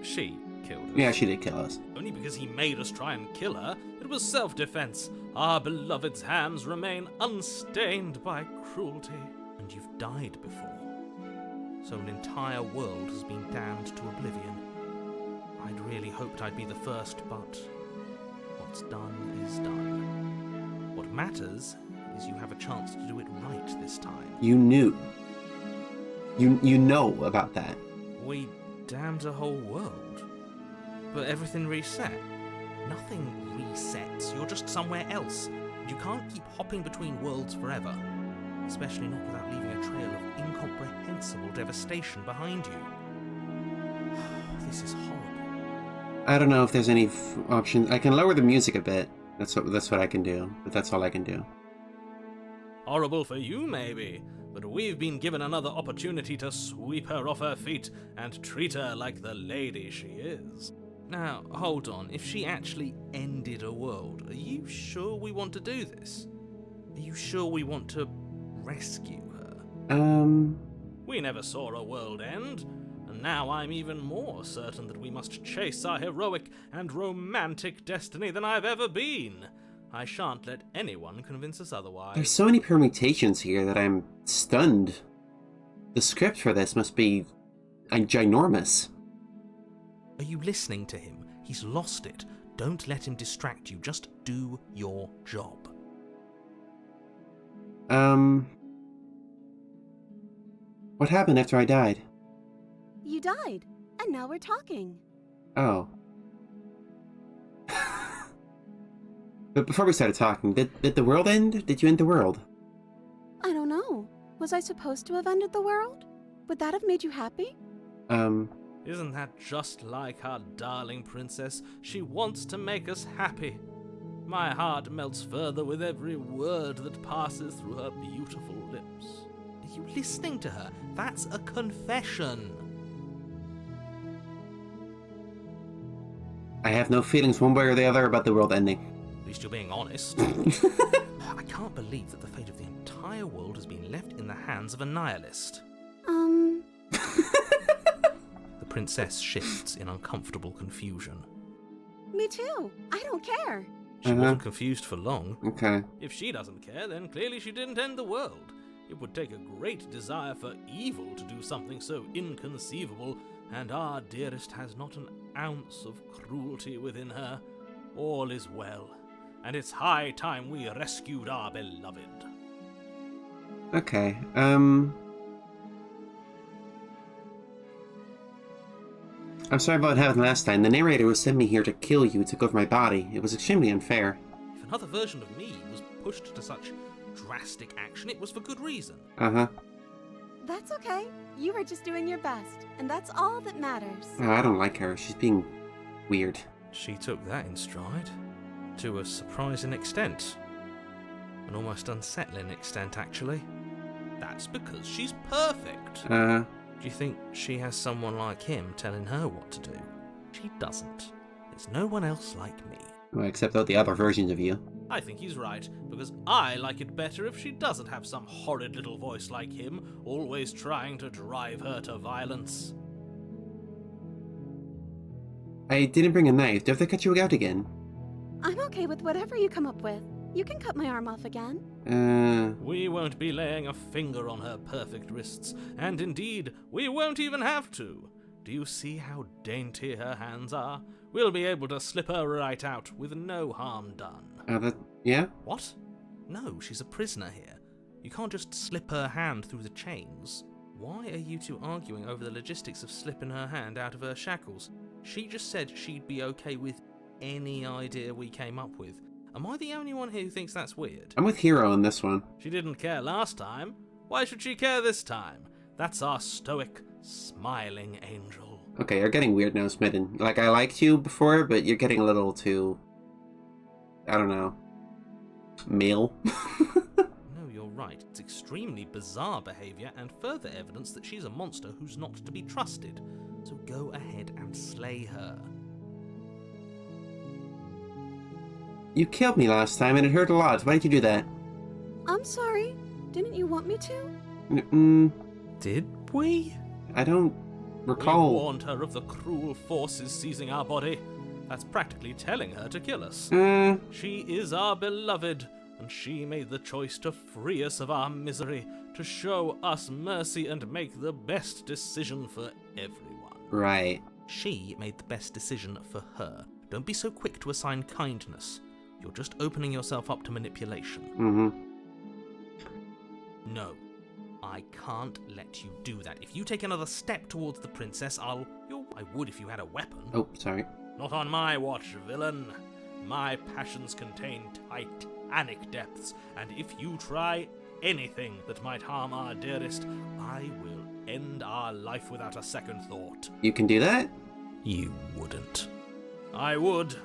she killed us. Yeah, she did kill us. Only because he made us try and kill her. It was self-defense. Our beloved's hands remain unstained by cruelty. And you've died before. So an entire world has been damned to oblivion. I'd really hoped I'd be the first, but what's done is done. What matters is you have a chance to do it right this time. You knew. You know about that. We damned a whole world. But everything reset. Nothing resets. You're just somewhere else. You can't keep hopping between worlds forever. Especially not without leaving a trail of incomprehensible devastation behind you. This is horrible. I don't know if there's any option. I can lower the music a bit. That's what I can do. But that's all I can do. Horrible for you, maybe. But we've been given another opportunity to sweep her off her feet and treat her like the lady she is. Now, hold on. If she actually ended a world, are you sure we want to do this? Are you sure we want to rescue her? We We never saw a world end, and now I'm even more certain that we must chase our heroic and romantic destiny than I've ever been. I shan't let anyone convince us otherwise. There's so many permutations here that I'm stunned. The script for this must be ginormous. Are you listening to him? He's lost it. Don't let him distract you. Just do your job. What happened after I died? You died, and now we're talking. Oh. But before we started talking, did the world end? Did you end the world? I don't know. Was I supposed to have ended the world? Would that have made you happy? Isn't that just like our darling princess? She wants to make us happy. My heart melts further with every word that passes through her beautiful lips. Are you listening to her? That's a confession. I have no feelings one way or the other about the world ending. At least you're being honest. I can't believe that the fate of the entire world has been left in the hands of a nihilist. The princess shifts in uncomfortable confusion. Me too. I don't care. She wasn't confused for long. Okay. If she doesn't care, then clearly she didn't end the world. It would take a great desire for evil to do something so inconceivable, and our dearest has not an ounce of cruelty within her. All is well, and it's high time we rescued our beloved. Okay, I'm sorry about what happened last time. The narrator who sent me here to kill you took over my body. It was extremely unfair. If another version of me was pushed to such drastic action, it was for good reason. Uh-huh. That's okay. You were just doing your best, and that's all that matters. Oh, I don't like her. She's being weird. She took that in stride. To a surprising extent. An almost unsettling extent, actually. That's because she's perfect. Do you think she has someone like him telling her what to do? She doesn't. There's no one else like me. Well, except all the other versions of you. I think he's right, because I like it better if she doesn't have some horrid little voice like him, always trying to drive her to violence. I didn't bring a knife. Do I have to cut you out again? I'm okay with whatever you come up with. You can cut my arm off again. We won't be laying a finger on her perfect wrists, and indeed, we won't even have to. Do you see how dainty her hands are? We'll be able to slip her right out with no harm done. Yeah? What? No, she's a prisoner here. You can't just slip her hand through the chains. Why are you two arguing over the logistics of slipping her hand out of her shackles? She just said she'd be okay with any idea we came up with. Am I the only one here who thinks that's weird? I'm with Hero on this one. She didn't care last time. Why should she care this time? That's our stoic, smiling angel. Okay, you're getting weird now, Smitten. Like, I liked you before, but you're getting a little too... I don't know. Male? No, you're right. It's extremely bizarre behaviour and further evidence that she's a monster who's not to be trusted. So go ahead and slay her. You killed me last time and it hurt a lot. Why did you do that? I'm sorry. Didn't you want me to? Did we? I don't recall. We warned her of the cruel forces seizing our body. That's practically telling her to kill us. She is our beloved, and she made the choice to free us of our misery, to show us mercy and make the best decision for everyone. Right. She made the best decision for her. Don't be so quick to assign kindness. You're just opening yourself up to manipulation. No, I can't let you do that. If you take another step towards the princess, I would if you had a weapon. Oh, sorry. Not on my watch, villain. My passions contain titanic depths, and if you try anything that might harm our dearest, I will end our life without a second thought. You can do that? You wouldn't. I would.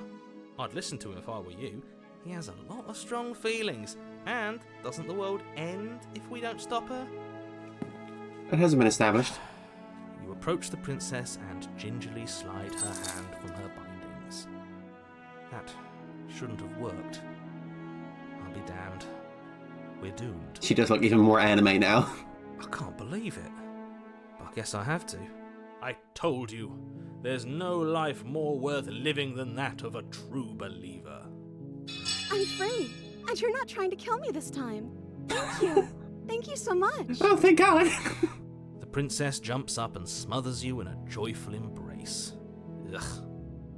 I'd listen to him if I were you. He has a lot of strong feelings. And doesn't the world end if we don't stop her? That hasn't been established. You approach the princess and gingerly slide her hand from her bindings. That shouldn't have worked. I'll be damned. We're doomed. She does look even more anime now. I can't believe it. But I guess I have to. I told you. There's no life more worth living than that of a true believer. I'm free, and you're not trying to kill me this time. Thank you. Thank you so much. Oh, thank God. The princess jumps up and smothers you in a joyful embrace. Ugh.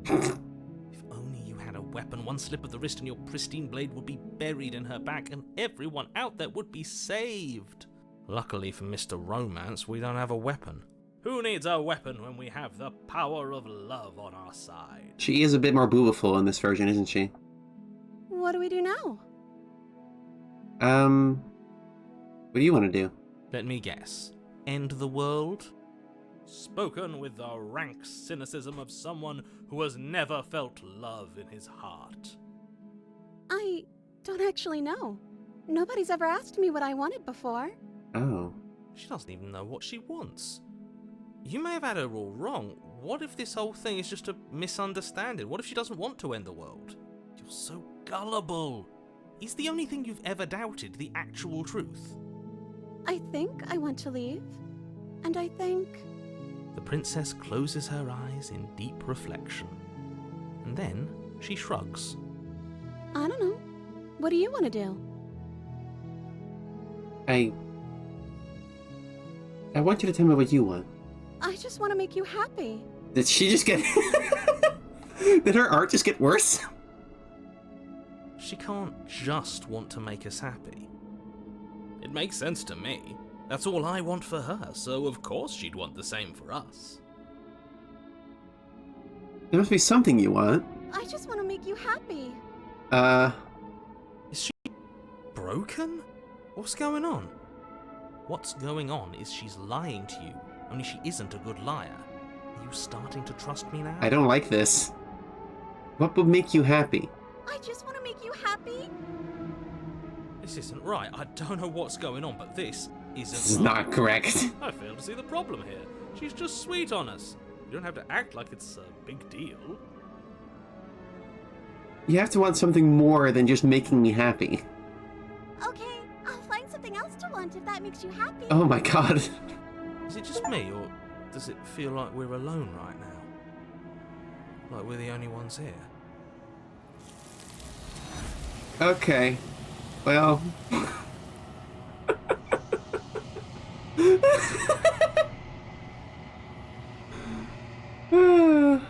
If only you had a weapon, one slip of the wrist and your pristine blade would be buried in her back and everyone out there would be saved. Luckily for Mr. Romance, we don't have a weapon. Who needs a weapon when we have the power of love on our side? She is a bit more boobiful in this version, isn't she? What do we do now? What do you want to do? Let me guess. End the world? Spoken with the rank cynicism of someone who has never felt love in his heart. I don't actually know. Nobody's ever asked me what I wanted before. Oh. She doesn't even know what she wants. You may have had her all wrong. What if this whole thing is just a misunderstanding? What if she doesn't want to end the world? You're so gullible. Is the only thing you've ever doubted the actual truth? I think I want to leave. And I think... The princess closes her eyes in deep reflection. And then she shrugs. I don't know. What do you want to do? I want you to tell me what you want. I just want to make you happy. Did she just get... Did her art just get worse? She can't just want to make us happy. It makes sense to me. That's all I want for her, so of course she'd want the same for us. There must be something you want. I just want to make you happy. Is she broken? What's going on? What's going on is she's lying to you, only she isn't a good liar. Are you starting to trust me now? I don't like this. What would make you happy? I just want to make you happy. This isn't right. I don't know what's going on, but this isn't This is right. not correct. I fail to see the problem here. She's just sweet on us. You don't have to act like it's a big deal. You have to want something more than just making me happy. Okay, I'll find something else to want if that makes you happy. Oh my god. Is it just me, or does it feel like we're alone right now? Like we're the only ones here? Okay. Well...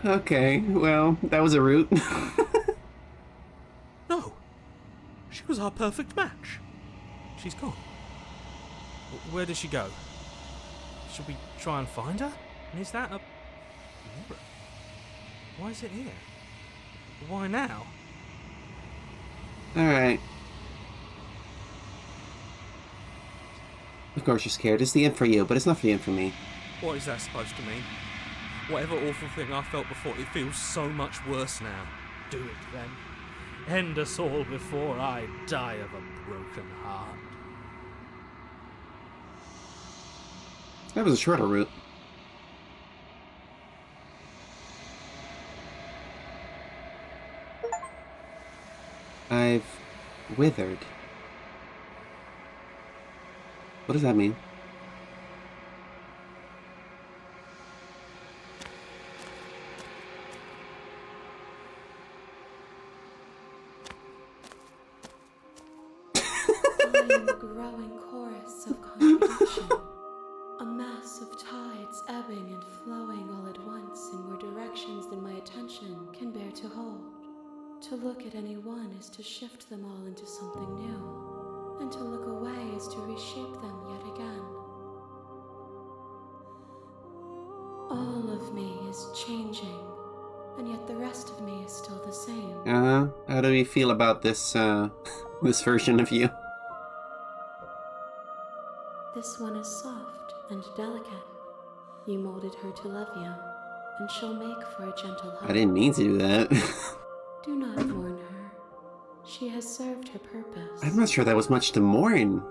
Okay, well, that was a route. No! She was our perfect match. She's gone. Where did she go? Should we try and find her? And is that a mirror? Why is it here? Why now? Alright. Of course you're scared. It's the end for you, but it's not the end for me. What is that supposed to mean? Whatever awful thing I felt before, it feels so much worse now. Do it then. End us all before I die of a broken heart. That was a shorter route. I've withered. What does that mean? I am a growing chorus of contradiction, a mass of tides ebbing and flowing all at once in more directions than my attention can bear to hold. To look at any one is to shift them all into something new, and to look away is to reshape them yet again. All of me is changing, and yet the rest of me is still the same. How do you feel about this, this version of you? This one is soft and delicate. You molded her to love you, and she'll make for a gentle home. I didn't mean to do that. Do not mourn her. She has served her purpose. I'm not sure that was much to mourn.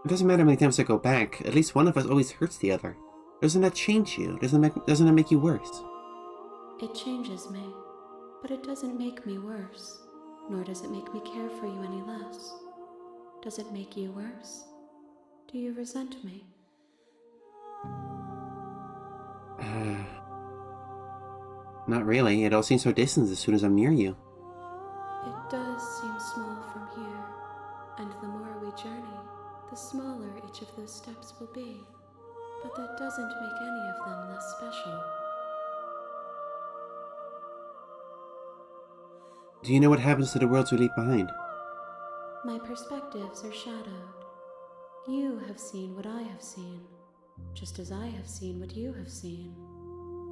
It doesn't matter how many times I go back, at least one of us always hurts the other. Doesn't that change you? Doesn't that make you worse? It changes me, but it doesn't make me worse, nor does it make me care for you any less. Does it make you worse? Do you resent me? Not really. It all seems so distant as soon as I'm near you. It does seem small from here, and the more we journey, the smaller each of those steps will be. But that doesn't make any of them less special. Do you know what happens to the worlds we leave behind? My perspectives are shadowed. You have seen what I have seen, just as I have seen what you have seen.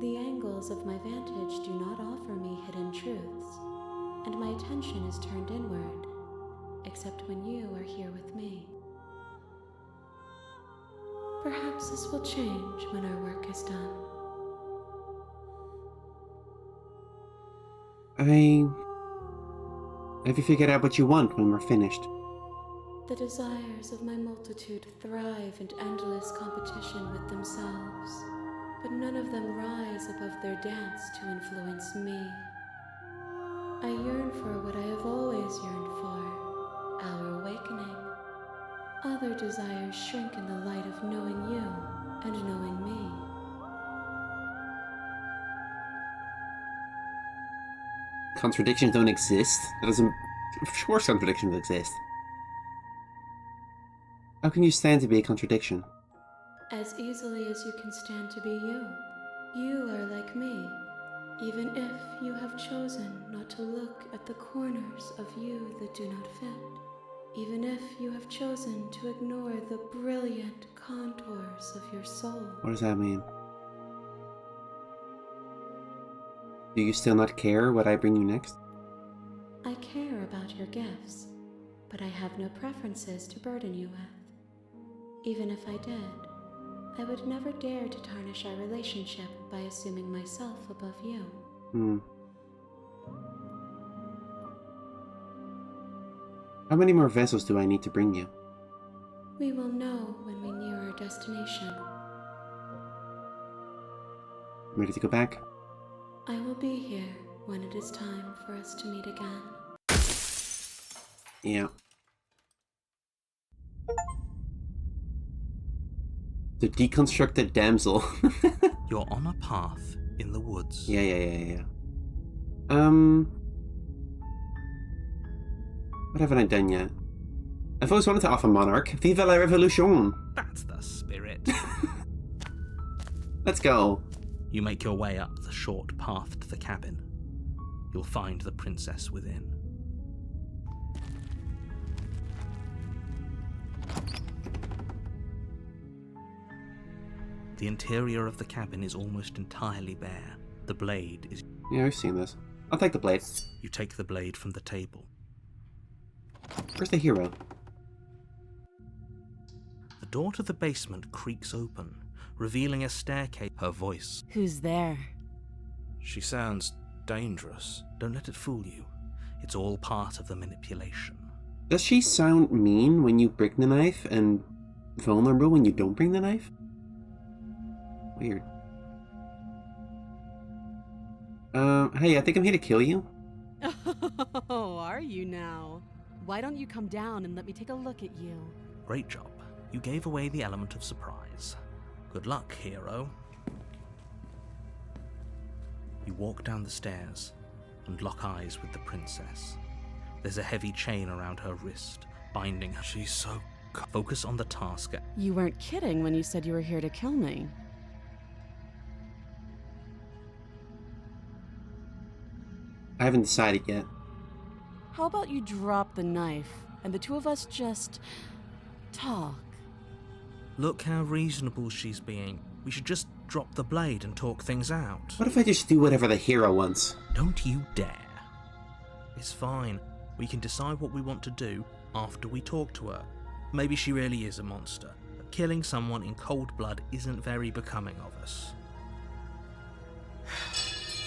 The angles of my vantage do not offer me hidden truths, and my attention is turned inward, except when you are here with me. Perhaps this will change when our work is done. Have you figured out what you want when we're finished? The desires of my multitude thrive in endless competition with themselves, but none of them rise above their dance to influence me. I yearn for what I have always yearned for, our awakening. Other desires shrink in the light of knowing you and knowing me. Contradictions don't exist? That doesn't... Of course contradictions exist. How can you stand to be a contradiction? As easily as you can stand to be you. You are like me, even if you have chosen not to look at the corners of you that do not fit. Even if you have chosen to ignore the brilliant contours of your soul. What does that mean? Do you still not care what I bring you next? I care about your gifts, but I have no preferences to burden you with. Even if I did, I would never dare to tarnish our relationship by assuming myself above you. How many more vessels do I need to bring you? We will know when we near our destination. Ready to go back? I will be here when it is time for us to meet again. Yeah. The deconstructed damsel. You're on a path in the woods. Yeah. What haven't I done yet? I've always wanted to offer Monarch. Viva la Revolution! That's the spirit. Let's go. You make your way up the short path to the cabin. You'll find the princess within. The interior of the cabin is almost entirely bare. The blade is... Yeah, I've seen this. I'll take the blade. You take the blade from the table. Where's the hero? The door to the basement creaks open, revealing a staircase. Her voice. Who's there? She sounds dangerous. Don't let it fool you. It's all part of the manipulation. Does she sound mean when you bring the knife and vulnerable when you don't bring the knife? Weird. Hey, I think I'm here to kill you. Oh, are you now? Why don't you come down and let me take a look at you? Great job. You gave away the element of surprise. Good luck, hero. You walk down the stairs and lock eyes with the princess. There's a heavy chain around her wrist, binding her. She's so... Focus on the task. You weren't kidding when you said you were here to kill me. I haven't decided yet. How about you drop the knife and the two of us just talk? Look how reasonable she's being. We should just drop the blade and talk things out. What if I just do whatever the hero wants? Don't you dare. It's fine. We can decide what we want to do after we talk to her. Maybe she really is a monster, but killing someone in cold blood isn't very becoming of us.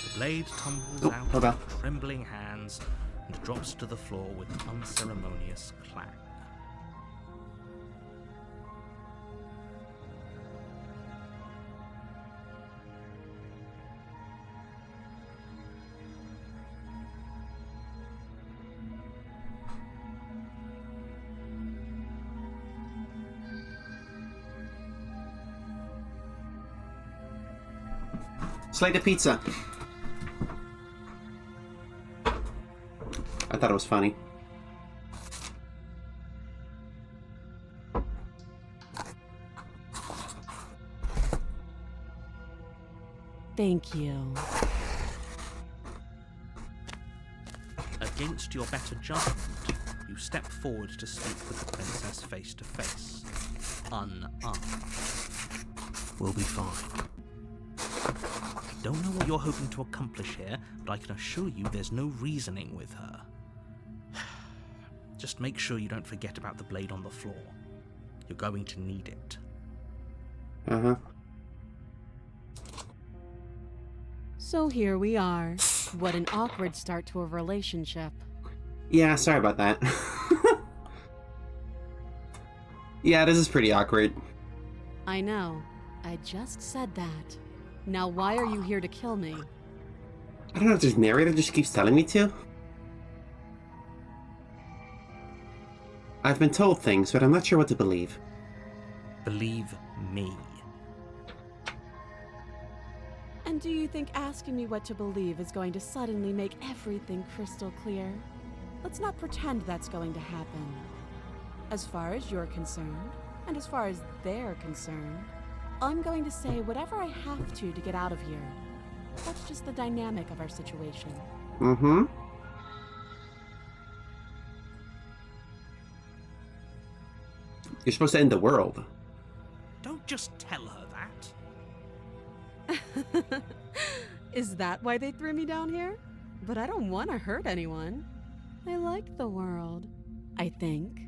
The blade tumbles out hold on. of trembling hands and drops to the floor with an unceremonious clang. Slide the pizza. I thought it was funny. Thank you. Against your better judgment, you step forward to speak with the princess face to face. Unarmed. We'll be fine. Don't know what you're hoping to accomplish here, but I can assure you there's no reasoning with her. Just make sure you don't forget about the blade on the floor. You're going to need it. Uh-huh. So here we are. What an awkward start to a relationship. Yeah, sorry about that. Yeah, this is pretty awkward. I know. I just said that. Now why are you here to kill me? I don't know if this narrator just keeps telling me to. I've been told things, but I'm not sure what to believe. Believe me. And do you think asking me what to believe is going to suddenly make everything crystal clear? Let's not pretend that's going to happen. As far as you're concerned, and as far as they're concerned, I'm going to say whatever I have to get out of here. That's just the dynamic of our situation. Mm-hmm. You're supposed to end the world. Don't just tell her that. Is that why they threw me down here? But I don't want to hurt anyone. I like the world, I think.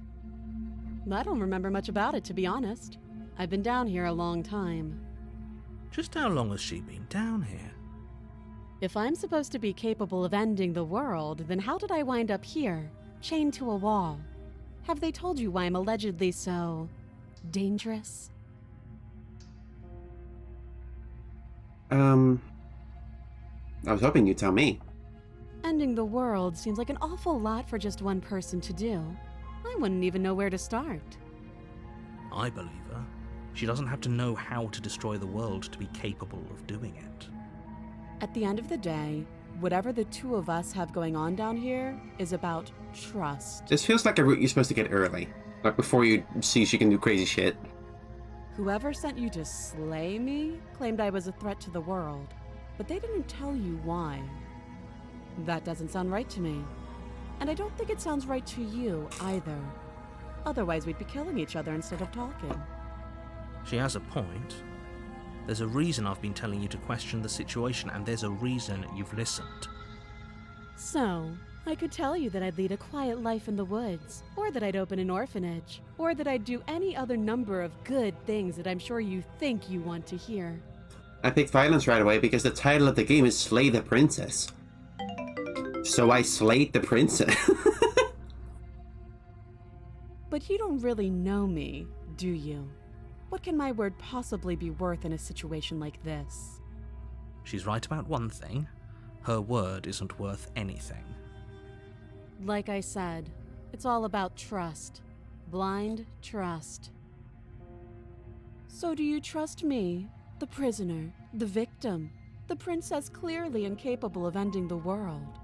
I don't remember much about it, to be honest. I've been down here a long time. Just how long has she been down here? If I'm supposed to be capable of ending the world, then how did I wind up here, chained to a wall? Have they told you why I'm allegedly so dangerous? I was hoping you'd tell me. Ending the world seems like an awful lot for just one person to do. I wouldn't even know where to start. I believe her. She doesn't have to know how to destroy the world to be capable of doing it. At the end of the day, whatever the two of us have going on down here is about trust. This feels like a route you're supposed to get early. Like before you see she can do crazy shit. Whoever sent you to slay me claimed I was a threat to the world, but they didn't tell you why. That doesn't sound right to me. And I don't think it sounds right to you either. Otherwise we'd be killing each other instead of talking. She has a point. There's a reason I've been telling you to question the situation, and there's a reason you've listened. So, I could tell you that I'd lead a quiet life in the woods, or that I'd open an orphanage, or that I'd do any other number of good things that I'm sure you think you want to hear. I picked violence right away because the title of the game is Slay the Princess. So I slayed the princess. But you don't really know me, do you? What can my word possibly be worth in a situation like this? She's right about one thing. Her word isn't worth anything. Like I said, it's all about trust. Blind trust. So do you trust me, the prisoner, the victim, the princess clearly incapable of ending the world?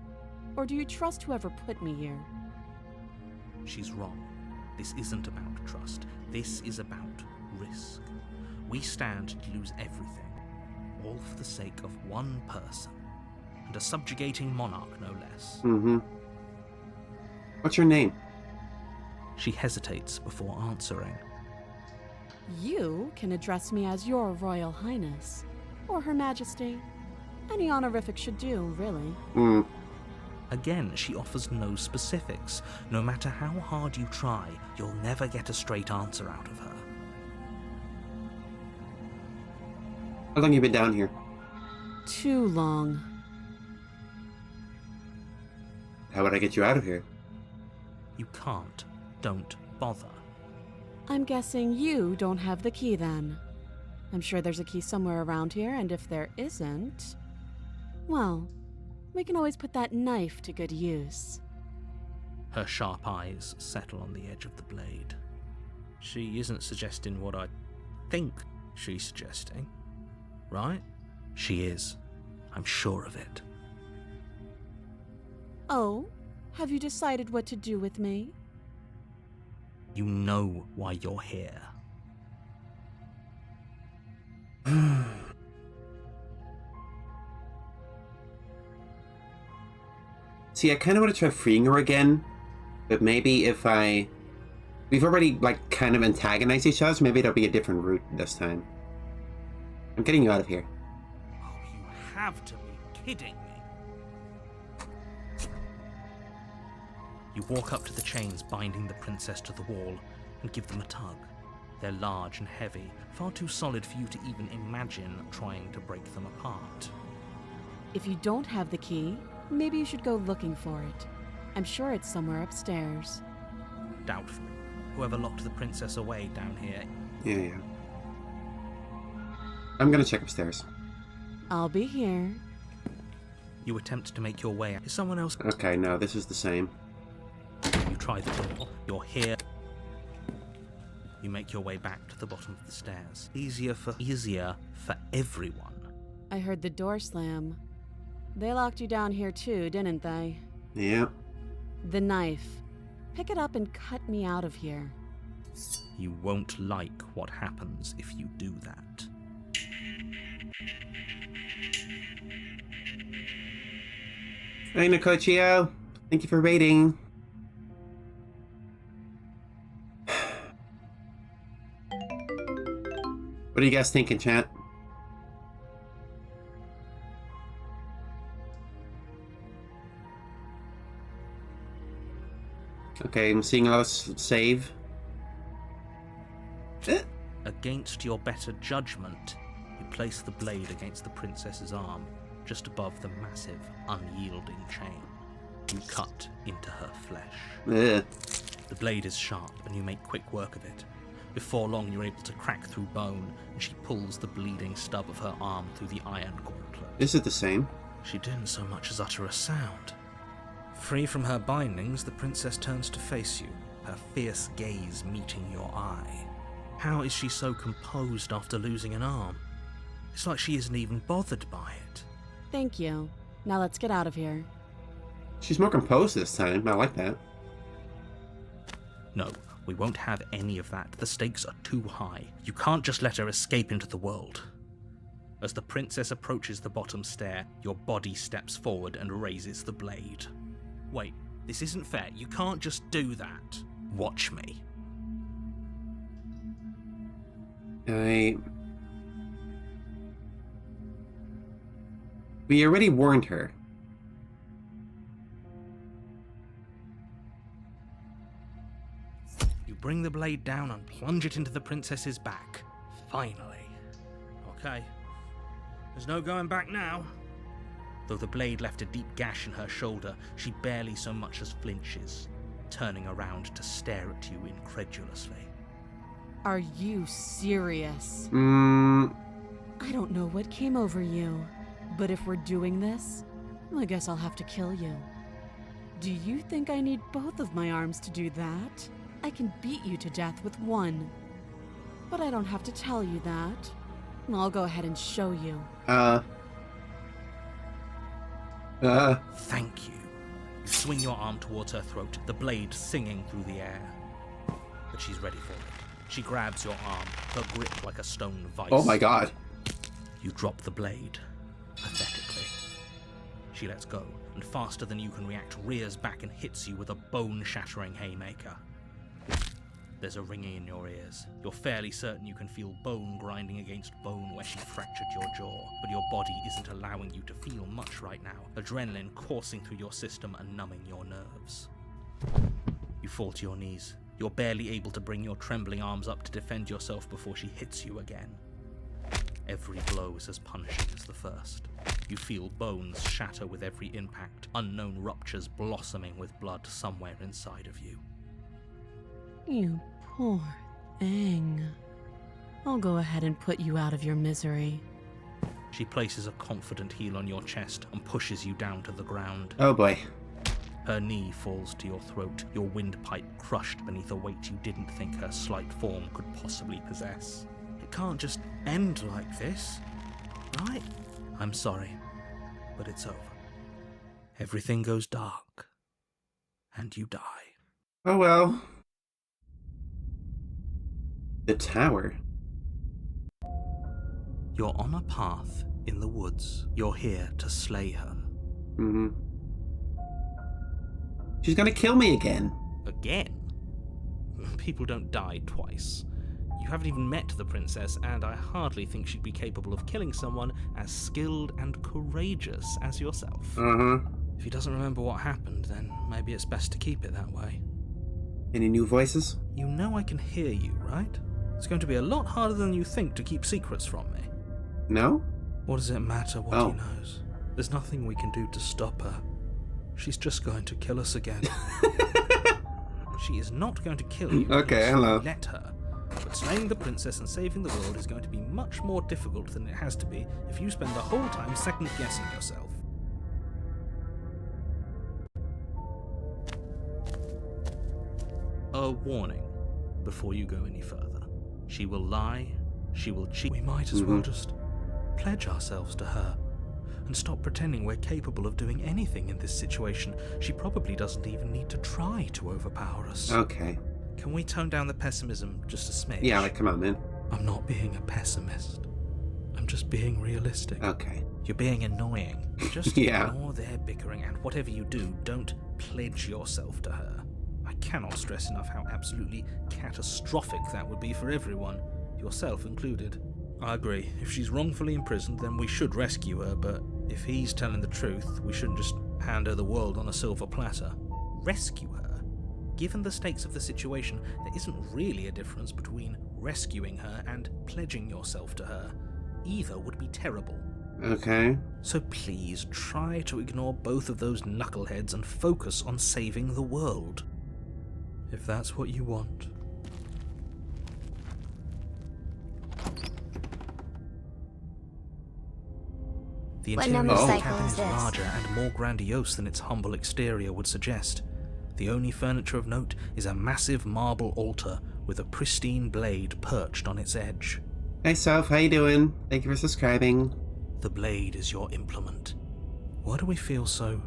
Or do you trust whoever put me here? She's wrong. This isn't about trust. This is about risk. We stand to lose everything, all for the sake of one person, and a subjugating monarch, no less. Mm-hmm. What's your name? She hesitates before answering. You can address me as Your Royal Highness, or Her Majesty. Any honorific should do, really. Again, she offers no specifics. No matter how hard you try, you'll never get a straight answer out of her. How long have you been down here? Too long. How would I get you out of here? You can't. Don't bother. I'm guessing you don't have the key then. I'm sure there's a key somewhere around here, and if there isn't, well, we can always put that knife to good use. Her sharp eyes settle on the edge of the blade. She isn't suggesting what I think she's suggesting, right? She is. I'm sure of it. Oh? Have you decided what to do with me? You know why you're here. See, I kind of want to try freeing her again, but maybe if we've already, like, kind of antagonized each other, so maybe it'll be a different route this time. I'm getting you out of here. Oh, you have to be kidding me. You walk up to the chains binding the princess to the wall and give them a tug. They're large and heavy, far too solid for you to even imagine trying to break them apart. If you don't have the key, maybe you should go looking for it. I'm sure it's somewhere upstairs. Doubtful. Whoever locked the princess away down here. Yeah. I'm gonna check upstairs. I'll be here. You attempt to make your way out. Is someone else? Okay, no, this is the same. You try the door. You're here. You make your way back to the bottom of the stairs. Easier for everyone. I heard the door slam. They locked you down here too, didn't they? Yeah. The knife. Pick it up and cut me out of here. You won't like what happens if you do that. Hey, Nicochio. Thank you for waiting. What are you guys thinking, chat? Okay, I'm seeing a lot of save. Against your better judgment, you place the blade against the princess's arm, just above the massive, unyielding chain. You cut into her flesh. Ugh. The blade is sharp, and you make quick work of it. Before long, you're able to crack through bone, and she pulls the bleeding stub of her arm through the iron gauntlet. Is it the same? She didn't so much as utter a sound. Free from her bindings, the princess turns to face you, her fierce gaze meeting your eye. How is she so composed after losing an arm? It's like she isn't even bothered by it. Thank you. Now let's get out of here. She's more composed this time. I like that. No, we won't have any of that. The stakes are too high. You can't just let her escape into the world. As the princess approaches the bottom stair, your body steps forward and raises the blade. Wait, this isn't fair. You can't just do that. Watch me. We already warned her. You bring the blade down and plunge it into the princess's back. Finally. Okay. There's no going back now. Though the blade left a deep gash in her shoulder, she barely so much as flinches, turning around to stare at you incredulously. Are you serious? I don't know what came over you, but if we're doing this, I guess I'll have to kill you. Do you think I need both of my arms to do that? I can beat you to death with one. But I don't have to tell you that. I'll go ahead and show you. Thank you. You swing your arm towards her throat, the blade singing through the air. But she's ready for it. She grabs your arm, her grip like a stone vice. Oh my god. You drop the blade, pathetically. She lets go, and faster than you can react, rears back and hits you with a bone-shattering haymaker. There's a ringing in your ears. You're fairly certain you can feel bone grinding against bone where she fractured your jaw, but your body isn't allowing you to feel much right now, adrenaline coursing through your system and numbing your nerves. You fall to your knees. You're barely able to bring your trembling arms up to defend yourself before she hits you again. Every blow is as punishing as the first. You feel bones shatter with every impact, unknown ruptures blossoming with blood somewhere inside of you. You poor thing. I'll go ahead and put you out of your misery. She places a confident heel on your chest and pushes you down to the ground. Oh boy. Her knee falls to your throat, your windpipe crushed beneath a weight you didn't think her slight form could possibly possess. It can't just end like this, right? I'm sorry, but it's over. Everything goes dark, and you die. Oh well. The tower. You're on a path in the woods. You're here to slay her. Mm-hmm. She's gonna kill me again. Again? People don't die twice. You haven't even met the princess, and I hardly think she'd be capable of killing someone as skilled and courageous as yourself. If he doesn't remember what happened, then maybe it's best to keep it that way. Any new voices? You know I can hear you, right? It's going to be a lot harder than you think to keep secrets from me. No? What does it matter what he knows? There's nothing we can do to stop her. She's just going to kill us again. She is not going to kill you Okay, unless hello. you let her. But slaying the princess and saving the world is going to be much more difficult than it has to be if you spend the whole time second-guessing yourself. A warning before you go any further. She will lie, she will cheat. We might as well just pledge ourselves to her and stop pretending we're capable of doing anything in this situation. She probably doesn't even need to try to overpower us. Okay. Can we tone down the pessimism just a smidge? Yeah, like, come on, man. I'm not being a pessimist. I'm just being realistic. Okay. You're being annoying. Just Yeah. ignore their bickering, and whatever you do, don't pledge yourself to her. I cannot stress enough how absolutely catastrophic that would be for everyone, yourself included. I agree. If she's wrongfully imprisoned, then we should rescue her, but if he's telling the truth, we shouldn't just hand her the world on a silver platter. Rescue her? Given the stakes of the situation, there isn't really a difference between rescuing her and pledging yourself to her. Either would be terrible. Okay. So please try to ignore both of those knuckleheads and focus on saving the world. If that's what you want. The What interior number of the cycle cabin is is this? larger and more grandiose than its humble exterior would suggest. The only furniture of note is a massive marble altar with a pristine blade perched on its edge. Hey, Soph, how you doing? Thank you for subscribing. The blade is your implement. Why do we feel so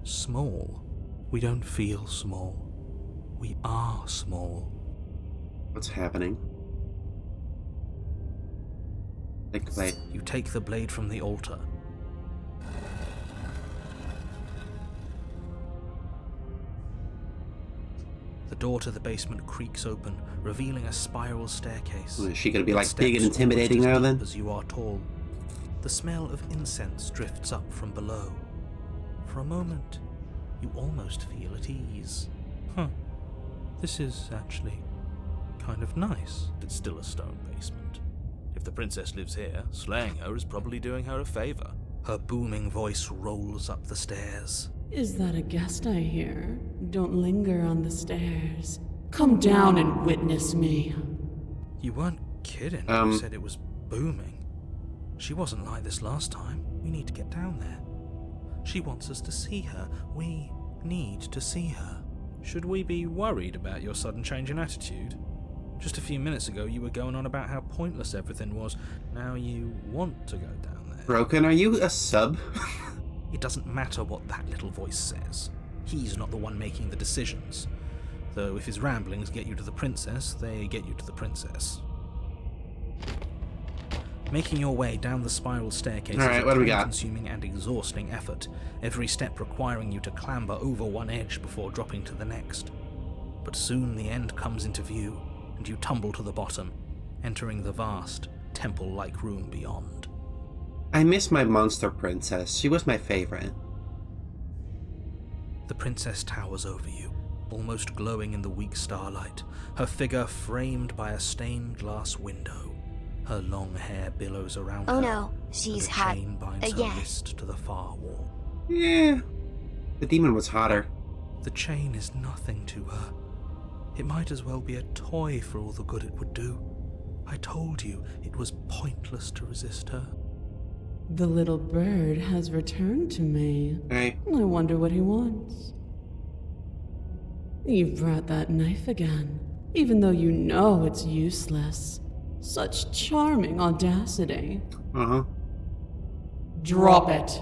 small? We don't feel small. We are small. What's happening? Take the blade. You take the blade from the altar. The door to the basement creaks open, revealing a spiral staircase. Is she gonna be, like, Steps big and almost intimidating as now, deep then? As you are tall. The smell of incense drifts up from below. For a moment, you almost feel at ease. This is actually kind of nice. It's still a stone basement. If the princess lives here, slaying her is probably doing her a favor. Her booming voice rolls up the stairs. Is that a guest I hear? Don't linger on the stairs. Come down and witness me. You weren't kidding when you said it was booming. She wasn't like this last time. We need to get down there. She wants us to see her. We need to see her. Should we be worried about your sudden change in attitude? Just a few minutes ago you were going on about how pointless everything was. Now you want to go down there. Broken, are you a sub? It doesn't matter what that little voice says. He's not the one making the decisions. Though if his ramblings get you to the princess, they get you to the princess. Making your way down the spiral staircase Alright, is what do a we got? time-consuming and exhausting effort, every step requiring you to clamber over one edge before dropping to the next. But soon the end comes into view, and you tumble to the bottom, entering the vast, temple-like room beyond. I miss my monster princess. She was my favorite. The princess towers over you, almost glowing in the weak starlight, her figure framed by a stained glass window. Her long hair billows around her. Oh no, she's and a hot chain binds again. her wrist to the far wall. Yeah. The demon was hotter. The chain is nothing to her. It might as well be a toy for all the good it would do. I told you it was pointless to resist her. The little bird has returned to me. Alright. I wonder what he wants. You've brought that knife again, even though you know it's useless. Such charming audacity. Uh-huh. Drop it.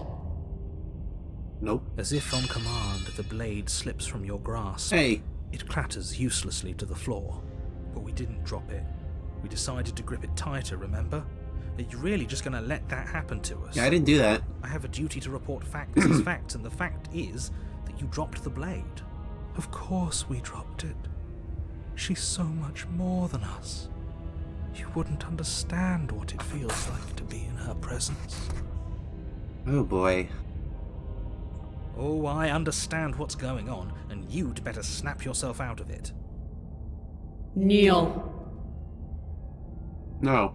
Nope. As if on command, the blade slips from your grasp. Hey. It clatters uselessly to the floor. But we didn't drop it. We decided to grip it tighter, remember? Are you really just going to let that happen to us? Yeah, I didn't do that. I have a duty to report facts as facts, and the fact is that you dropped the blade. Of course we dropped it. She's so much more than us. You wouldn't understand what it feels like to be in her presence. Oh boy. Oh, I understand what's going on, and you'd better snap yourself out of it. Kneel. No.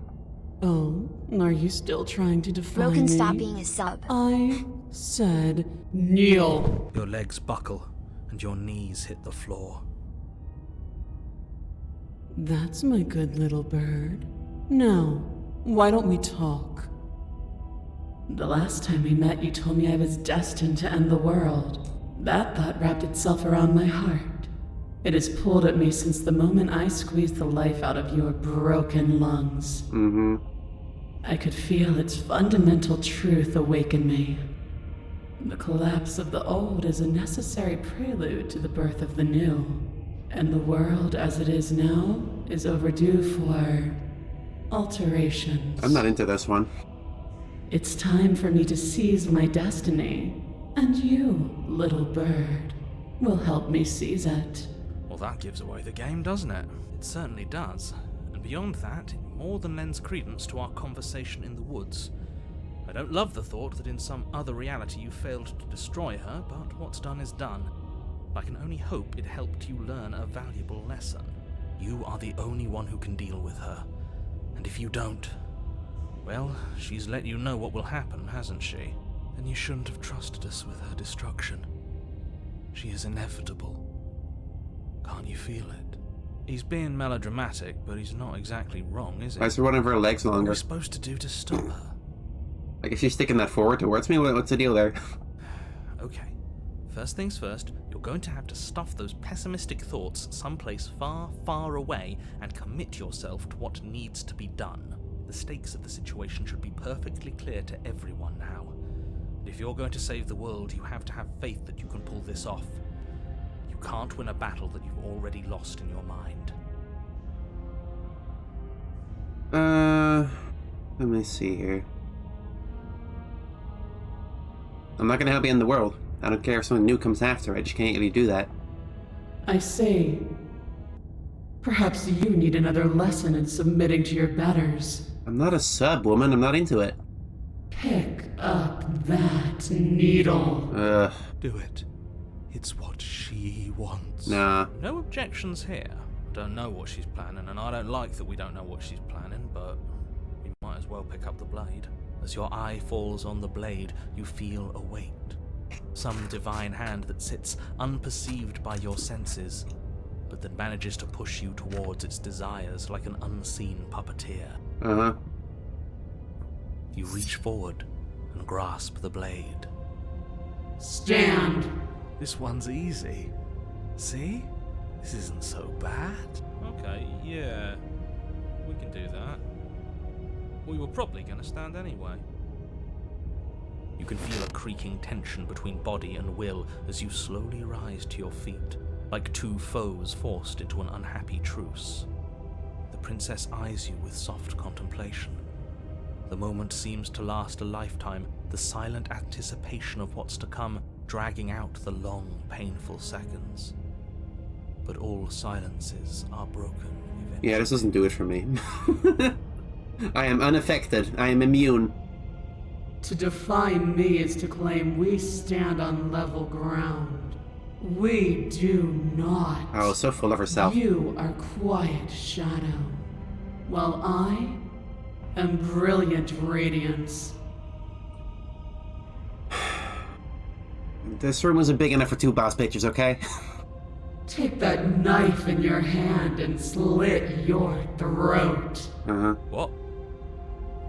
Oh, are you still trying to define Broken, me? stop being a sub. I said kneel. Your legs buckle, and your knees hit the floor. That's my good little bird. Now, why don't we talk? The last time we met, you told me I was destined to end the world. That thought wrapped itself around my heart. It has pulled at me since the moment I squeezed the life out of your broken lungs. Mm-hmm. I could feel its fundamental truth awaken me. The collapse of the old is a necessary prelude to the birth of the new. And the world as it is now is overdue for alterations. I'm not into this one. It's time for me to seize my destiny. And you, little bird, will help me seize it. Well, that gives away the game, doesn't it? It certainly does. And beyond that, it more than lends credence to our conversation in the woods. I don't love the thought that in some other reality you failed to destroy her, but what's done is done. I can only hope it helped you learn a valuable lesson. You are the only one who can deal with her. And if you don't, well, she's let you know what will happen, hasn't she? Then you shouldn't have trusted us with her destruction. She is inevitable. Can't you feel it? He's being melodramatic, but he's not exactly wrong, is he? Why is one of her legs What are longer? we supposed to do to stop her? I guess she's sticking that forward towards me. What's the deal there? Okay. First things first, you're going to have to stuff those pessimistic thoughts someplace far, far away and commit yourself to what needs to be done. The stakes of the situation should be perfectly clear to everyone now. And if you're going to save the world, you have to have faith that you can pull this off. You can't win a battle that you've already lost in your mind. Let me see here. I'm not gonna help you end the world. I don't care if someone new comes after, I just can't really do that. I say, perhaps you need another lesson in submitting to your betters. I'm not a sub, woman. I'm not into it. Pick up that needle. Do it. It's what she wants. Nah. No objections here. Don't know what she's planning, and I don't like that we don't know what she's planning, but we might as well pick up the blade. As your eye falls on the blade, you feel a weight. Some divine hand that sits unperceived by your senses, but that manages to push you towards its desires like an unseen puppeteer. Uh-huh. You reach forward and grasp the blade. Stand! This one's easy. See? This isn't so bad. Okay, yeah. We can do that. We were probably going to stand anyway. You can feel a creaking tension between body and will as you slowly rise to your feet, like two foes forced into an unhappy truce. The princess eyes you with soft contemplation. The moment seems to last a lifetime, the silent anticipation of what's to come dragging out the long, painful seconds. But all silences are broken eventually. Yeah, this doesn't do it for me. I am unaffected. I am immune. To define me is to claim we stand on level ground. We do not. Oh, so full of herself. You are quiet shadow, while I am brilliant radiance. This room wasn't big enough for two boss pictures, okay? Take that knife in your hand and slit your throat. Uh-huh. What?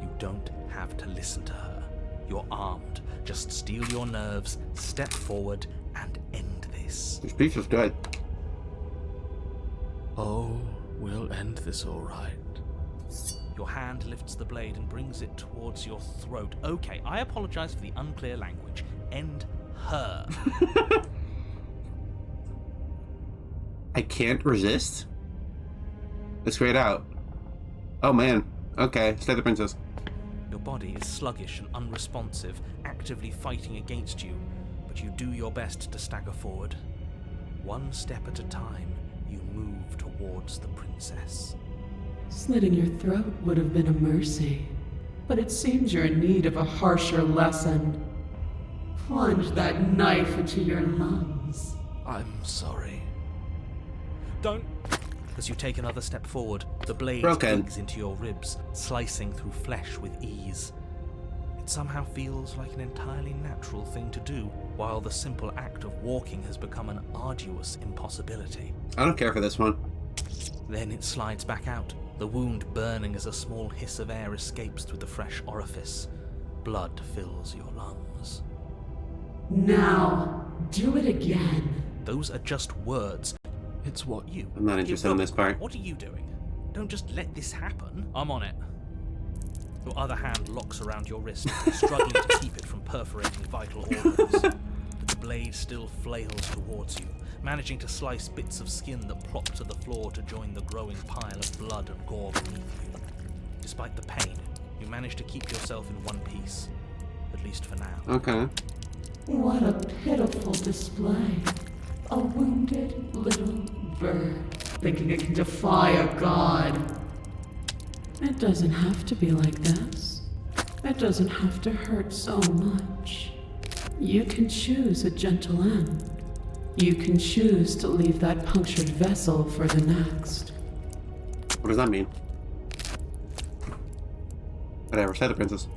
You don't have to listen to her. You're armed. Just steel your nerves, step forward, and end this. This piece is good. Oh, we'll end this all right. Your hand lifts the blade and brings it towards your throat. Okay, I apologize for the unclear language. End her. I can't resist? Let's figure it out. Oh man. Okay, slay the princess. Your body is sluggish and unresponsive, actively fighting against you, but you do your best to stagger forward. One step at a time, you move towards the princess. Slitting your throat would have been a mercy, but it seems you're in need of a harsher lesson. Plunge that knife into your lungs. I'm sorry. Don't As you take another step forward, the blade digs into your ribs, slicing through flesh with ease. It somehow feels like an entirely natural thing to do, while the simple act of walking has become an arduous impossibility. I don't care for this one. Then it slides back out, the wound burning as a small hiss of air escapes through the fresh orifice. Blood fills your lungs. Now, do it again. Those are just words. It's what you... I'm not interested in this part. What are you doing? Don't just let this happen. I'm on it. Your other hand locks around your wrist, struggling to keep it from perforating vital organs. But the blade still flails towards you, managing to slice bits of skin that plop to the floor to join the growing pile of blood and gore beneath you. Despite the pain, you manage to keep yourself in one piece. At least for now. Okay. What a pitiful display. A wounded little bird, thinking it can defy a god. It doesn't have to be like this. It doesn't have to hurt so much. You can choose a gentle end. You can choose to leave that punctured vessel for the next. What does that mean? Whatever, say the princess.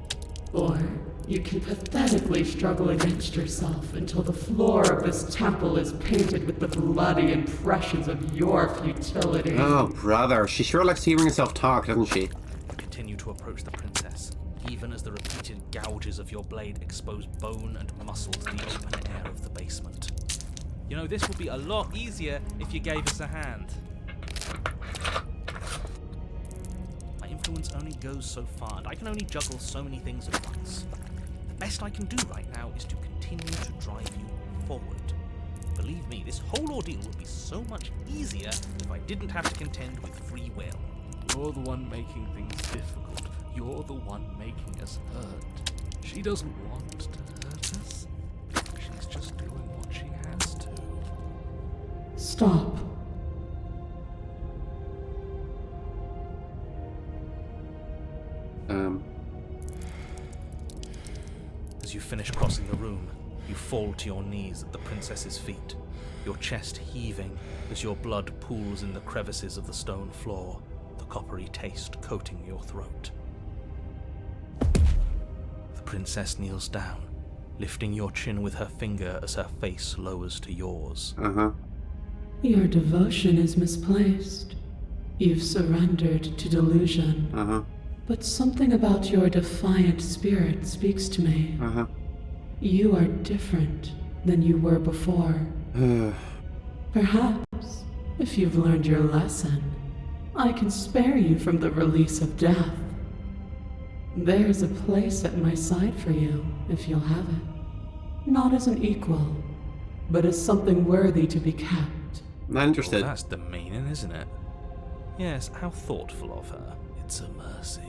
Or you can pathetically struggle against yourself until the floor of this temple is painted with the bloody impressions of your futility. Oh, brother. She sure likes hearing herself talk, doesn't she? You continue to approach the princess, even as the repeated gouges of your blade expose bone and muscle to the open air of the basement. You know, this would be a lot easier if you gave us a hand. My influence only goes so far, and I can only juggle so many things at once. The best I can do right now is to continue to drive you forward. Believe me, this whole ordeal would be so much easier if I didn't have to contend with free will. You're the one making things difficult. You're the one making us hurt. She doesn't want to hurt us. She's just doing what she has to. Stop. As you finish crossing the room, you fall to your knees at the princess's feet, your chest heaving as your blood pools in the crevices of the stone floor, the coppery taste coating your throat. The princess kneels down, lifting your chin with her finger as her face lowers to yours. Your devotion is misplaced. You've surrendered to delusion. But something about your defiant spirit speaks to me. You are different than you were before. Perhaps, if you've learned your lesson, I can spare you from the release of death. There's a place at my side for you, if you'll have it. Not as an equal, but as something worthy to be kept. Not interested. Well, that's the meaning, isn't it? Yes, how thoughtful of her. It's a mercy.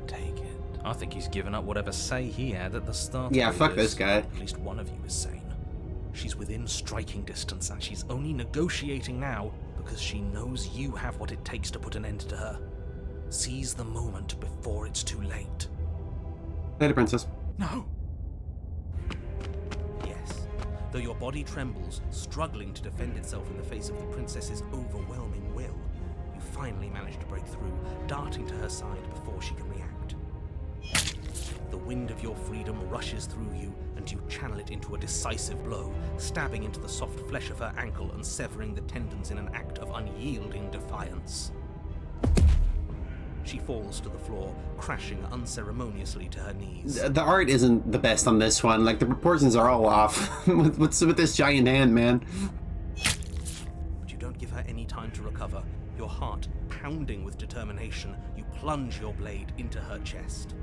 Take it. I think he's given up whatever say he had at the start. Yeah, of fuck this. this guy. At least one of you is sane. She's within striking distance, and she's only negotiating now because she knows you have what it takes to put an end to her. Seize the moment before it's too late. Later, princess. No! Yes. Though your body trembles, struggling to defend itself in the face of the princess's overwhelming will, you finally manage to break through, darting to her side before she can react. The wind of your freedom rushes through you, and you channel it into a decisive blow, stabbing into the soft flesh of her ankle and severing the tendons in an act of unyielding defiance. She falls to the floor, crashing unceremoniously to her knees. The art isn't the best on this one. Like, the proportions are all off. What's with this giant hand, man? But you don't give her any time to recover. Your heart pounding with determination, you plunge your blade into her chest.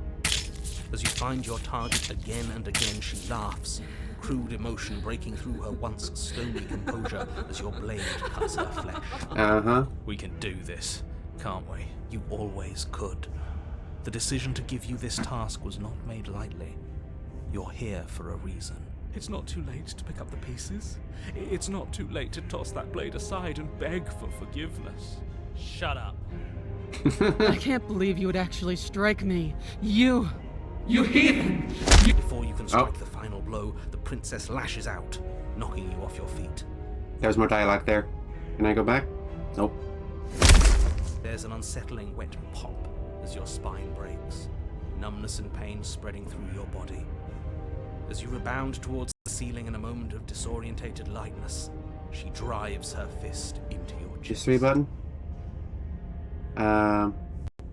As you find your target again and again, she laughs, crude emotion breaking through her once stony composure as your blade cuts her flesh. We can do this, can't we? You always could. The decision to give you this task was not made lightly. You're here for a reason. It's not too late to pick up the pieces. It's not too late to toss that blade aside and beg for forgiveness. Shut up. I can't believe you would actually strike me. You heathen! Before you can strike the final blow, the princess lashes out, knocking you off your feet. There's more dialogue there. Can I go back? Nope. There's an unsettling wet pop as your spine breaks, numbness and pain spreading through your body. As you rebound towards the ceiling in a moment of disorientated lightness, she drives her fist into your chest. Just 3 button.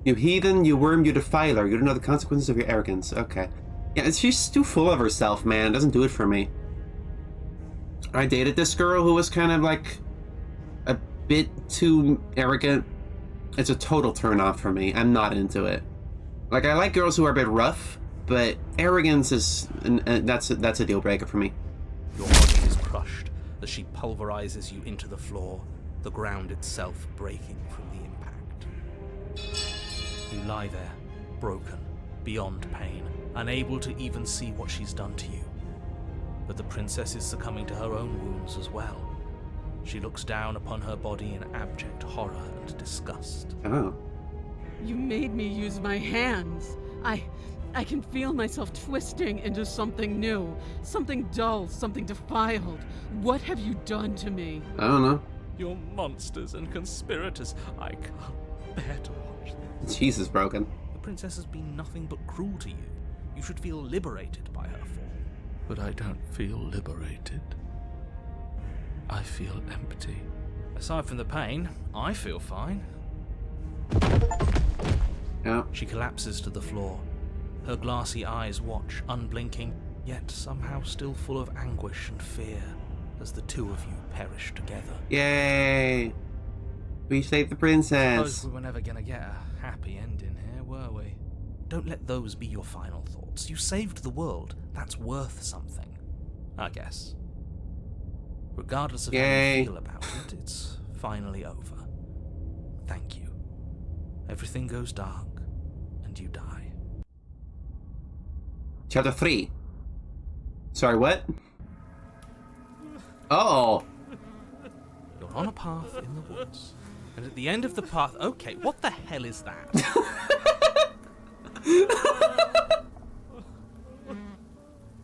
You heathen, you worm, you defiler. You don't know the consequences of your arrogance. Okay. Yeah, she's too full of herself, man. It doesn't do it for me. I dated this girl who was kind of like a bit too arrogant. It's a total turn off for me. I'm not into it. Like, I like girls who are a bit rough, but arrogance is that's a deal breaker for me. Your body is crushed as she pulverizes you into the floor, the ground itself breaking from the impact. You lie there, broken, beyond pain, unable to even see what she's done to you. But the princess is succumbing to her own wounds as well. She looks down upon her body in abject horror and disgust. Oh. You made me use my hands. I can feel myself twisting into something new, something dull, something defiled. What have you done to me? I don't know. You're monsters and conspirators. I can't bear to watch this. Jesus, broken. The princess has been nothing but cruel to you. You should feel liberated by her fall. But I don't feel liberated. I feel empty. Aside from the pain, I feel fine. Yeah. She collapses to the floor. Her glassy eyes watch, unblinking, yet somehow still full of anguish and fear, as the two of you perish together. Yay! We saved the princess. Suppose we were never gonna get a happy ending here, were we? Don't let those be your final thoughts. You saved the world. That's worth something, I guess. Regardless of how you feel about it, it's finally over. Thank you. Everything goes dark, and you die. Chapter 3. Sorry, what? Oh! You're on a path in the woods, and at the end of the path... Okay, what the hell is that?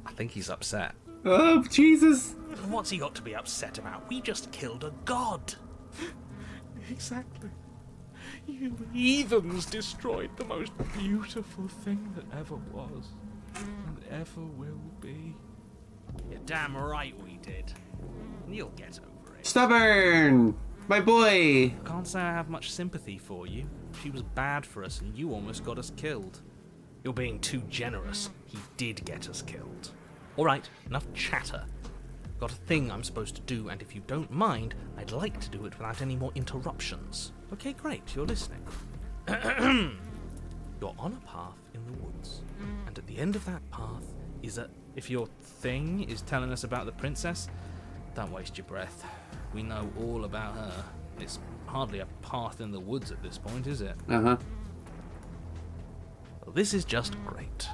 I think he's upset. Oh, Jesus! What's he got to be upset about? We just killed a god! Exactly. You heathens destroyed the most beautiful thing that ever was, and ever will be. You're damn right we did. You'll get over it. Stubborn! My boy! Can't say I have much sympathy for you. She was bad for us and you almost got us killed. You're being too generous. He did get us killed. Alright, enough chatter. Got a thing I'm supposed to do, and if you don't mind, I'd like to do it without any more interruptions. Okay, great, you're listening. You're on a path in the woods, and at the end of that path is a... If your thing is telling us about the princess, don't waste your breath. We know all about her. It's hardly a path in the woods at this point, is it? Uh-huh. Well, this is just great.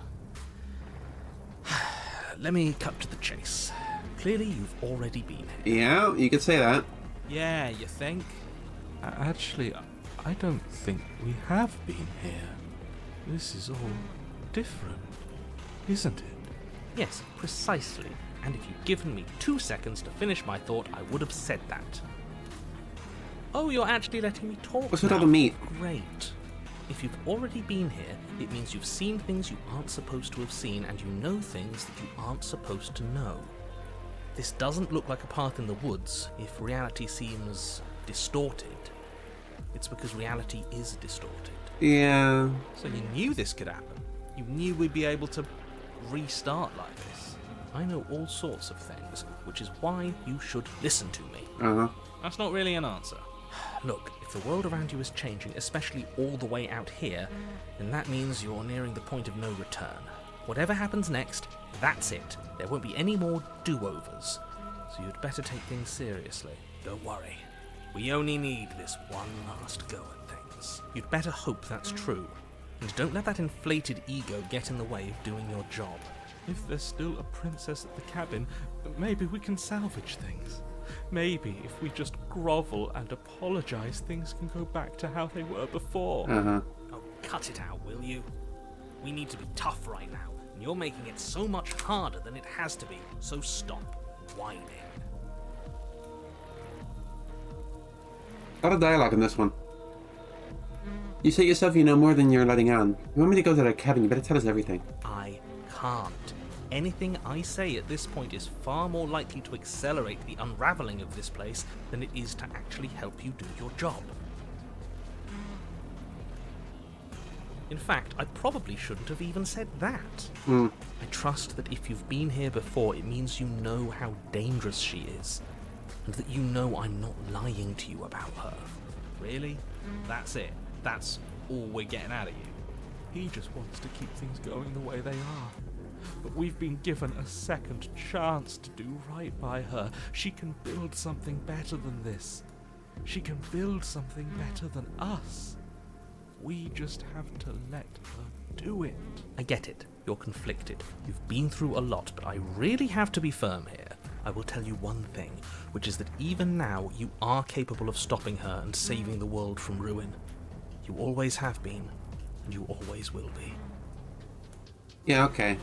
Let me cut to the chase. Clearly, you've already been here. Yeah, you could say that. Yeah, you think? Actually, I don't think we have been here. This is all different, isn't it? Yes, precisely. And if you'd given me 2 seconds to finish my thought, I would have said that. Oh, you're actually letting me talk What's with now. all the meat? Great. If you've already been here, it means you've seen things you aren't supposed to have seen, and you know things that you aren't supposed to know. This doesn't look like a path in the woods if reality seems distorted. It's because reality is distorted. Yeah. So you knew this could happen. You knew we'd be able to restart like this. I know all sorts of things, which is why you should listen to me. Uh-huh. That's not really an answer. Look, if the world around you is changing, especially all the way out here, then that means you're nearing the point of no return. Whatever happens next, that's it. There won't be any more do-overs. So you'd better take things seriously. Don't worry. We only need this one last go at things. You'd better hope that's true. And don't let that inflated ego get in the way of doing your job. If there's still a princess at the cabin, maybe we can salvage things. Maybe if we just grovel and apologize, things can go back to how they were before. Uh-huh. Oh, cut it out, will you? We need to be tough right now, and you're making it so much harder than it has to be, so stop whining. A lot of dialogue in this one. You say yourself you know more than you're letting on. You want me to go to the cabin, you better tell us everything. I can't. Anything I say at this point is far more likely to accelerate the unraveling of this place than it is to actually help you do your job. In fact, I probably shouldn't have even said that. I trust that if you've been here before, it means you know how dangerous she is, and that you know I'm not lying to you about her. Really? That's it? That's all we're getting out of you? He just wants to keep things going the way they are. But we've been given a second chance to do right by her. She can build something better than this. She can build something better than us. We just have to let her do it. I get it. You're conflicted. You've been through a lot, but I really have to be firm here. I will tell you one thing, which is that even now you are capable of stopping her and saving the world from ruin. You always have been, and you always will be. Yeah, okay.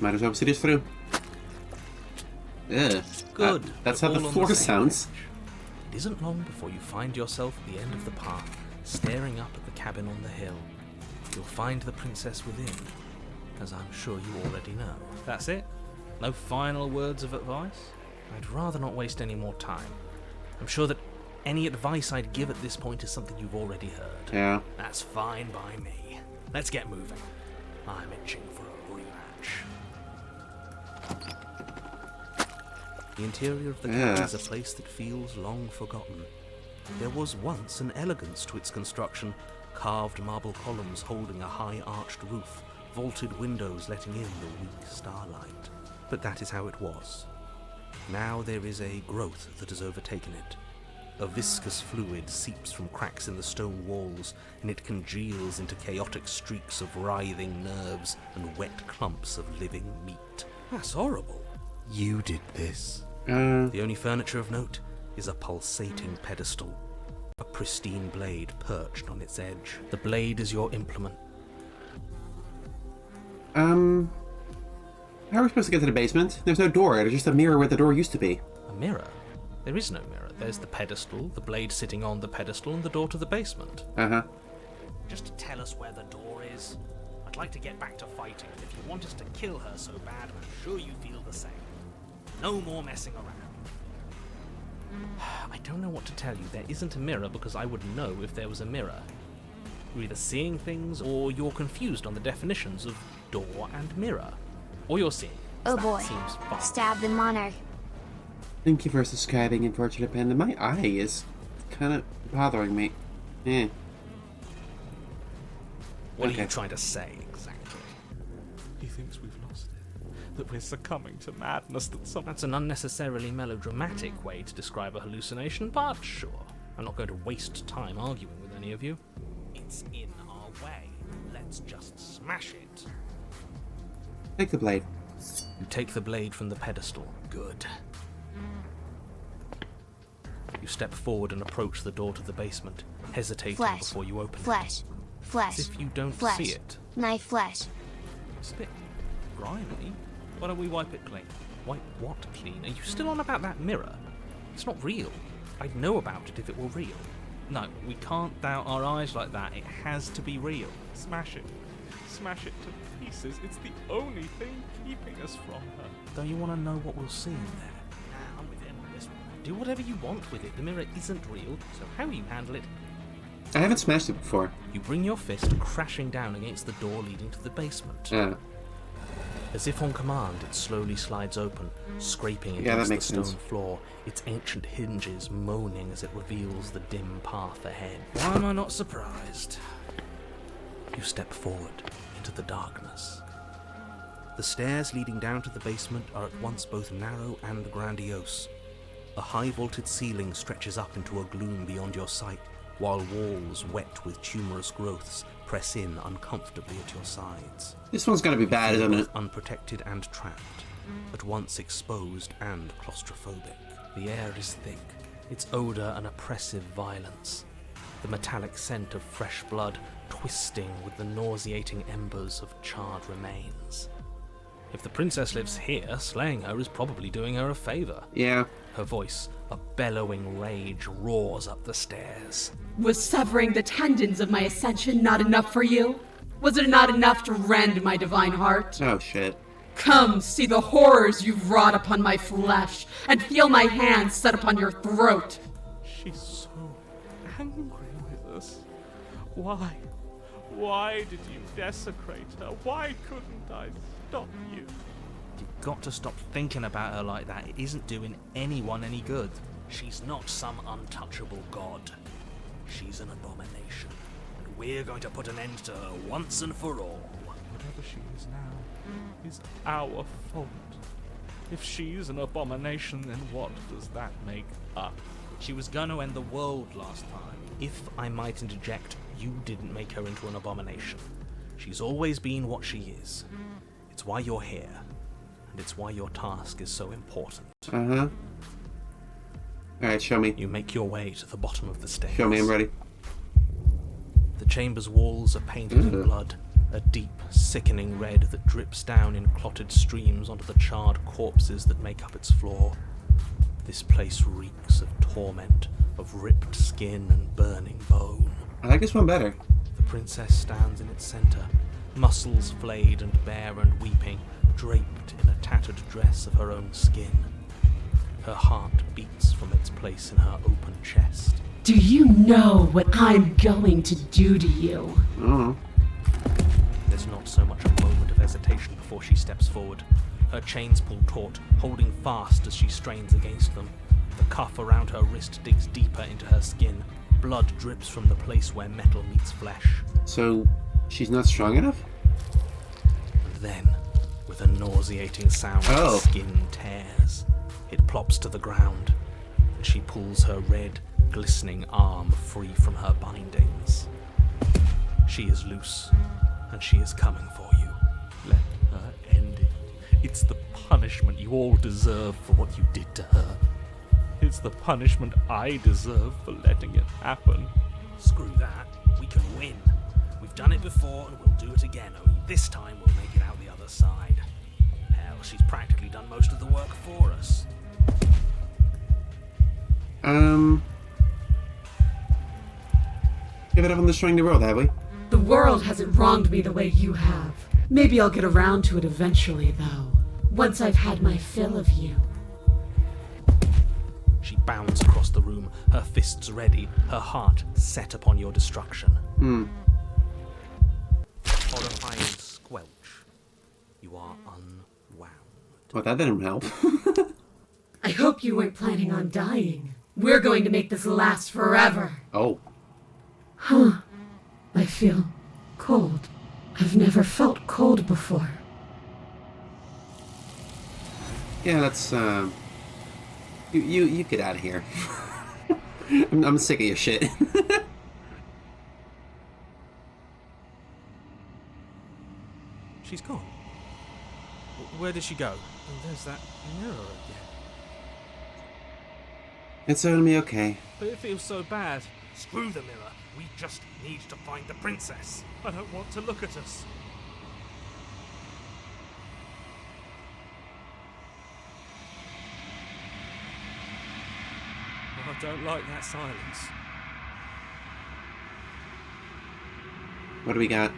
Might as well see this through. Ugh. Good. That's You're how the all on floor same sounds. page. It isn't long before you find yourself at the end of the path, staring up at the cabin on the hill. You'll find the princess within, as I'm sure you already know. That's it? No final words of advice? I'd rather not waste any more time. I'm sure that any advice I'd give at this point is something you've already heard. Yeah. That's fine by me. Let's get moving. I'm itching for a rematch. The interior of the cabin is a place that feels long forgotten. There was once an elegance to its construction, carved marble columns holding a high arched roof, vaulted windows letting in the weak starlight. But that is how it was. Now there is a growth that has overtaken it. A viscous fluid seeps from cracks in the stone walls, and it congeals into chaotic streaks of writhing nerves and wet clumps of living meat. That's horrible. You did this. The only furniture of note is a pulsating pedestal, a pristine blade perched on its edge. The blade is your implement. How are we supposed to get to the basement? There's no door, there's just a mirror where the door used to be. A mirror? There is no mirror. There's the pedestal, the blade sitting on the pedestal, and the door to the basement. Just to tell us where the door is. I'd like to get back to fighting, and if you want us to kill her so bad, I'm sure you feel the same. No more messing around. I don't know what to tell you. There isn't a mirror because I would know if there was a mirror. You're either seeing things or you're confused on the definitions of door and mirror. Or you're seeing. Oh That boy. seems fine. Stab the monarch. Thank you for describing unfortunate panda. My eye is kind of bothering me. Eh. What are Okay. you trying to say exactly? He thinks we've lost it. That we're succumbing to madness, that some... That's an unnecessarily melodramatic way to describe a hallucination, but sure. I'm not going to waste time arguing with any of you. It's in our way. Let's just smash it. Take the blade. You take the blade from the pedestal. Good. You step forward and approach the door to the basement, hesitating Flesh. before you open Flesh. Flesh. it. As if you don't Flesh. see it. Knife flesh. It's a bit grimy. Why don't we wipe it clean? Wipe what clean? Are you still on about that mirror? It's not real. I'd know about it if it were real. No, we can't doubt our eyes like that. It has to be real. Smash it. Smash it to pieces. It's the only thing keeping us from her. Don't you want to know what we'll see in there? Nah, I'm with him on this one. Do whatever you want with it. The mirror isn't real, so how you handle it? I haven't smashed it before. You bring your fist crashing down against the door leading to the basement. As if on command, it slowly slides open, scraping Yeah, that against the makes stone sense. floor, its ancient hinges moaning as it reveals the dim path ahead. Why am I not surprised? You step forward into the darkness. The stairs leading down to the basement are at once both narrow and grandiose. A high vaulted ceiling stretches up into a gloom beyond your sight, while walls wet with tumorous growths press in uncomfortably at your sides. This one's gonna be bad, isn't it? Both unprotected and trapped, at once exposed and claustrophobic. The air is thick, its odour an oppressive violence. the metallic scent of fresh blood twisting with the nauseating embers of charred remains. If the princess lives here, slaying her is probably doing her a favor. Yeah. Her voice, a bellowing rage, roars up the stairs. Was severing the tendons of my ascension not enough for you? Was it not enough to rend my divine heart? Oh, shit. Come, see the horrors you've wrought upon my flesh, and feel my hands set upon your throat. She's so angry with us. Why? Why did you desecrate her? Why couldn't I stop you? You've got to stop thinking about her like that. It isn't doing anyone any good. She's not some untouchable god. She's an abomination. And we're going to put an end to her once and for all. Whatever she is now is our fault. If she's an abomination, then what does that make us? She was going to end the world last time. If I might interject, you didn't make her into an abomination. She's always been what she is. It's why you're here. And it's why your task is so important. Uh-huh. Alright, show me. You make your way to the bottom of the stairs. Show me, I'm ready. The chamber's walls are painted in blood, a deep, sickening red that drips down in clotted streams onto the charred corpses that make up its floor. This place reeks of torment, of ripped skin and burning bone. I like this one better. The princess stands in its center, muscles flayed and bare and weeping, draped in a tattered dress of her own skin. Her heart beats from its place in her open chest. Do you know what I'm going to do to you? There's not so much a moment of hesitation before she steps forward. Her chains pull taut, holding fast as she strains against them. The cuff around her wrist digs deeper into her skin. Blood drips from the place where metal meets flesh. So, she's not strong enough? And then, with a nauseating sound, the skin tears. It plops to the ground, and she pulls her red, glistening arm free from her bindings. She is loose, and she is coming for you. Let her end it. It's the punishment you all deserve for what you did to her. It's the punishment I deserve for letting it happen. Screw that. We can win. We've done it before and we'll do it again, only this time we'll make it out the other side. Hell, she's practically done most of the work for us. Give it up on destroying the world, have we? The world hasn't wronged me the way you have. Maybe I'll get around to it eventually, though. Once I've had my fill of you. She bounds across the room, her fists ready, her heart set upon your destruction. Horrifying squelch. You are unwound. Well, that didn't help. I hope you weren't planning on dying. We're going to make this last forever. Oh. Huh. I feel cold. I've never felt cold before. Yeah, let's, You get out of here. I'm sick of your shit. She's gone. Where did she go? And there's that mirror again. It's gonna be okay. But it feels so bad. Screw the mirror. We just need to find the princess. I don't want to look at us. I don't like that silence. What do we got?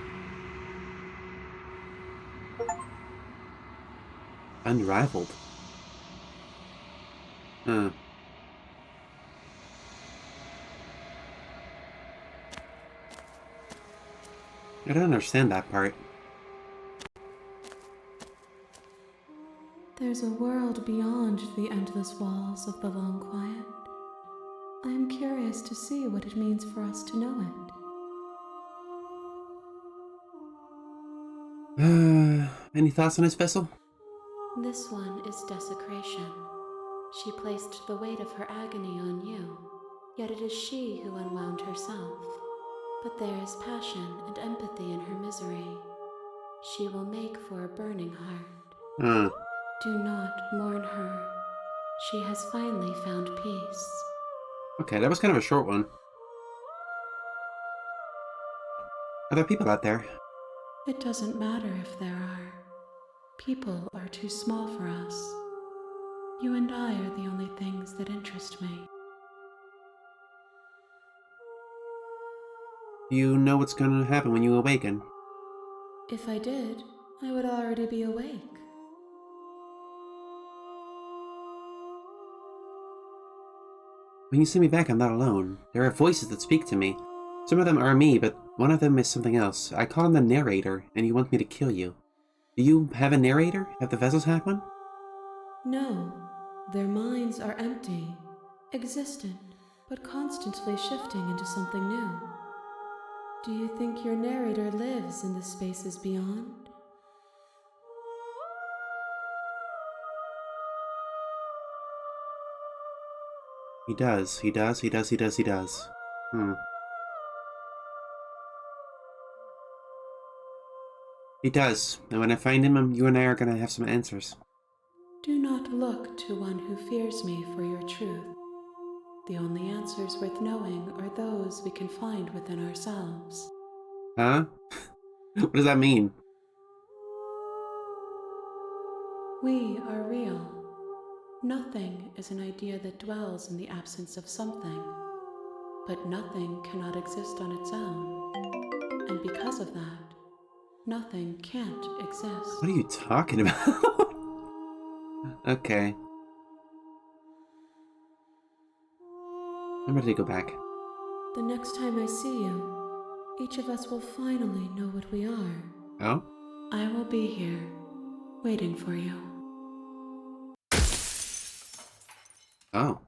Unrivaled. Huh. I don't understand that part. There's a world beyond the endless walls of the long quiet. I am curious to see what it means for us to know it. Any thoughts on this vessel? This one is desecration. She placed the weight of her agony on you, yet it is she who unwound herself. But there is passion and empathy in her misery. She will make for a burning heart. Do not mourn her. She has finally found peace. Okay, that was kind of a short one. Are there people out there? It doesn't matter if there are. People are too small for us. You and I are the only things that interest me. Do you know what's gonna happen when you awaken? If I did, I would already be awake. When you send me back, I'm not alone. There are voices that speak to me. Some of them are me, but one of them is something else. I call him the narrator, and he wants me to kill you. Do you have a narrator? Have the vessels have one? No, their minds are empty, existent, but constantly shifting into something new. Do you think your narrator lives in the spaces beyond? He does. He does. He does. And when I find him, you and I are gonna have some answers. Do not look to one who fears me for your truth. The only answers worth knowing are those we can find within ourselves. Huh? What does that mean? We are real. Nothing is an idea that dwells in the absence of something. But nothing cannot exist on its own. And because of that, nothing can't exist. What are you talking about? Okay. I'm ready to go back. The next time I see you, each of us will finally know what we are. Oh? I will be here, waiting for you. Oh.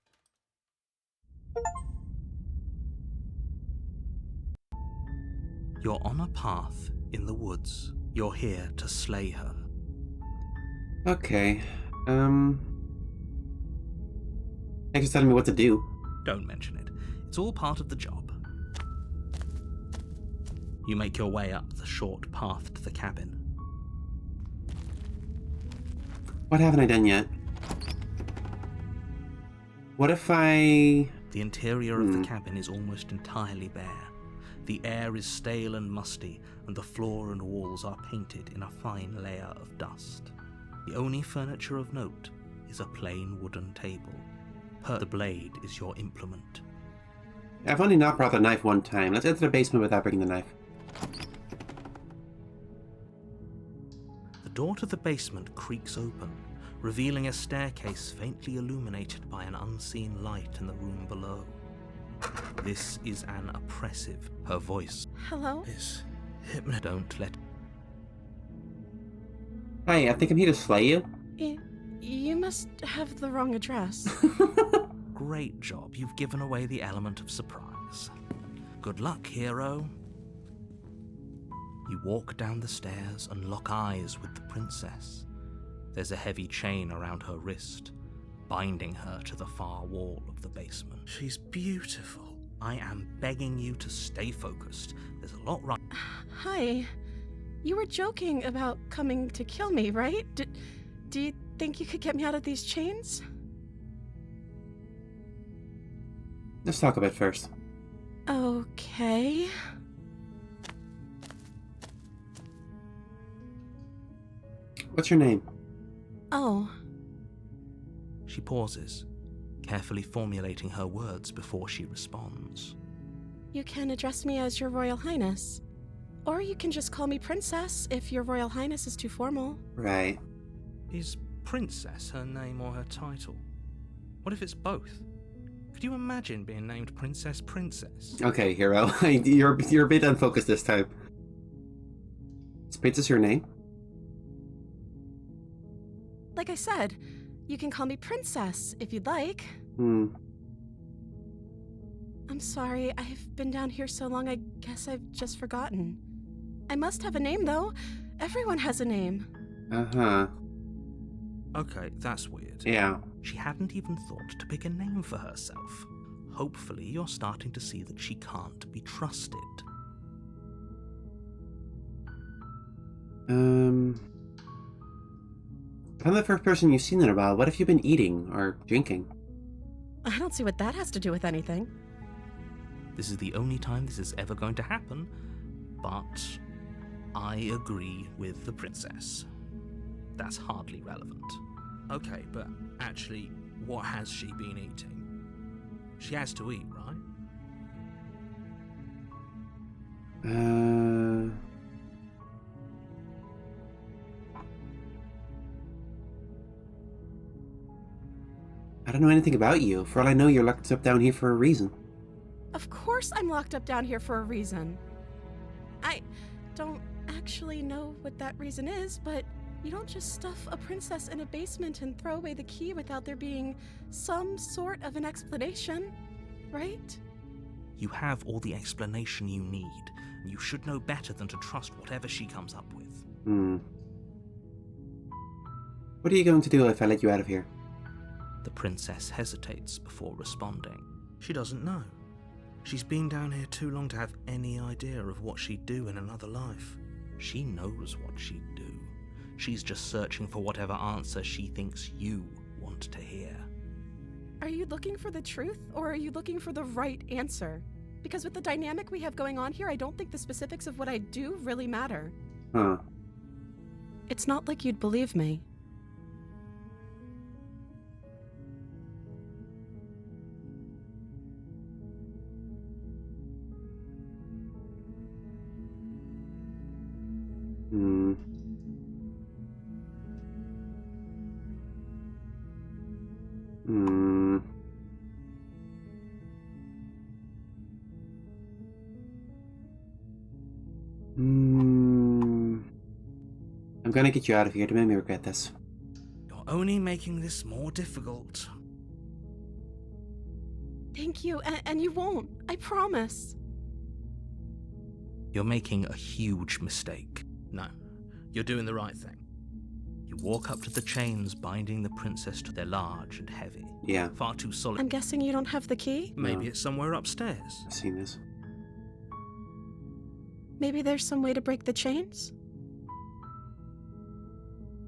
You're on a path in the woods. You're here to slay her. Okay. Thanks for telling me what to do. Don't mention it. It's all part of the job. You make your way up the short path to the cabin. What haven't I done yet? What if I... The interior of the cabin is almost entirely bare. The air is stale and musty, and the floor and walls are painted in a fine layer of dust. The only furniture of note is a plain wooden table. The blade is your implement. I've only not brought the knife one time. Let's enter the basement without bringing the knife. The door to the basement creaks open, revealing a staircase faintly illuminated by an unseen light in the room below. This is an oppressive. Her voice. Hello? Is hypnot. Don't let. Hi, I think I'm here to slay you. You must have the wrong address. Great job. You've given away the element of surprise. Good luck, hero. You walk down the stairs and lock eyes with the princess. There's a heavy chain around her wrist, binding her to the far wall of the basement. She's beautiful. I am begging you to stay focused. There's a lot right. Hi. You were joking about coming to kill me, right? Do you think you could get me out of these chains? Let's talk about it first. Okay. What's your name? Oh. She pauses, carefully formulating her words before she responds. You can address me as Your Royal Highness. Or you can just call me Princess if Your Royal Highness is too formal. Right. Is Princess her name or her title? What if it's both? Could you imagine being named Princess? Okay, hero. You're a bit unfocused this time. Is Princess your name? Like I said, you can call me Princess if you'd like. I'm sorry, I've been down here so long I guess I've just forgotten. I must have a name though. Everyone has a name. Uh-huh. Okay, that's weird. Yeah. She hadn't even thought to pick a name for herself. Hopefully you're starting to see that she can't be trusted. I'm the first person you've seen in a while. What have you been eating or drinking? I don't see what that has to do with anything. This is the only time this is ever going to happen. But I agree with the princess. That's hardly relevant. Okay, but actually, what has she been eating? She has to eat, right? I don't know anything about you. For all I know, you're locked up down here for a reason. Of course I'm locked up down here for a reason. I don't actually know what that reason is, but you don't just stuff a princess in a basement and throw away the key without there being some sort of an explanation, right? You have all the explanation you need. You should know better than to trust whatever she comes up with. What are you going to do if I let you out of here? The princess hesitates before responding. She doesn't know. She's been down here too long to have any idea of what she'd do in another life. She knows what she'd do. She's just searching for whatever answer she thinks you want to hear. Are you looking for the truth, or are you looking for the right answer? Because with the dynamic we have going on here, I don't think the specifics of what I do really matter. Huh. It's not like you'd believe me. I'm gonna get you out of here to make me regret this. You're only making this more difficult. Thank you, and you won't. I promise. You're making a huge mistake. No, you're doing the right thing. You walk up to the chains binding the princess to. They're large and heavy. Yeah. Far too solid. I'm guessing you don't have the key? Maybe it's somewhere upstairs. I've seen this. Maybe there's some way to break the chains?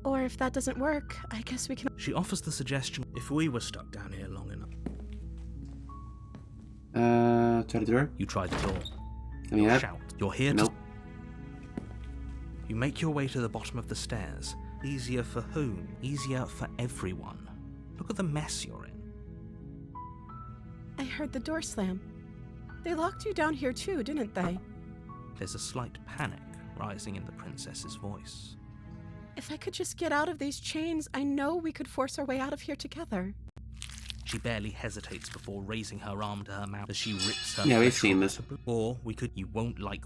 Or if that doesn't work, I guess we can... She offers the suggestion if we were stuck down here long enough. Try the door? You try the door. Let me out. Shout. You're here Nope. You make your way to the bottom of the stairs. Easier for whom? Easier for everyone. Look at the mess you're in. I heard the door slam. They locked you down here too, didn't they? There's a slight panic rising in the princess's voice. If I could just get out of these chains, I know we could force our way out of here together. She barely hesitates before raising her arm to her mouth as she rips her. Yeah, we've flesh seen off this. to Or we could. You won't like.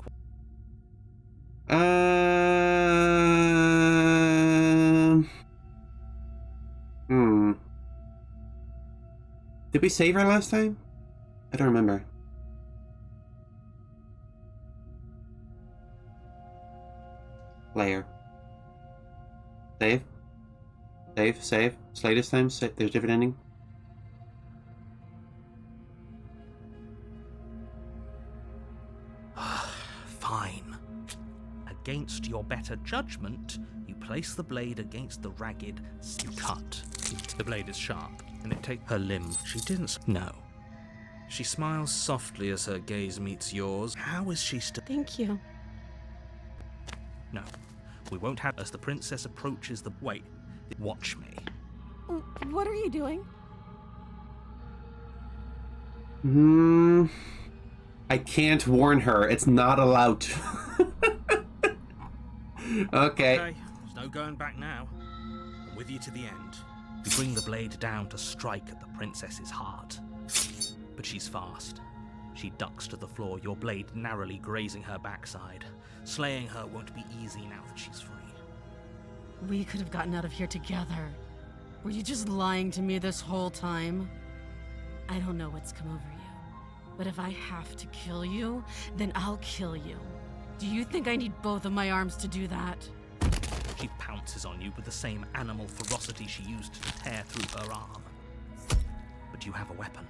Did we save her last time? I don't remember. Player. Save. Save, save. Slay this time. There's a different ending. Fine. Against your better judgment, you place the blade against the ragged. You cut. The blade is sharp, and it takes her limb. She didn't. No. She smiles softly as her gaze meets yours. How is she still? Thank you. No. We won't have. As the princess approaches the. Wait. Watch me. What are you doing? I can't warn her. It's not allowed. Okay. There's no going back now. I'm with you to the end. You bring the blade down to strike at the princess's heart. But she's fast. She ducks to the floor, your blade narrowly grazing her backside. Slaying her won't be easy now that she's free. We could have gotten out of here together. Were you just lying to me this whole time? I don't know what's come over you, but if I have to kill you, then I'll kill you. Do you think I need both of my arms to do that? She pounces on you with the same animal ferocity she used to tear through her arm. But you have a weapon.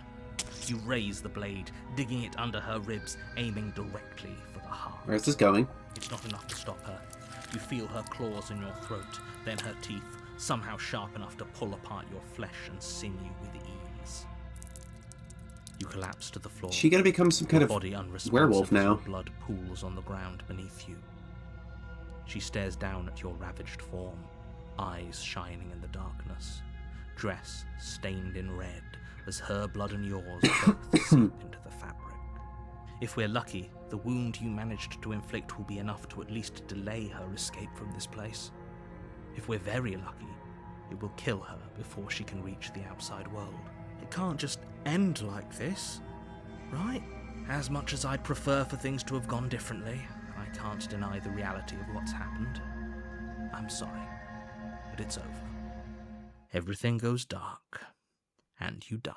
You raise the blade, digging it under her ribs, aiming directly for the heart. Where's this going? It's not enough to stop her. You feel her claws in your throat, then her teeth, somehow sharp enough to pull apart your flesh and sinew with ease. You collapse to the floor. She gonna become some kind Your of body unresponsive werewolf as now. your blood pools on the ground beneath you. She stares down at your ravaged form, eyes shining in the darkness, dress stained in red as her blood and yours both seep into the fabric. If we're lucky, the wound you managed to inflict will be enough to at least delay her escape from this place. If we're very lucky, it will kill her before she can reach the outside world. It can't just end like this, right? As much as I'd prefer for things to have gone differently, I can't deny the reality of what's happened. I'm sorry, but it's over. Everything goes dark, and you die.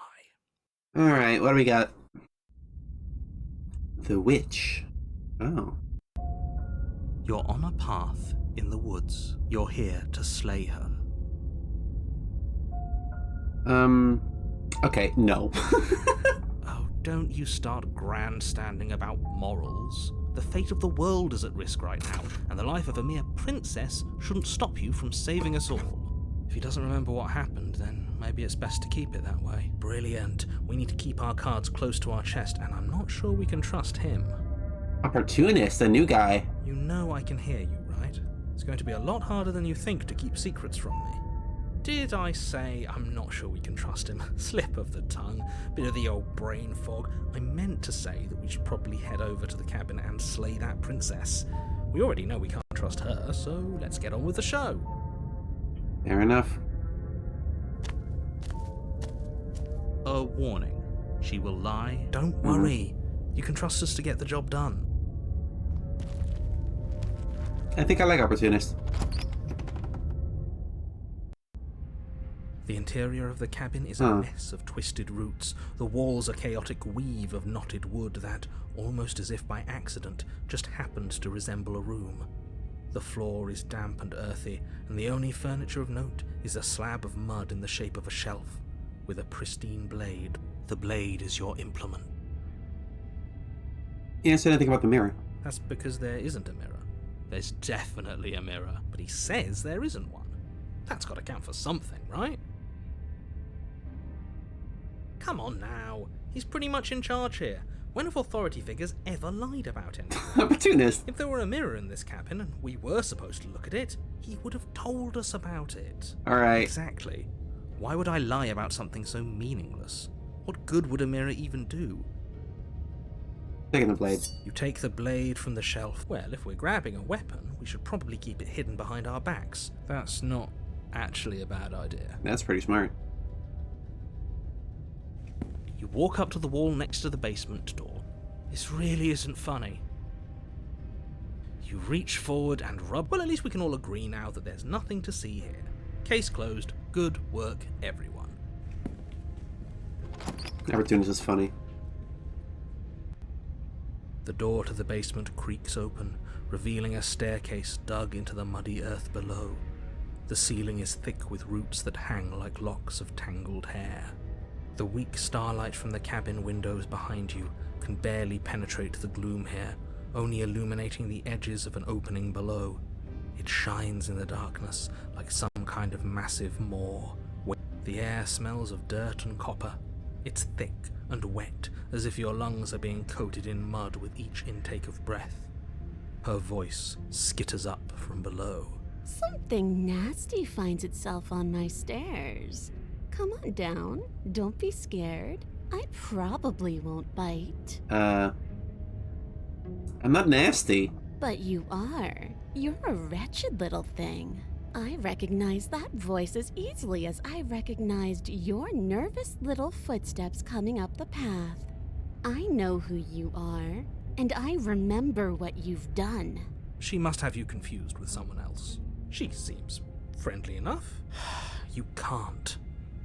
Alright, what do we got? The witch. Oh. You're on a path in the woods. You're here to slay her. Okay, no. Oh, don't you start grandstanding about morals. The fate of the world is at risk right now, and the life of a mere princess shouldn't stop you from saving us all. If he doesn't remember what happened, then maybe it's best to keep it that way. Brilliant. We need to keep our cards close to our chest, and I'm not sure we can trust him. Opportunist, a new guy. You know I can hear you, right? It's going to be a lot harder than you think to keep secrets from me. Did I say I'm not sure we can trust him? Slip of the tongue, bit of the old brain fog. I meant to say that we should probably head over to the cabin and slay that princess. We already know we can't trust her, so let's get on with the show. Fair enough. A warning. She will lie. Don't worry. You can trust us to get the job done. I think I like opportunist. The interior of the cabin is a mess of twisted roots. The walls a chaotic weave of knotted wood that, almost as if by accident, just happens to resemble a room. The floor is damp and earthy, and the only furniture of note is a slab of mud in the shape of a shelf, with a pristine blade. The blade is your implement. He didn't say anything about the mirror. That's because there isn't a mirror. There's definitely a mirror, but he says there isn't one. That's got to count for something, right? Come on now. He's pretty much in charge here. When have authority figures ever lied about anything? Opportunist. If there were a mirror in this cabin and we were supposed to look at it, he would have told us about it. Alright. Exactly. Why would I lie about something so meaningless? What good would a mirror even do? Taking the blade. You take the blade from the shelf. Well, if we're grabbing a weapon, we should probably keep it hidden behind our backs. That's not actually a bad idea. That's pretty smart. You walk up to the wall next to the basement door. This really isn't funny. You reach forward and rub. Well, at least we can all agree now that there's nothing to see here. Case closed. Good work, everyone. Opportunist is funny. The door to the basement creaks open, revealing a staircase dug into the muddy earth below. The ceiling is thick with roots that hang like locks of tangled hair. The weak starlight from the cabin windows behind you can barely penetrate the gloom here, only illuminating the edges of an opening below. It shines in the darkness like some kind of massive maw. The air smells of dirt and copper. It's thick and wet, as if your lungs are being coated in mud with each intake of breath. Her voice skitters up from below. Something nasty finds itself on my stairs. Come on down. Don't be scared. I probably won't bite. I'm not nasty. But you are. You're a wretched little thing. I recognize that voice as easily as I recognized your nervous little footsteps coming up the path. I know who you are, and I remember what you've done. She must have you confused with someone else. She seems friendly enough. You can't.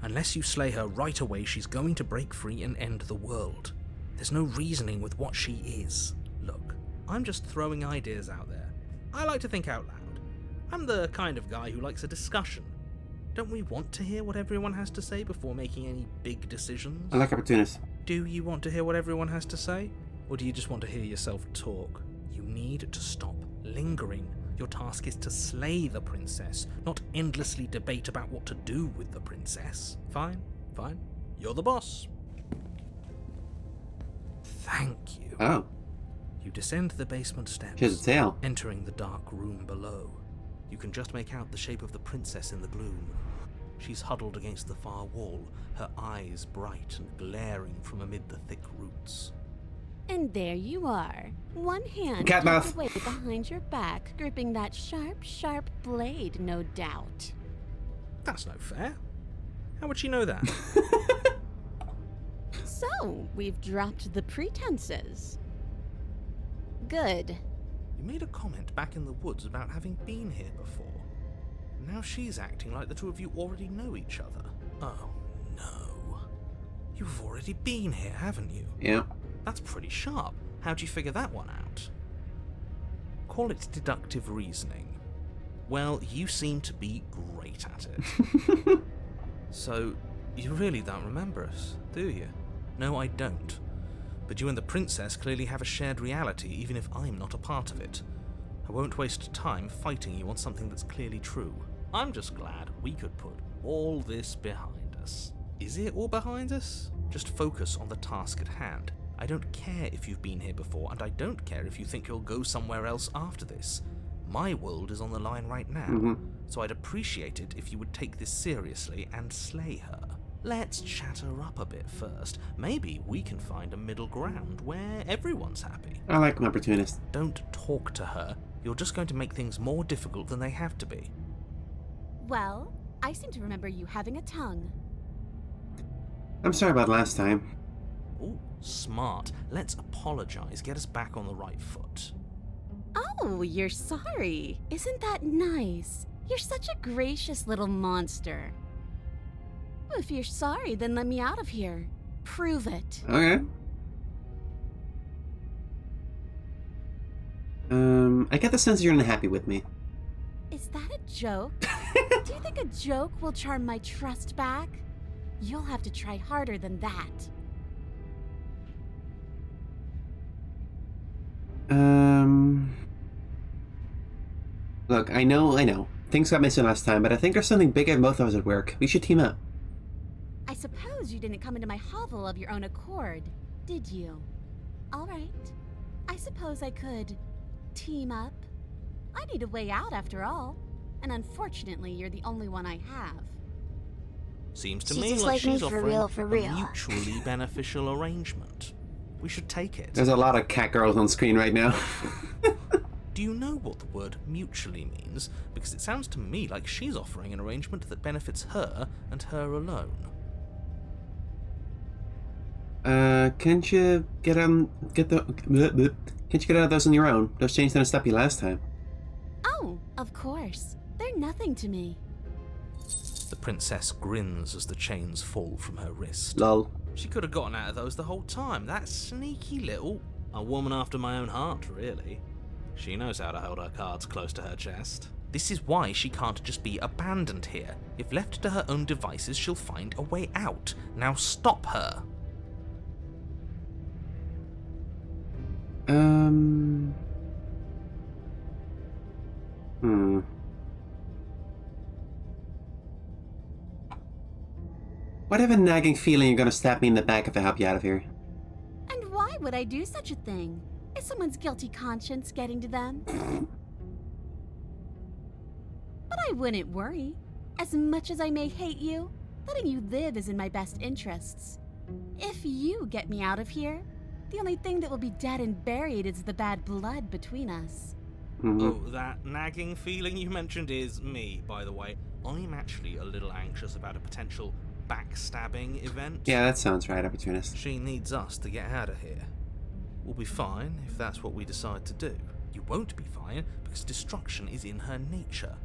Unless you slay her right away, she's going to break free and end the world. There's no reasoning with what she is. Look, I'm just throwing ideas out there. I like to think out loud. I'm the kind of guy who likes a discussion. Don't we want to hear what everyone has to say before making any big decisions? I like opportunists. Do you want to hear what everyone has to say? Or do you just want to hear yourself talk? You need to stop lingering. Your task is to slay the princess, not endlessly debate about what to do with the princess. Fine, fine. You're the boss. Thank you. Oh, You descend the basement steps, she has a tail. entering the dark room below. You can just make out the shape of the princess in the gloom. She's huddled against the far wall, her eyes bright and glaring from amid the thick roots. And there you are. One hand Cat tucked mouth. away behind your back, gripping that sharp, sharp blade, no doubt. That's no fair. How would she know that? So, we've dropped the pretenses. Good. You made a comment back in the woods about having been here before. Now she's acting like the two of you already know each other. Oh, no. You've already been here, haven't you? Yeah. That's pretty sharp. How'd you figure that one out? Call it deductive reasoning. Well, you seem to be great at it. So, you really don't remember us, do you? No, I don't. But you and the princess clearly have a shared reality, even if I'm not a part of it. I won't waste time fighting you on something that's clearly true. I'm just glad we could put all this behind us. Is it all behind us? Just focus on the task at hand. I don't care if you've been here before, and I don't care if you think you'll go somewhere else after this. My world is on the line right now, so I'd appreciate it if you would take this seriously and slay her. Let's chat her up a bit first. Maybe we can find a middle ground where everyone's happy. I like an opportunist. Don't talk to her. You're just going to make things more difficult than they have to be. Well, I seem to remember you having a tongue. I'm sorry about last time. Ooh, smart. Let's apologize. Get us back on the right foot. Oh, you're sorry. Isn't that nice? You're such a gracious little monster. If you're sorry, then let me out of here. Prove it. Okay. I get the sense you're unhappy with me. Is that a joke? Do you think a joke will charm my trust back? You'll have to try harder than that. Look, I know. Things got missing last time, but I think there's something bigger than both of us at work. We should team up. I suppose you didn't come into my hovel of your own accord, did you? All right. I suppose I could team up. I need a way out after all, and unfortunately, you're the only one I have. Seems to She's me just like like me she's for offering real. a mutually beneficial arrangement. We should take it. There's a lot of cat girls on screen right now. Do you know what the word mutually means? Because it sounds to me like she's offering an arrangement that benefits her and her alone. Can't you get out of those on your own? Those chains didn't stop you last time. Oh, of course. They're nothing to me. The princess grins as the chains fall from her wrist. Lol. She could have gotten out of those the whole time. That sneaky little... A woman after my own heart, really. She knows how to hold her cards close to her chest. This is why she can't just be abandoned here. If left to her own devices, she'll find a way out. Now stop her. What have a nagging feeling you're gonna stab me in the back if I help you out of here? And why would I do such a thing? Is someone's guilty conscience getting to them? But I wouldn't worry. As much as I may hate you, letting you live is in my best interests. If you get me out of here, the only thing that will be dead and buried is the bad blood between us. Oh, that nagging feeling you mentioned is me, by the way. I'm actually a little anxious about a potential backstabbing event. Yeah, that sounds right, opportunist. She needs us to get out of here. We'll be fine if that's what we decide to do. You won't be fine because destruction is in her nature.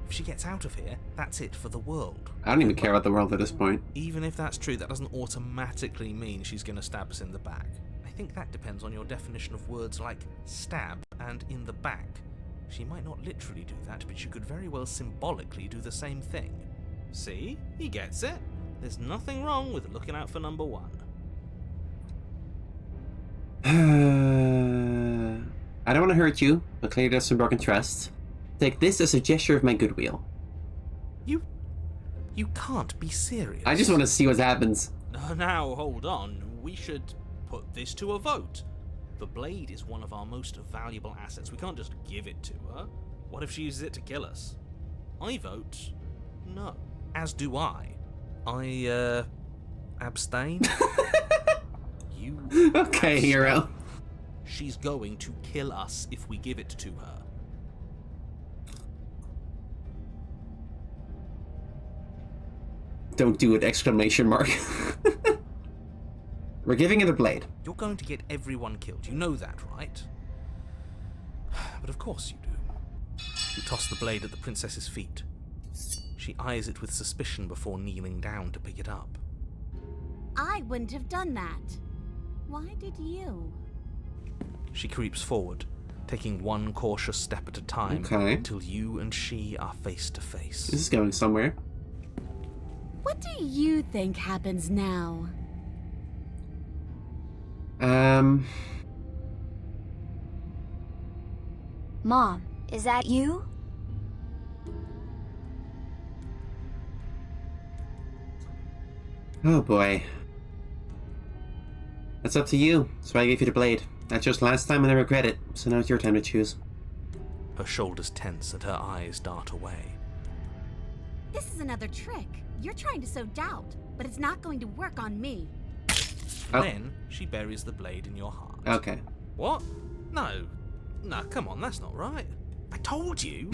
If she gets out of here, that's it for the world. I don't even care about the world at this point. Even if that's true, that doesn't automatically mean she's going to stab us in the back. I think that depends on your definition of words like stab and in the back. She might not literally do that, but she could very well symbolically do the same thing. See? He gets it. There's nothing wrong with looking out for number one. I don't want to hurt you, but clearly there's some broken trust. Take this as a gesture of my goodwill. You can't be serious. I just want to see what happens. Now, hold on. We should put this to a vote. The blade is one of our most valuable assets. We can't just give it to her. What if she uses it to kill us? I vote no. As do I. I, abstain? You Okay, abstain. hero. She's going to kill us if we give it to her. Don't do it! Exclamation mark. We're giving it a blade. You're going to get everyone killed. You know that, right? But of course you do. You toss the blade at the princess's feet. She eyes it with suspicion before kneeling down to pick it up. I wouldn't have done that. Why did you? She creeps forward, taking one cautious step at a time until you and she are face to face. This is going somewhere. What do you think happens now? Mom, is that you? Oh boy. That's up to you. So I gave you the blade. I chose last time and I regret it. So now it's your time to choose. Her shoulders tense and her eyes dart away. This is another trick. You're trying to sow doubt, but it's not going to work on me. Then she buries the blade in your heart. Okay. What? No, come on, that's not right. I told you.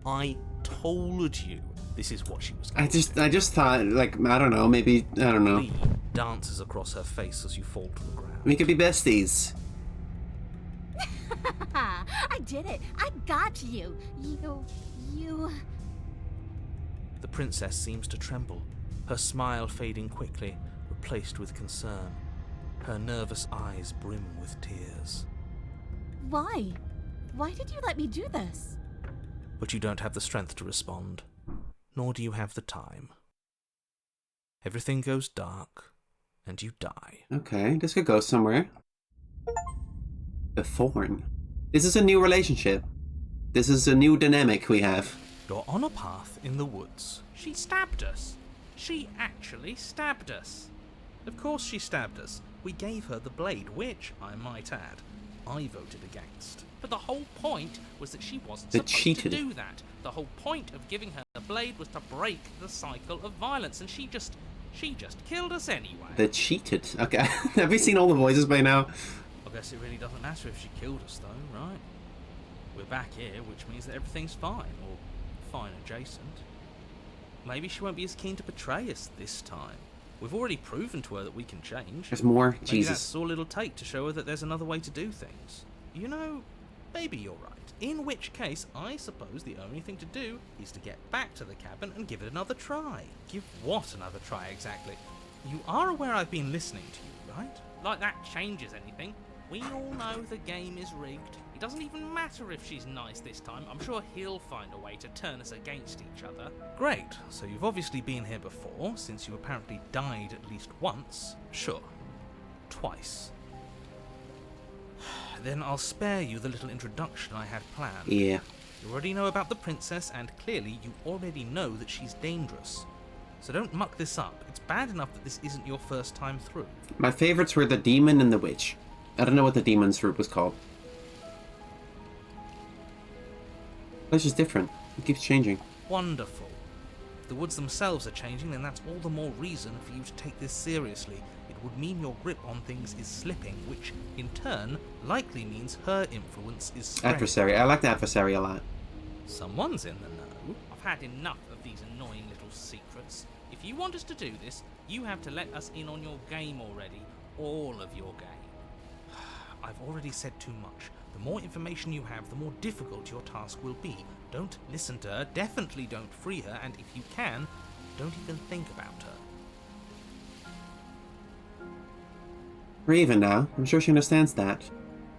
I told you this is what she was going to do. I just thought, like, I don't know, maybe, I don't know. Bleed dances across her face as you fall to the ground. We could be besties. I did it. I got you. You... The princess seems to tremble, her smile fading quickly, replaced with concern. Her nervous eyes brim with tears. Why? Why did you let me do this? But you don't have the strength to respond, nor do you have the time. Everything goes dark, and you die. Okay, this could go somewhere. The thorn. This is a new relationship. This is a new dynamic we have. You're on a path in the woods. She stabbed us. She actually stabbed us. Of course she stabbed us. We gave her the blade, which, I might add, I voted against. But the whole point was that she wasn't supposed to do that. The whole point of giving her the blade was to break the cycle of violence, and she just killed us anyway. They cheated. Okay. Have we seen all the voices by now? I guess it really doesn't matter if she killed us, though, right? We're back here, which means that everything's fine, or fine adjacent. Maybe she won't be as keen to betray us this time. We've already proven to her that we can change. There's more? Maybe Jesus. that's all it'll take to show her that there's another way to do things. You know, maybe you're right. In which case, I suppose the only thing to do is to get back to the cabin and give it another try. Give what another try, exactly? You are aware I've been listening to you, right? Like that changes anything. We all know the game is rigged. It doesn't even matter if she's nice this time. I'm sure he'll find a way to turn us against each other. Great, so you've obviously been here before, since you apparently died at least once. Sure. Twice. Then I'll spare you the little introduction I had planned. Yeah. You already know about the princess, and clearly you already know that she's dangerous. So don't muck this up. It's bad enough that this isn't your first time through. My favorites were the demon and the witch. I don't know what the demon's route was called. It's just different. It keeps changing. Wonderful. If the woods themselves are changing, then that's all the more reason for you to take this seriously. It would mean your grip on things is slipping, which, in turn, likely means her influence is spreading. Adversary. I like the adversary a lot. Someone's in the know. I've had enough of these annoying little secrets. If you want us to do this, you have to let us in on your game already. All of your game. I've already said too much. The more information you have, the more difficult your task will be. Don't listen to her, definitely don't free her, and if you can, don't even think about her. We're even now. I'm sure she understands that.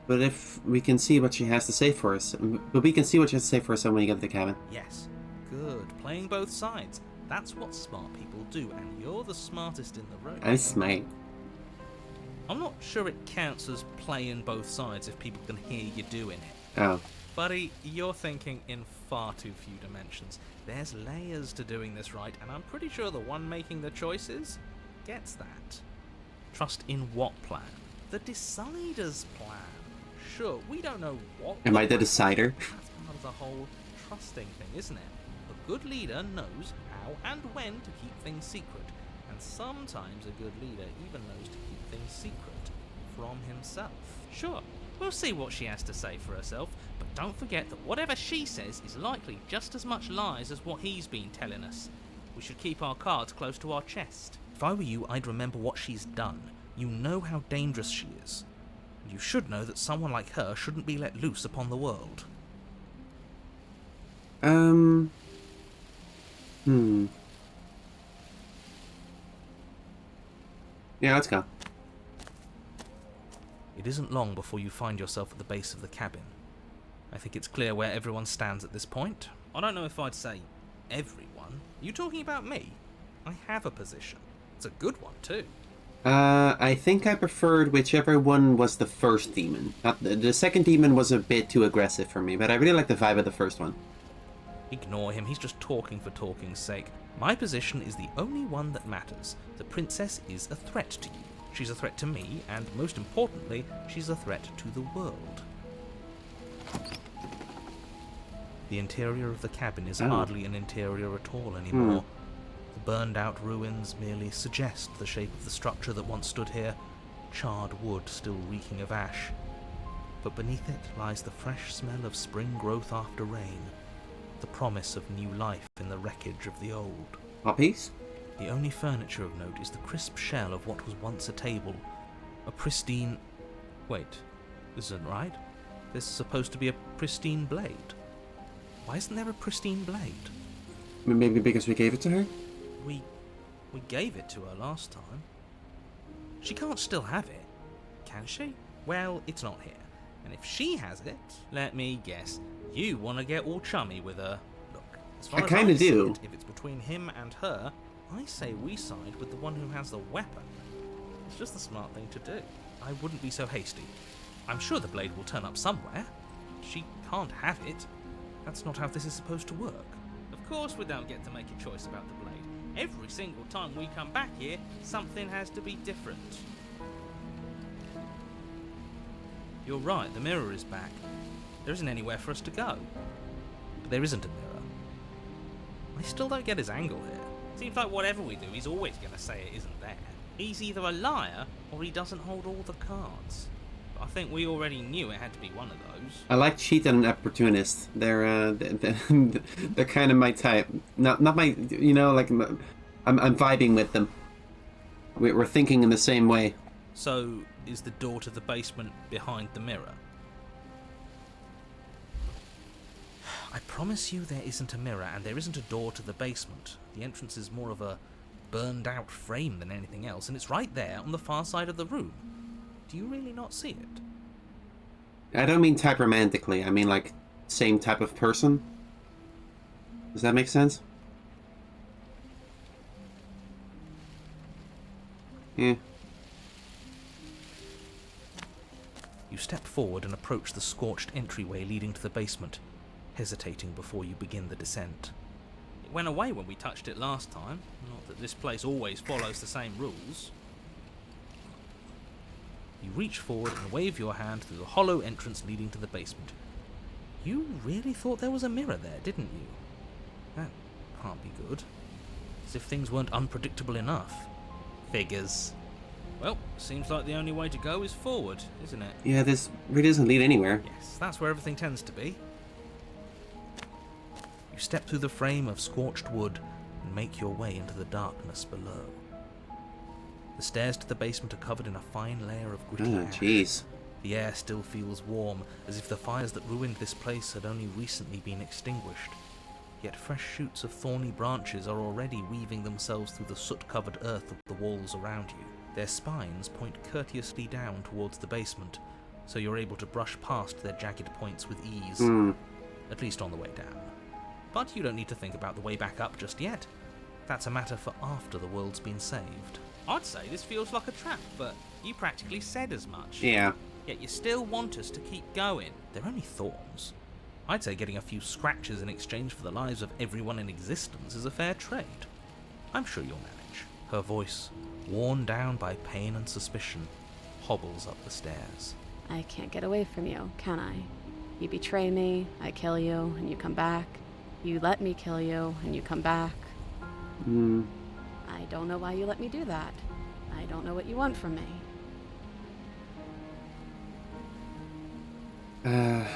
But if we can see what she has to say for us, but we can see what she has to say for us when we get to the cabin. Yes, good. Playing both sides. That's what smart people do, and you're the smartest in the room. I'm smart. I'm not sure it counts as playing both sides if people can hear you doing it. Oh. Buddy, you're thinking in far too few dimensions. There's layers to doing this right, and I'm pretty sure the one making the choices gets that. Trust in what plan? The Decider's plan. Sure, we don't know what... Am I the Decider? That's part of the whole trusting thing, isn't it? A good leader knows how and when to keep things secret. And sometimes a good leader even knows to keep things secret from himself. Sure, we'll see what she has to say for herself, but don't forget that whatever she says is likely just as much lies as what he's been telling us. We should keep our cards close to our chest. If I were you, I'd remember what she's done. You know how dangerous she is. And you should know that someone like her shouldn't be let loose upon the world. Yeah, let's go. It isn't long before you find yourself at the base of the cabin. I think it's clear where everyone stands at this point. I don't know if I'd say everyone. You talking about me? I have a position. It's a good one, too. I think I preferred whichever one was the first demon. The second demon was a bit too aggressive for me, but I really like the vibe of the first one. Ignore him, he's just talking for talking's sake. My position is the only one that matters. The princess is a threat to you. She's a threat to me, and most importantly, she's a threat to the world. The interior of the cabin is hardly an interior at all anymore. The burned out ruins merely suggest the shape of the structure that once stood here, charred wood still reeking of ash. But beneath it lies the fresh smell of spring growth after rain, the promise of new life in the wreckage of the old. Poppies? The only furniture of note is the crisp shell of what was once a table. A pristine... Wait, this isn't right. There's supposed to be a pristine blade. Why isn't there a pristine blade? Maybe because we gave it to her? We gave it to her last time. She can't still have it, can she? Well, it's not here. And if she has it, let me guess, you want to get all chummy with her. Look, as far as I see it, if it's between him and her, I say we side with the one who has the weapon. It's just the smart thing to do. I wouldn't be so hasty. I'm sure the blade will turn up somewhere. She can't have it. That's not how this is supposed to work. Of course we don't get to make a choice about the blade. Every single time we come back here, something has to be different. You're right, the mirror is back. There isn't anywhere for us to go. But there isn't a mirror. I still don't get his angle here. Seems like whatever we do, he's always going to say it isn't there. He's either a liar, or he doesn't hold all the cards. But I think we already knew it had to be one of those. I like cheat and opportunist. They're kind of my type. Not my, you know, like, I'm vibing with them. We're thinking in the same way. So, is the door to the basement behind the mirror? I promise you there isn't a mirror, and there isn't a door to the basement. The entrance is more of a burned-out frame than anything else, and it's right there on the far side of the room. Do you really not see it? I don't mean type romantically, I mean like same type of person. Does that make sense? Yeah. You step forward and approach the scorched entryway leading to the basement, hesitating before you begin the descent. It went away when we touched it last time. Not that this place always follows the same rules. You reach forward and wave your hand through the hollow entrance leading to the basement. You really thought there was a mirror there, didn't you? That can't be good. As if things weren't unpredictable enough. Figures. Well, seems like the only way to go is forward, isn't it? Yeah, this really doesn't lead anywhere. Yes, that's where everything tends to be. You step through the frame of scorched wood and make your way into the darkness below. The stairs to the basement are covered in a fine layer of gritty ash. Jeez. The air still feels warm, as if the fires that ruined this place had only recently been extinguished. Yet fresh shoots of thorny branches are already weaving themselves through the soot-covered earth of the walls around you. Their spines point courteously down towards the basement, so you're able to brush past their jagged points with ease. At least on the way down. But you don't need to think about the way back up just yet. That's a matter for after the world's been saved. I'd say this feels like a trap, but you practically said as much. Yeah. Yet you still want us to keep going. They're only thorns. I'd say getting a few scratches in exchange for the lives of everyone in existence is a fair trade. I'm sure you'll manage. Her voice, worn down by pain and suspicion, hobbles up the stairs. I can't get away from you, can I? You betray me, I kill you, and you come back. You let me kill you, and you come back. I don't know why you let me do that. I don't know what you want from me. I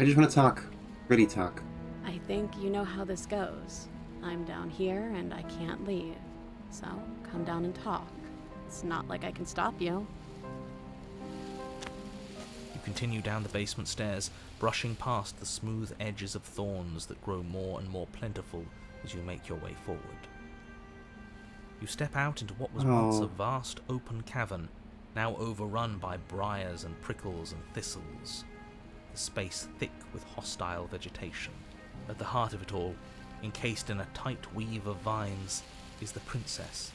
just want to talk. Really talk. I think you know how this goes. I'm down here, and I can't leave. So, come down and talk. It's not like I can stop you. You continue down the basement stairs, brushing past the smooth edges of thorns that grow more and more plentiful as you make your way forward. You step out into what was once a vast open cavern, now overrun by briars and prickles and thistles, the space thick with hostile vegetation. At the heart of it all, encased in a tight weave of vines, is the princess,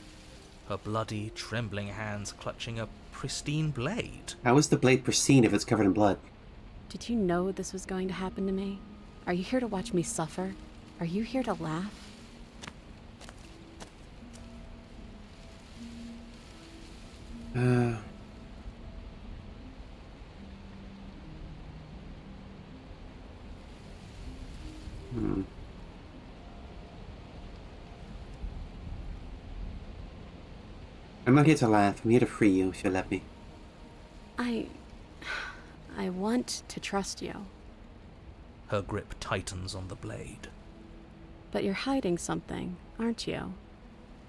her bloody, trembling hands clutching a pristine blade. How is the blade pristine if it's covered in blood? Did you know this was going to happen to me? Are you here to watch me suffer? Are you here to laugh? I'm not here to laugh. I'm here to free you, if you'll let me. I want to trust you. Her grip tightens on the blade. But you're hiding something, aren't you?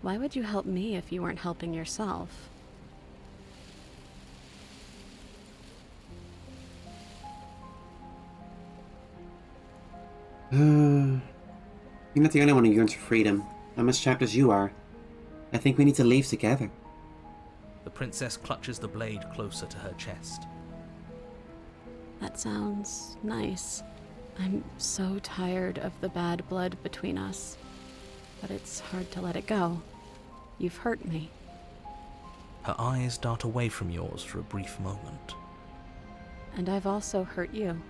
Why would you help me if you weren't helping yourself? You're not the only one who yearns for freedom. I'm as chapped as you are. I think we need to leave together. The princess clutches the blade closer to her chest. That sounds nice. I'm so tired of the bad blood between us. But it's hard to let it go. You've hurt me. Her eyes dart away from yours for a brief moment. And I've also hurt you.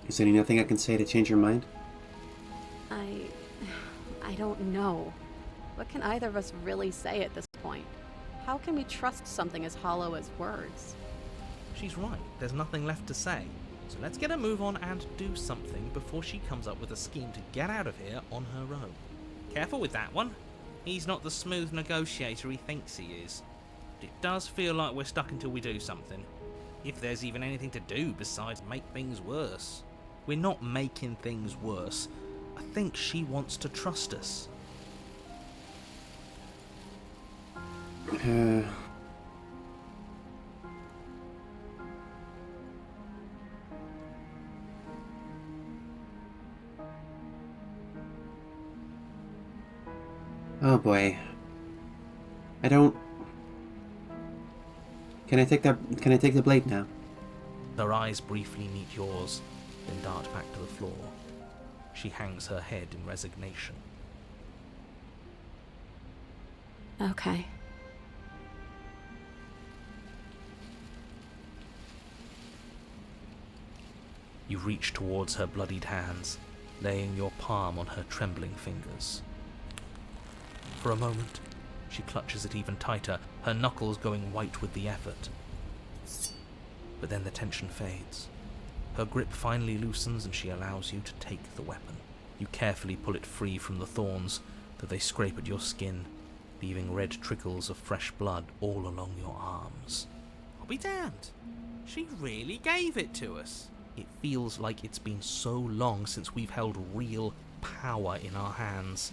Is there nothing I can say to change your mind? I don't know. What can either of us really say at this point? How can we trust something as hollow as words? She's right. There's nothing left to say. So let's get a move on and do something before she comes up with a scheme to get out of here on her own. Careful with that one. He's not the smooth negotiator he thinks he is. But it does feel like we're stuck until we do something. If there's even anything to do besides make things worse. We're not making things worse. I think she wants to trust us. Oh boy. Can I take the blade now? Her eyes briefly meet yours, then dart back to the floor. She hangs her head in resignation. Okay. You reach towards her bloodied hands, laying your palm on her trembling fingers. For a moment, she clutches it even tighter, her knuckles going white with the effort. But then the tension fades. Her grip finally loosens and she allows you to take the weapon. You carefully pull it free from the thorns, though they scrape at your skin, leaving red trickles of fresh blood all along your arms. I'll be damned. She really gave it to us. It feels like it's been so long since we've held real power in our hands.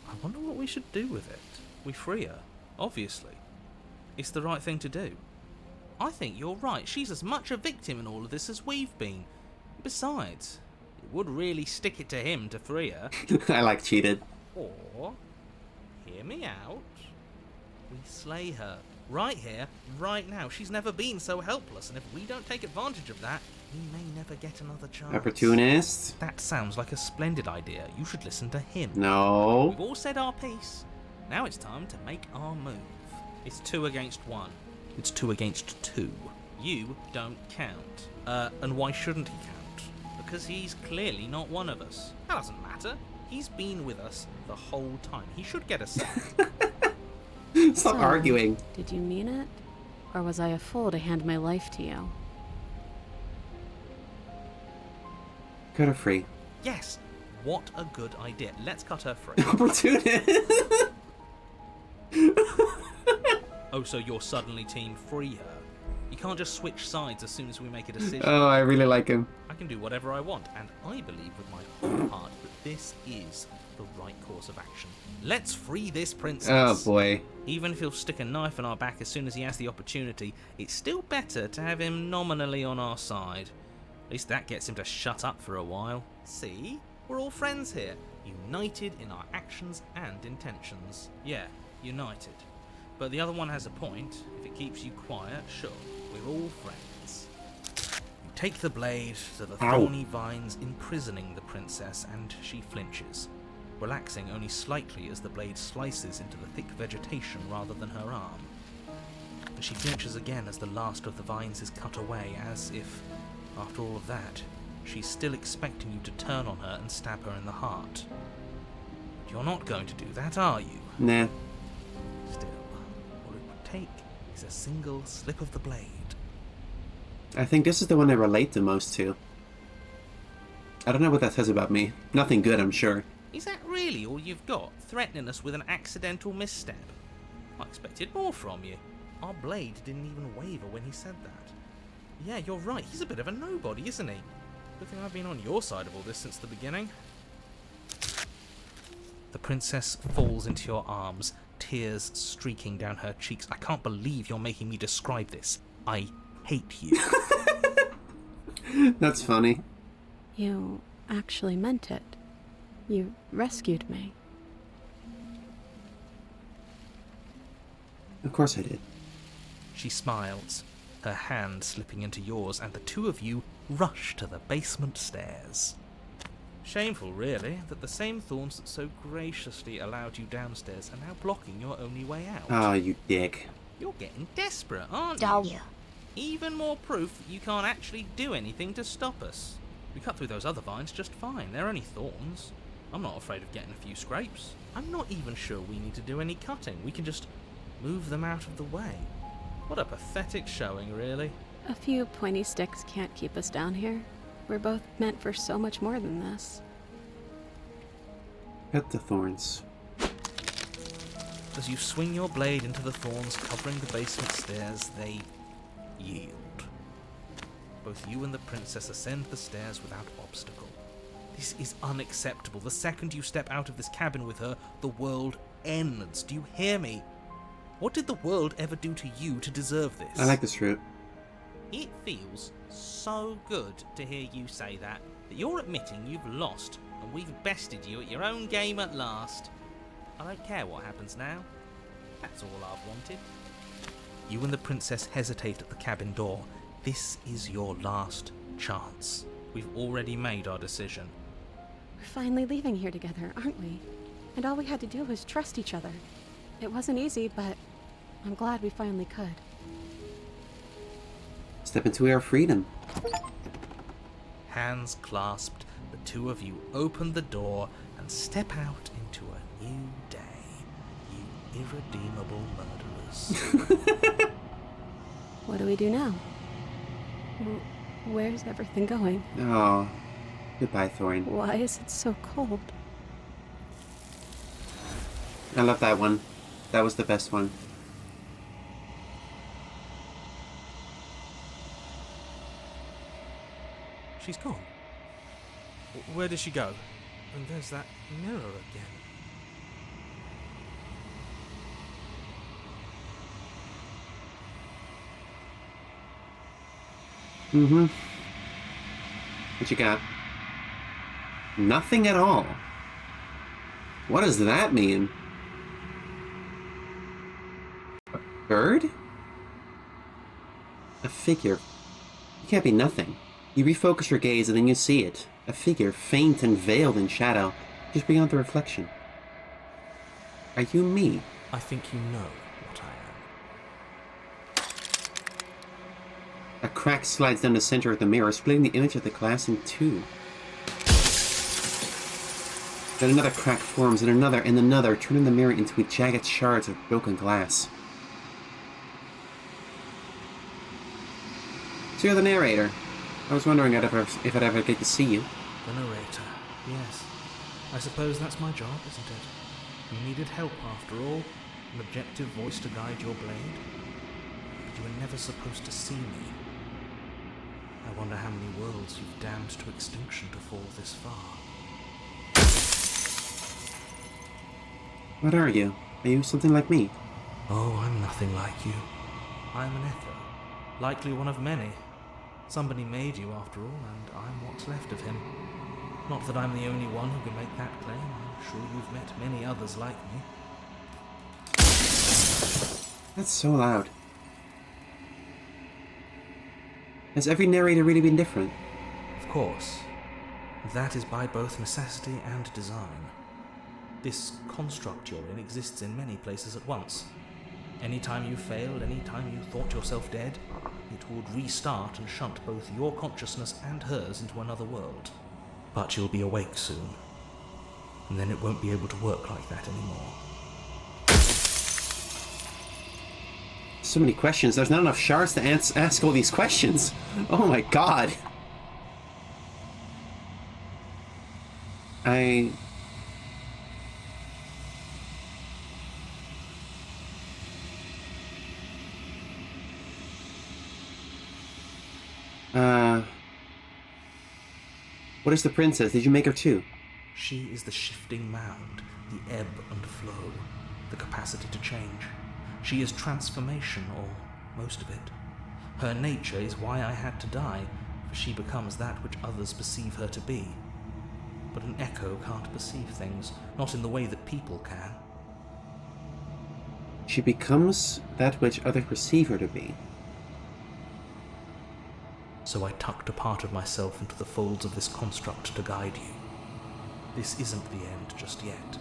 I wonder what we should do with it. We free her, obviously. It's the right thing to do. I think you're right. She's as much a victim in all of this as we've been. Besides, it would really stick it to him to free her. I like cheated. Or, hear me out, we slay her. Right here, right now. She's never been so helpless, and if we don't take advantage of that, we may never get another chance. Opportunist? That sounds like a splendid idea. You should listen to him. No. We've all said our piece. Now it's time to make our move. It's 2 against 1. It's 2 against 2. You don't count. And why shouldn't he count? Because he's clearly not one of us. That doesn't matter. He's been with us the whole time. He should get a say. Stop arguing. Did you mean it? Or was I a fool to hand my life to you? Cut her free. Yes. What a good idea. Let's cut her free. Opportunist. Oh, so you're suddenly team free her? You can't just switch sides as soon as we make a decision. Oh, I really like him. I can do whatever I want, and I believe with my whole heart that this is the right course of action. Let's free this princess. Oh boy. Even if he'll stick a knife in our back as soon as he has the opportunity, it's still better to have him nominally on our side. At least that gets him to shut up for a while. See? We're all friends here. United in our actions and intentions. Yeah, united. But the other one has a point. If it keeps you quiet, sure, we're all friends. You take the blade to the thorny vines imprisoning the princess, and she flinches, relaxing only slightly as the blade slices into the thick vegetation rather than her arm. And she flinches again as the last of the vines is cut away, as if, after all of that, she's still expecting you to turn on her and stab her in the heart. But you're not going to do that, are you? Nah. Still, all it would take is a single slip of the blade. I think this is the one I relate the most to. I don't know what that says about me. Nothing good, I'm sure. Is that really all you've got? Threatening us with an accidental misstep? I expected more from you. Our blade didn't even waver when he said that. Yeah, you're right. He's a bit of a nobody, isn't he? Good thing I've been on your side of all this since the beginning. The princess falls into your arms, tears streaking down her cheeks. I can't believe you're making me describe this. I hate you. That's funny. You actually meant it. You rescued me. Of course I did. She smiles, her hand slipping into yours, and the two of you rush to the basement stairs. Shameful, really, that the same thorns that so graciously allowed you downstairs are now blocking your only way out. Oh, you dick. You're getting desperate, aren't you? Even more proof that you can't actually do anything to stop us. We cut through those other vines just fine. They're only thorns. I'm not afraid of getting a few scrapes. I'm not even sure we need to do any cutting. We can just move them out of the way. What a pathetic showing, really. A few pointy sticks can't keep us down here. We're both meant for so much more than this. Cut the thorns. As you swing your blade into the thorns covering the basement stairs, they yield. Both you and the princess ascend the stairs without obstacle. This is unacceptable. The second you step out of this cabin with her, the world ends. Do you hear me? What did the world ever do to you to deserve this? I like this route. It feels so good to hear you say that you're admitting you've lost and we've bested you at your own game at last. I don't care what happens now. That's all I've wanted. You and the princess hesitate at the cabin door. This is your last chance. We've already made our decision. We're finally leaving here together, aren't we? And all we had to do was trust each other. It wasn't easy, but I'm glad we finally could. Step into our freedom. Hands clasped, the two of you open the door and step out into a new day. You irredeemable murderers. What do we do now? Where's everything going? Oh, goodbye, Thorn. Why is it so cold? I love that one. That was the best one. She's gone. Where did she go? And there's that mirror again. Mm-hmm. What you got? Nothing at all. What does that mean? A bird? A figure. It can't be nothing. You refocus your gaze and then you see it. A figure, faint and veiled in shadow, just beyond the reflection. Are you me? I think you know what I am. A crack slides down the center of the mirror, splitting the image of the glass in two. Then another crack forms, and another, turning the mirror into jagged shards of broken glass. So you're the narrator. I was wondering if I'd ever get to see you. The narrator, yes. I suppose that's my job, isn't it? You needed help after all, an objective voice to guide your blade. But you were never supposed to see me. I wonder how many worlds you've damned to extinction to fall this far. What are you? Are you something like me? Oh, I'm nothing like you. I'm an echo. Likely one of many. Somebody made you after all, and I'm what's left of him. Not that I'm the only one who can make that claim. I'm sure you've met many others like me. That's so loud. Has every narrator really been different? Of course. That is by both necessity and design. This construct you're in exists in many places at once. Anytime you failed, anytime you thought yourself dead, it would restart and shunt both your consciousness and hers into another world. But you'll be awake soon, and then it won't be able to work like that anymore. So many questions. There's not enough shards to ask all these questions. Oh my god. What is the princess? Did you make her too? She is the shifting mound, the ebb and flow, the capacity to change. She is transformation, or most of it. Her nature is why I had to die, for she becomes that which others perceive her to be. But an echo can't perceive things, not in the way that people can. She becomes that which others perceive her to be. So I tucked a part of myself into the folds of this construct to guide you. This isn't the end just yet.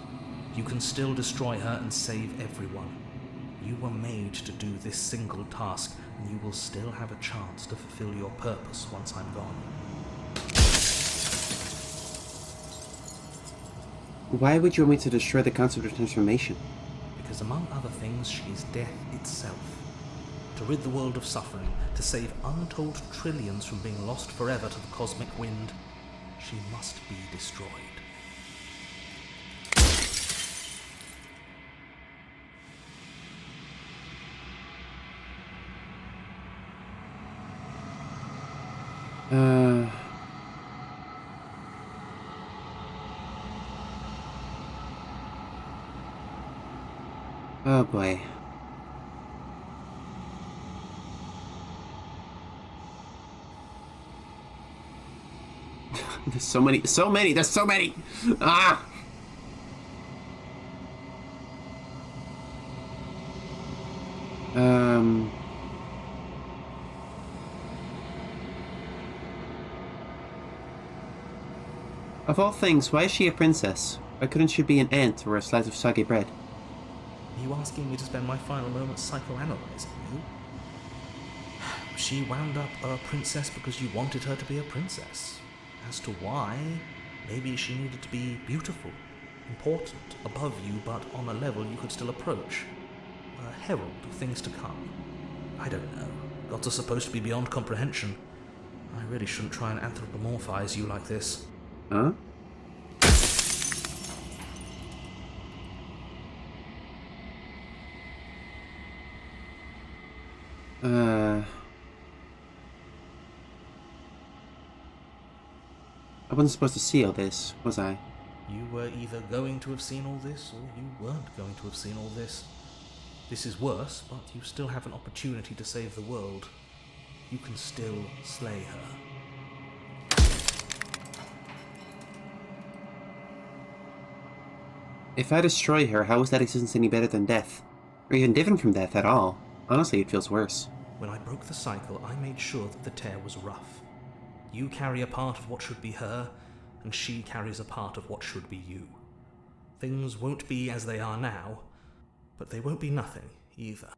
You can still destroy her and save everyone. You were made to do this single task, and you will still have a chance to fulfill your purpose once I'm gone. Why would you want me to destroy the concept of transformation? Because among other things, she is death itself. To rid the world of suffering, to save untold trillions from being lost forever to the cosmic wind, she must be destroyed. Oh boy. There's so many, there's so many! Ah! Of all things, why is she a princess? Why couldn't she be an ant or a slice of soggy bread? Are you asking me to spend my final moments psychoanalyzing you? She wound up a princess because you wanted her to be a princess. As to why, maybe she needed to be beautiful, important, above you, but on a level you could still approach. A herald of things to come. I don't know. Gods are supposed to be beyond comprehension. I really shouldn't try and anthropomorphize you like this. Huh? I wasn't supposed to see all this, was I? You were either going to have seen all this, or you weren't going to have seen all this. This is worse, but you still have an opportunity to save the world. You can still slay her. If I destroy her, how is that existence any better than death? Or even different from death at all? Honestly, it feels worse. When I broke the cycle, I made sure that the tear was rough. You carry a part of what should be her, and she carries a part of what should be you. Things won't be as they are now, but they won't be nothing either.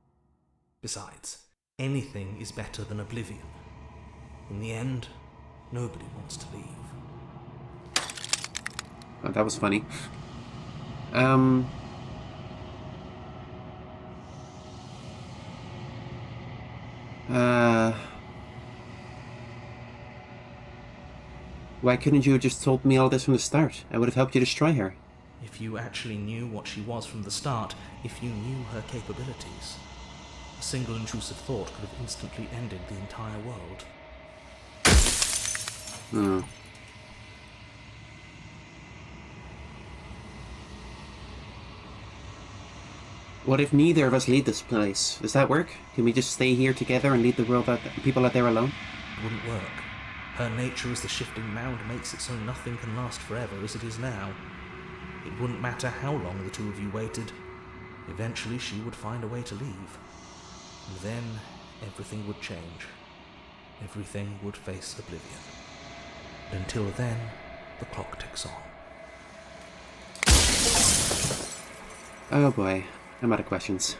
Besides, anything is better than oblivion. In the end, nobody wants to leave. Oh, that was funny. Why couldn't you have just told me all this from the start? I would have helped you destroy her. If you actually knew what she was from the start, if you knew her capabilities, a single intrusive thought could have instantly ended the entire world. Hmm. What if neither of us lead this place? Does that work? Can we just stay here together and lead the world people out there alone? It wouldn't work. Her nature as the shifting mound makes it so nothing can last forever as it is now. It wouldn't matter how long the two of you waited. Eventually she would find a way to leave. And then everything would change. Everything would face oblivion. Until then, the clock ticks on. Oh boy, I'm out of questions.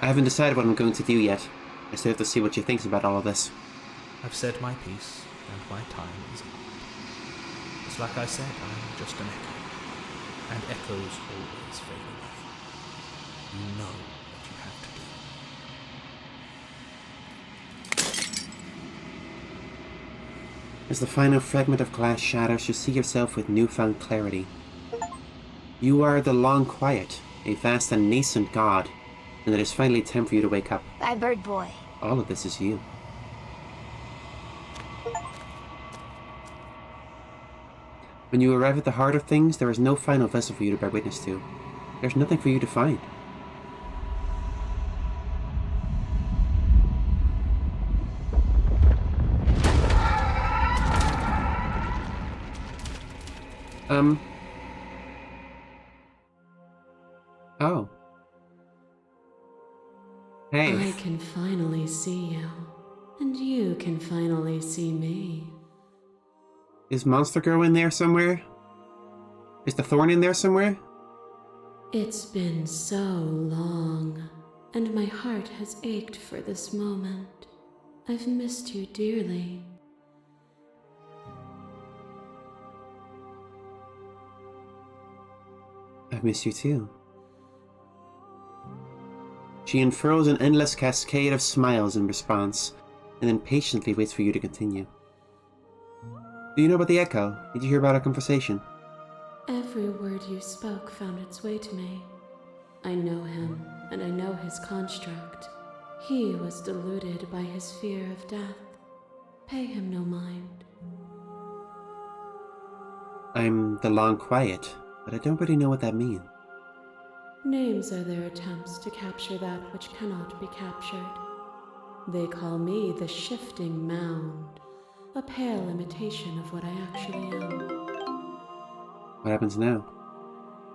I haven't decided what I'm going to do yet. I still have to see what she thinks about all of this. I've said my piece, and my time is up. It's like I said, I'm just an echo. And echoes always fade away. You know what you have to do. As the final fragment of glass shatters, you see yourself with newfound clarity. You are the Long Quiet, a vast and nascent god, and it is finally time for you to wake up. Bye, bird boy. All of this is you. When you arrive at the heart of things, there is no final vessel for you to bear witness to. There's nothing for you to find. Oh. Hey. I can finally see you, and you can finally see me. Is Monster Girl in there somewhere? Is the Thorn in there somewhere? It's been so long, and my heart has ached for this moment. I've missed you dearly. I've missed you too. She unfurls an endless cascade of smiles in response, and then patiently waits for you to continue. Do you know about the Echo? Did you hear about our conversation? Every word you spoke found its way to me. I know him, and I know his construct. He was deluded by his fear of death. Pay him no mind. I'm the Long Quiet, but I don't really know what that means. Names are their attempts to capture that which cannot be captured. They call me the Shifting Mound, a pale imitation of what I actually am. What happens now?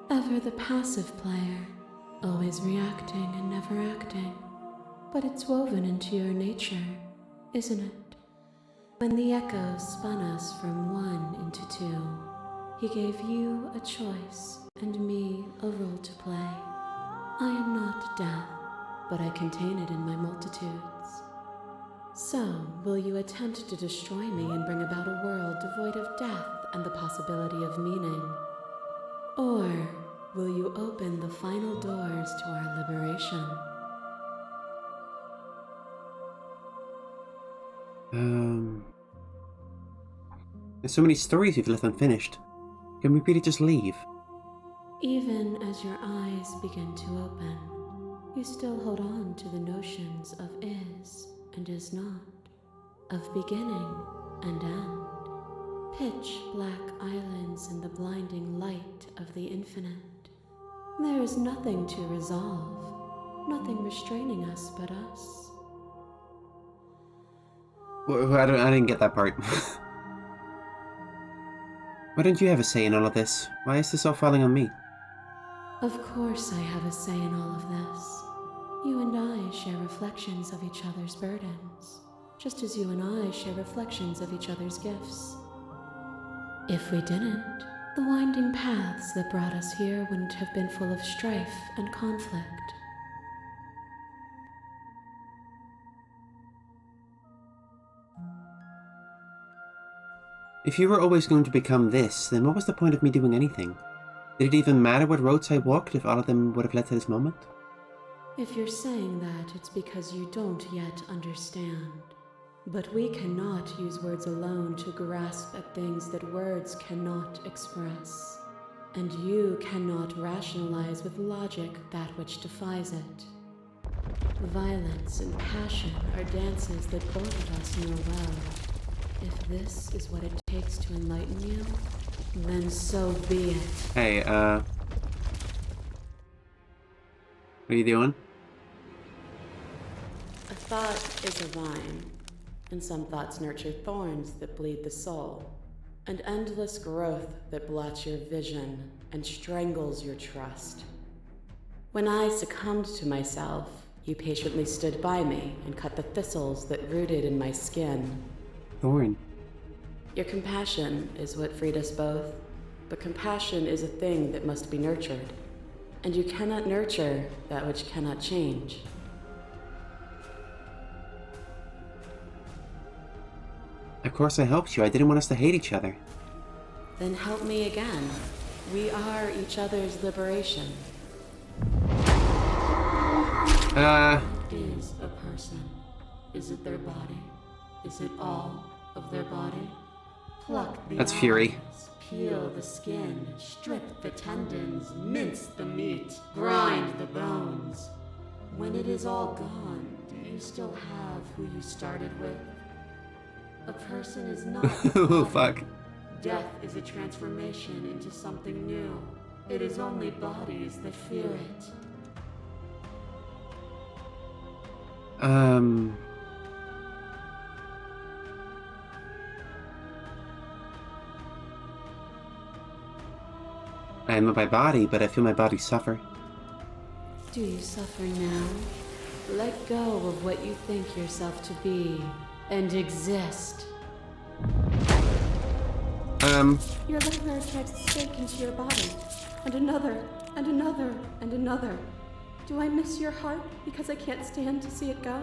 Ever the passive player, always reacting and never acting. But it's woven into your nature, isn't it? When the Echo spun us from one into two, he gave you a choice and me a role to play. I am not death, but I contain it in my multitudes. So, will you attempt to destroy me and bring about a world devoid of death and the possibility of meaning? Or will you open the final doors to our liberation? There's so many stories you've left unfinished. Can we really just leave? Even as your eyes begin to open, you still hold on to the notions of is and is not, of beginning and end, pitch black islands in the blinding light of the infinite. There is nothing to resolve, nothing restraining us but us. Well, I didn't get that part. Why don't you have a say in all of this? Why is this all falling on me? Of course I have a say in all of this. You and I share reflections of each other's burdens, just as you and I share reflections of each other's gifts. If we didn't, the winding paths that brought us here wouldn't have been full of strife and conflict. If you were always going to become this, then what was the point of me doing anything? Did it even matter what roads I walked if all of them would have led to this moment? If you're saying that, it's because you don't yet understand. But we cannot use words alone to grasp at things that words cannot express. And you cannot rationalize with logic that which defies it. Violence and passion are dances that both of us know well. If this is what it takes to enlighten you, then so be it. Hey, what are you doing? A thought is a vine, and some thoughts nurture thorns that bleed the soul, and endless growth that blots your vision and strangles your trust. When I succumbed to myself, you patiently stood by me and cut the thistles that rooted in my skin. Thorn. Your compassion is what freed us both, but compassion is a thing that must be nurtured, and you cannot nurture that which cannot change. Of course I helped you. I didn't want us to hate each other. Then help me again. We are each other's liberation. Is a person? Is it their body? Is it all of their body? Pluck the That's eyes, Fury. peel the skin, strip the tendons, mince the meat, grind the bones. When it is all gone, do you still have who you started with? A person is not a Oh, body. fuck. Death is a transformation into something new. It is only bodies that fear it. I am not my body, but I feel my body suffer. Do you suffer now? Let go of what you think yourself to be, and exist. Your liver drives a stake into your body, and another, and another, and another. Do I miss your heart because I can't stand to see it go?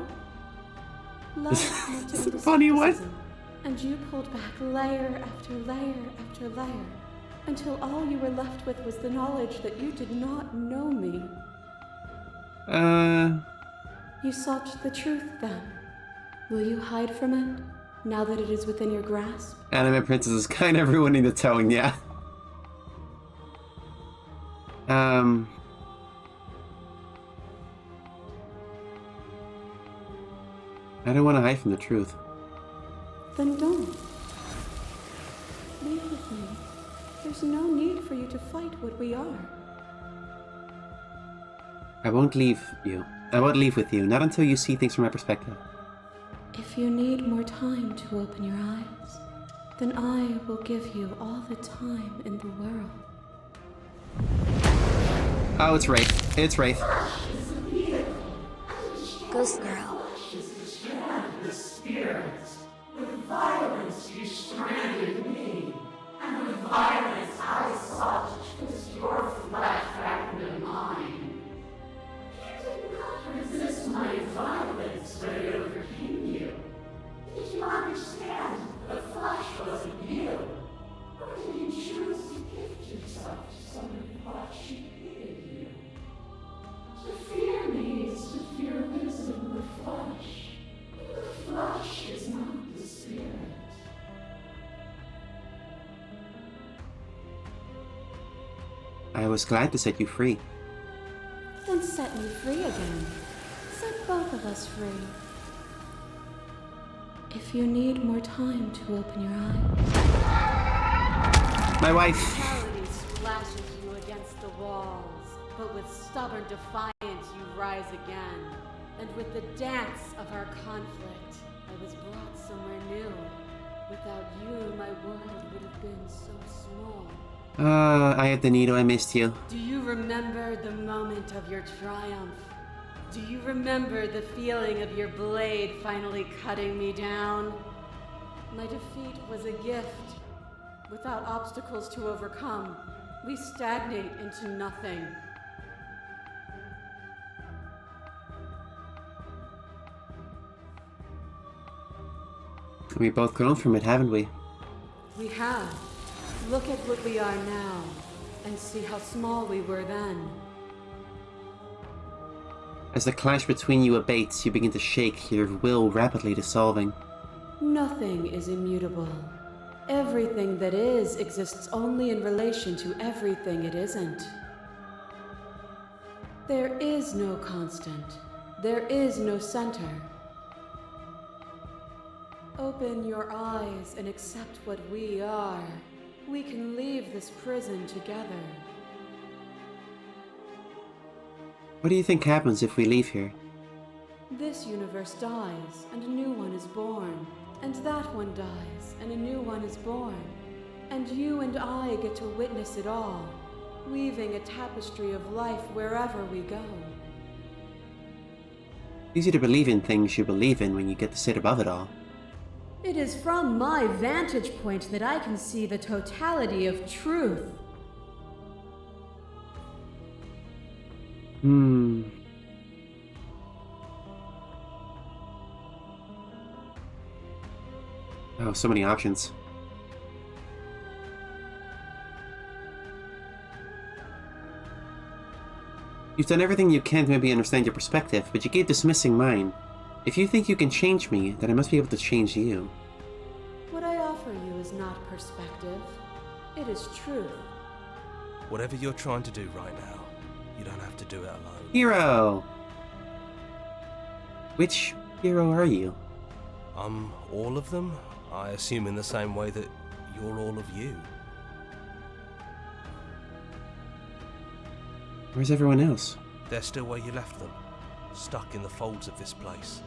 Love moved Is into it funny, what? skepticism, and you pulled back layer after layer after layer, until all you were left with was the knowledge that you did not know me. You sought the truth then. Will you hide from it, now that it is within your grasp? Anime Princess is kind of ruining the tone, yeah. I don't want to hide from the truth. Then don't. Leave with me. There's no need for you to fight what we are. I won't leave you. I won't leave with you, not until you see things from my perspective. If you need more time to open your eyes, then I will give you all the time in the world. Oh, it's Wraith. It's Wraith. Ghost Girl. The spirits. With violence you stranded me, and with violence I sought to twist your flesh back into mine. You did not resist my violence, but it overcame you. Did you understand the flesh wasn't you? Or did you choose to gift yourself to someone who thought she hated you? To fear me is to fear losing the flesh. The flesh is not the spirit. I was glad to set you free. Then set me free again. Set both of us free. If you need more time to open your eyes. My wife. Brutality splashes you against the walls, but with stubborn defiance you rise again. And with the dance of our conflict, I was brought somewhere new. Without you, my world would have been so small. I had the needle, I missed you. Do you remember the moment of your triumph? Do you remember the feeling of your blade finally cutting me down? My defeat was a gift. Without obstacles to overcome, we stagnate into nothing. We both grown from it, haven't we? We have. Look at what we are now, and see how small we were then. As the clash between you abates, you begin to shake, your will rapidly dissolving. Nothing is immutable. Everything that is exists only in relation to everything it isn't. There is no constant. There is no center. Open your eyes and accept what we are. We can leave this prison together. What do you think happens if we leave here? This universe dies, and a new one is born. And that one dies, and a new one is born. And you and I get to witness it all, weaving a tapestry of life wherever we go. Easy to believe in things you believe in when you get to sit above it all. It is from my vantage point that I can see the totality of truth. Oh, so many options. You've done everything you can to maybe understand your perspective, but you keep dismissing mine. If you think you can change me, then I must be able to change you. What I offer you is not perspective. It is truth. Whatever you're trying to do right now, you don't have to do it alone. Hero! Which hero are you? I'm all of them, I assume in the same way that you're all of you. Where's everyone else? They're still where you left them, stuck in the folds of this place.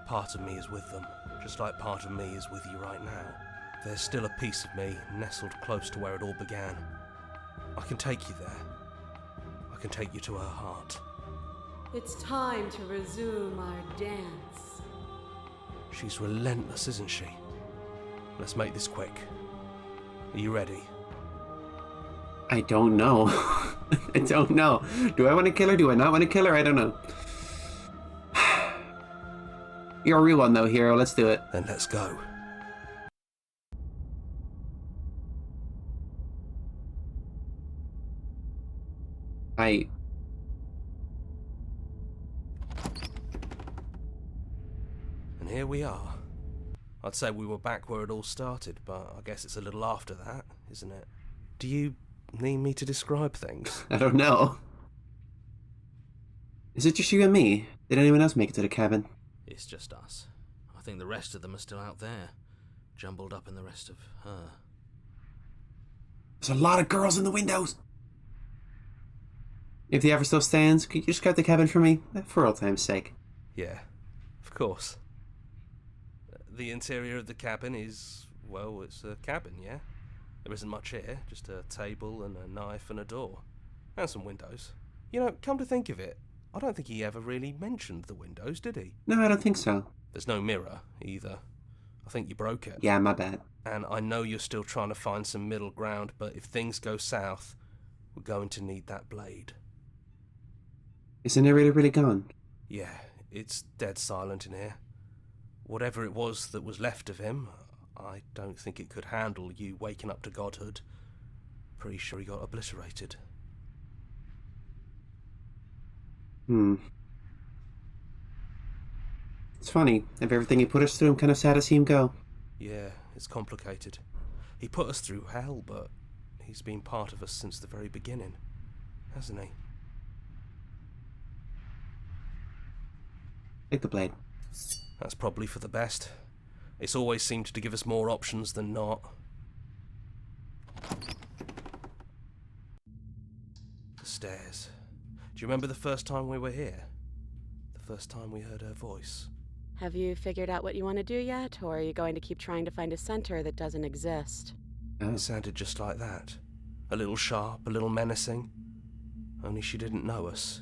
Part of me is with them, just like part of me is with you right now. There's still a piece of me nestled close to where it all began. I can take you there. I can take you to her heart. It's time to resume our dance. She's relentless, isn't she? Let's make this quick. Are you ready? I don't know. I don't know. Do I want to kill her? Do I not want to kill her? I don't know. You're a real one though, hero. Let's do it. Then let's go. And here we are. I'd say we were back where it all started, but I guess it's a little after that, isn't it? Do you need me to describe things? I don't know. Is it just you and me? Did anyone else make it to the cabin? It's just us. I think the rest of them are still out there, jumbled up in the rest of her. There's a lot of girls in the windows! If the ever still stands, could you just grab the cabin for me? For old time's sake. Yeah, of course. The interior of the cabin is, well, it's a cabin, yeah? There isn't much here, just a table and a knife and a door. And some windows. You know, come to think of it, I don't think he ever really mentioned the windows, did he? No, I don't think so. There's no mirror, either. I think you broke it. Yeah, my bad. And I know you're still trying to find some middle ground, but if things go south, we're going to need that blade. Is the narrator really gone? Yeah, it's dead silent in here. Whatever it was that was left of him, I don't think it could handle you waking up to godhood. Pretty sure he got obliterated. It's funny. Of everything he put us through, I'm kind of sad to see him go. Yeah, it's complicated. He put us through hell, but he's been part of us since the very beginning, hasn't he? Take the blade. That's probably for the best. It's always seemed to give us more options than not. The stairs. Do you remember the first time we were here? The first time we heard her voice? Have you figured out what you want to do yet, or are you going to keep trying to find a center that doesn't exist? It sounded just like that. A little sharp, a little menacing. Only she didn't know us.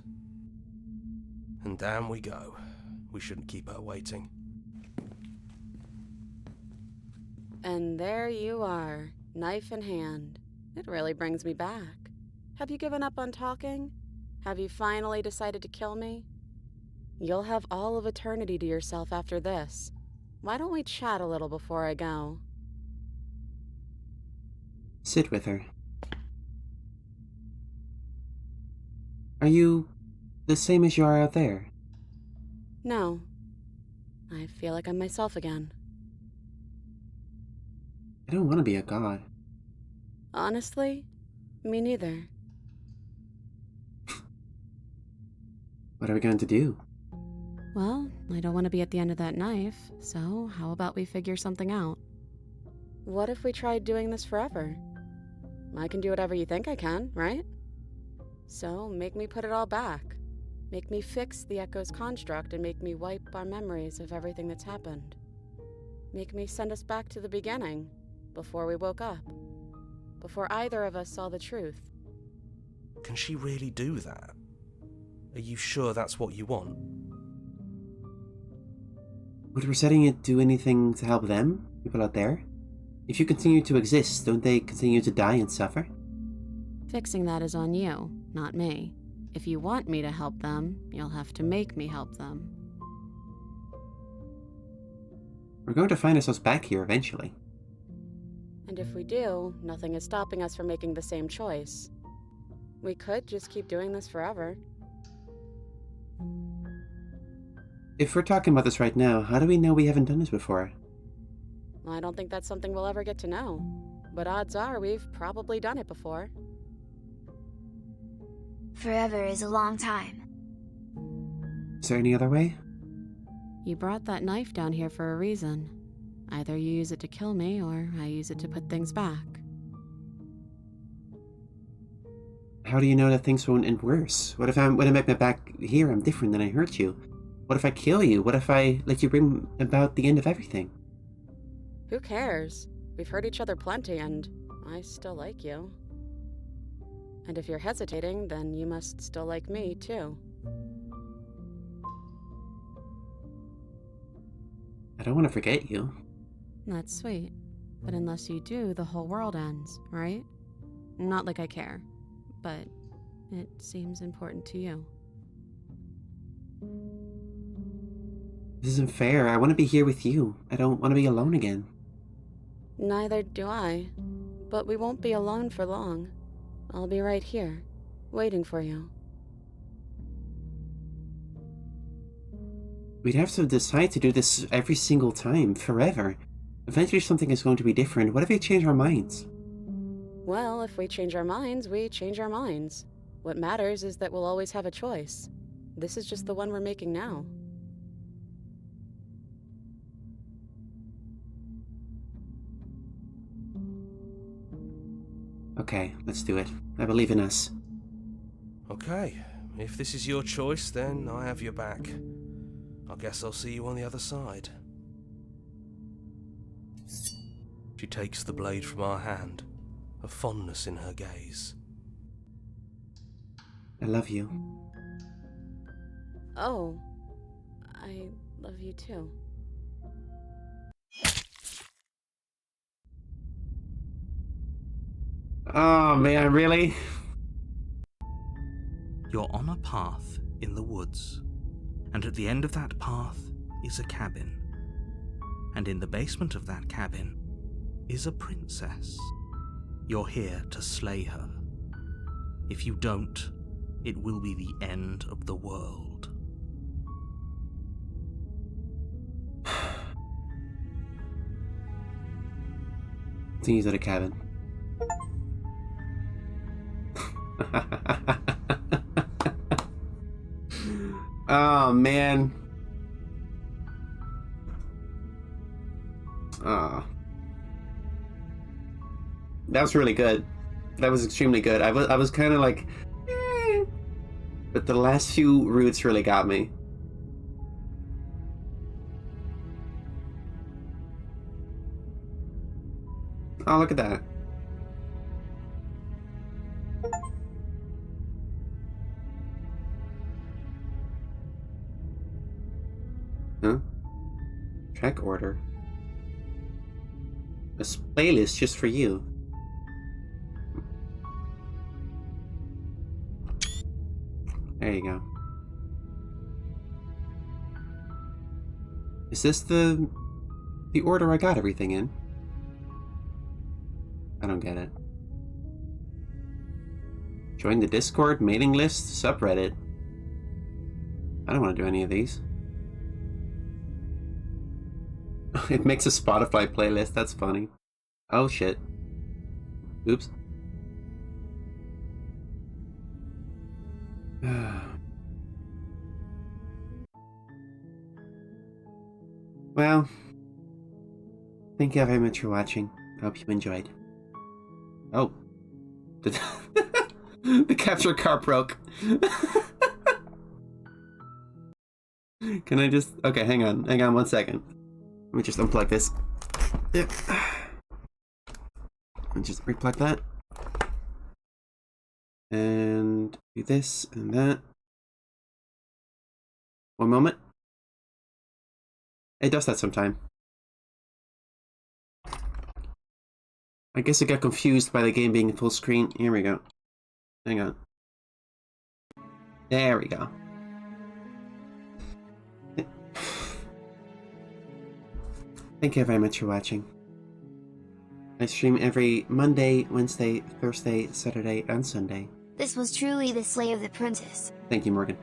And down we go. We shouldn't keep her waiting. And there you are, knife in hand. It really brings me back. Have you given up on talking? Have you finally decided to kill me? You'll have all of eternity to yourself after this. Why don't we chat a little before I go? Sit with her. Are you the same as you are out there? No. I feel like I'm myself again. I don't want to be a god. Honestly, me neither. What are we going to do? Well, I don't want to be at the end of that knife, so how about we figure something out? What if we tried doing this forever? I can do whatever you think I can, right? So, make me put it all back. Make me fix the Echo's construct and make me wipe our memories of everything that's happened. Make me send us back to the beginning, before we woke up. Before either of us saw the truth. Can she really do that? Are you sure that's what you want? Would resetting it do anything to help them? People out there? If you continue to exist, don't they continue to die and suffer? Fixing that is on you, not me. If you want me to help them, you'll have to make me help them. We're going to find ourselves back here eventually. And if we do, nothing is stopping us from making the same choice. We could just keep doing this forever. If we're talking about this right now, how do we know we haven't done this before? I don't think that's something we'll ever get to know. But odds are we've probably done it before. Forever is a long time. Is there any other way? You brought that knife down here for a reason. Either you use it to kill me, or I use it to put things back. How do you know that things won't end worse? What if when I make my back here, I'm different than I hurt you? What if I kill you? What if I let you bring about the end of everything? Who cares? We've hurt each other plenty, and I still like you. And if you're hesitating, then you must still like me, too. I don't want to forget you. That's sweet. But unless you do, the whole world ends, right? Not like I care, but it seems important to you. This isn't fair. I want to be here with you. I don't want to be alone again. Neither do I. But we won't be alone for long. I'll be right here, waiting for you. We'd have to decide to do this every single time, forever. Eventually something is going to be different. What if we change our minds? Well, if we change our minds, we change our minds. What matters is that we'll always have a choice. This is just the one we're making now. Okay, let's do it. I believe in us. Okay, if this is your choice, then I have your back. I guess I'll see you on the other side. She takes the blade from our hand, a fondness in her gaze. I love you. Oh, I love you too. Oh man, really? You're on a path in the woods, and at the end of that path is a cabin. And in the basement of that cabin is a princess. You're here to slay her. If you don't, it will be the end of the world. Continue to the cabin. Oh man. That was really good. That was extremely good. I was kind of like, eh. But the last few routes really got me. Oh, look at that. Huh? Track order. A playlist just for you. There you go. Is this the order I got everything in? I don't get it. Join the Discord, mailing list, subreddit. I don't want to do any of these. It makes a Spotify playlist, that's funny. Oh shit. Oops. Well, thank you very much for watching. I hope you enjoyed. Oh. The capture card broke. Can I just... Okay, hang on 1 second. Let me just unplug this. Yep. And just replug that. And do this and that. One moment. It does that sometime. I guess I got confused by the game being full screen. Here we go. Hang on. There we go. Thank you very much for watching. I stream every Monday, Wednesday, Thursday, Saturday, and Sunday. This was truly the Slay of the Princess. Thank you, Morgan.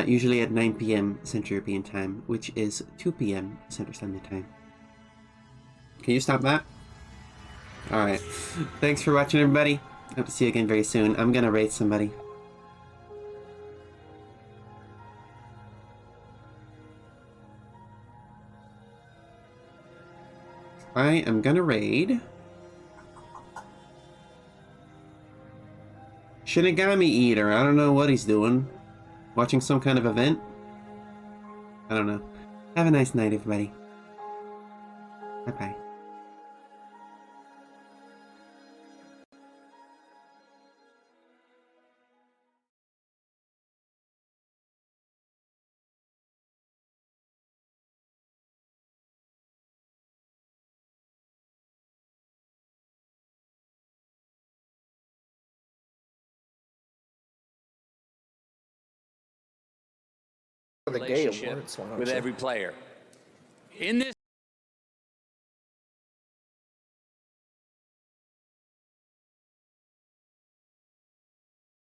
Usually at 9 PM Central European Time, which is 2 PM Central Standard Time. Can you stop that? Alright. Thanks for watching, everybody. Hope to see you again very soon. I'm gonna raid somebody. I am gonna raid Shinigami Eater. I don't know what he's doing. Watching some kind of event? I don't know. Have a nice night, everybody. Bye-bye. The gay awards, with every player. In this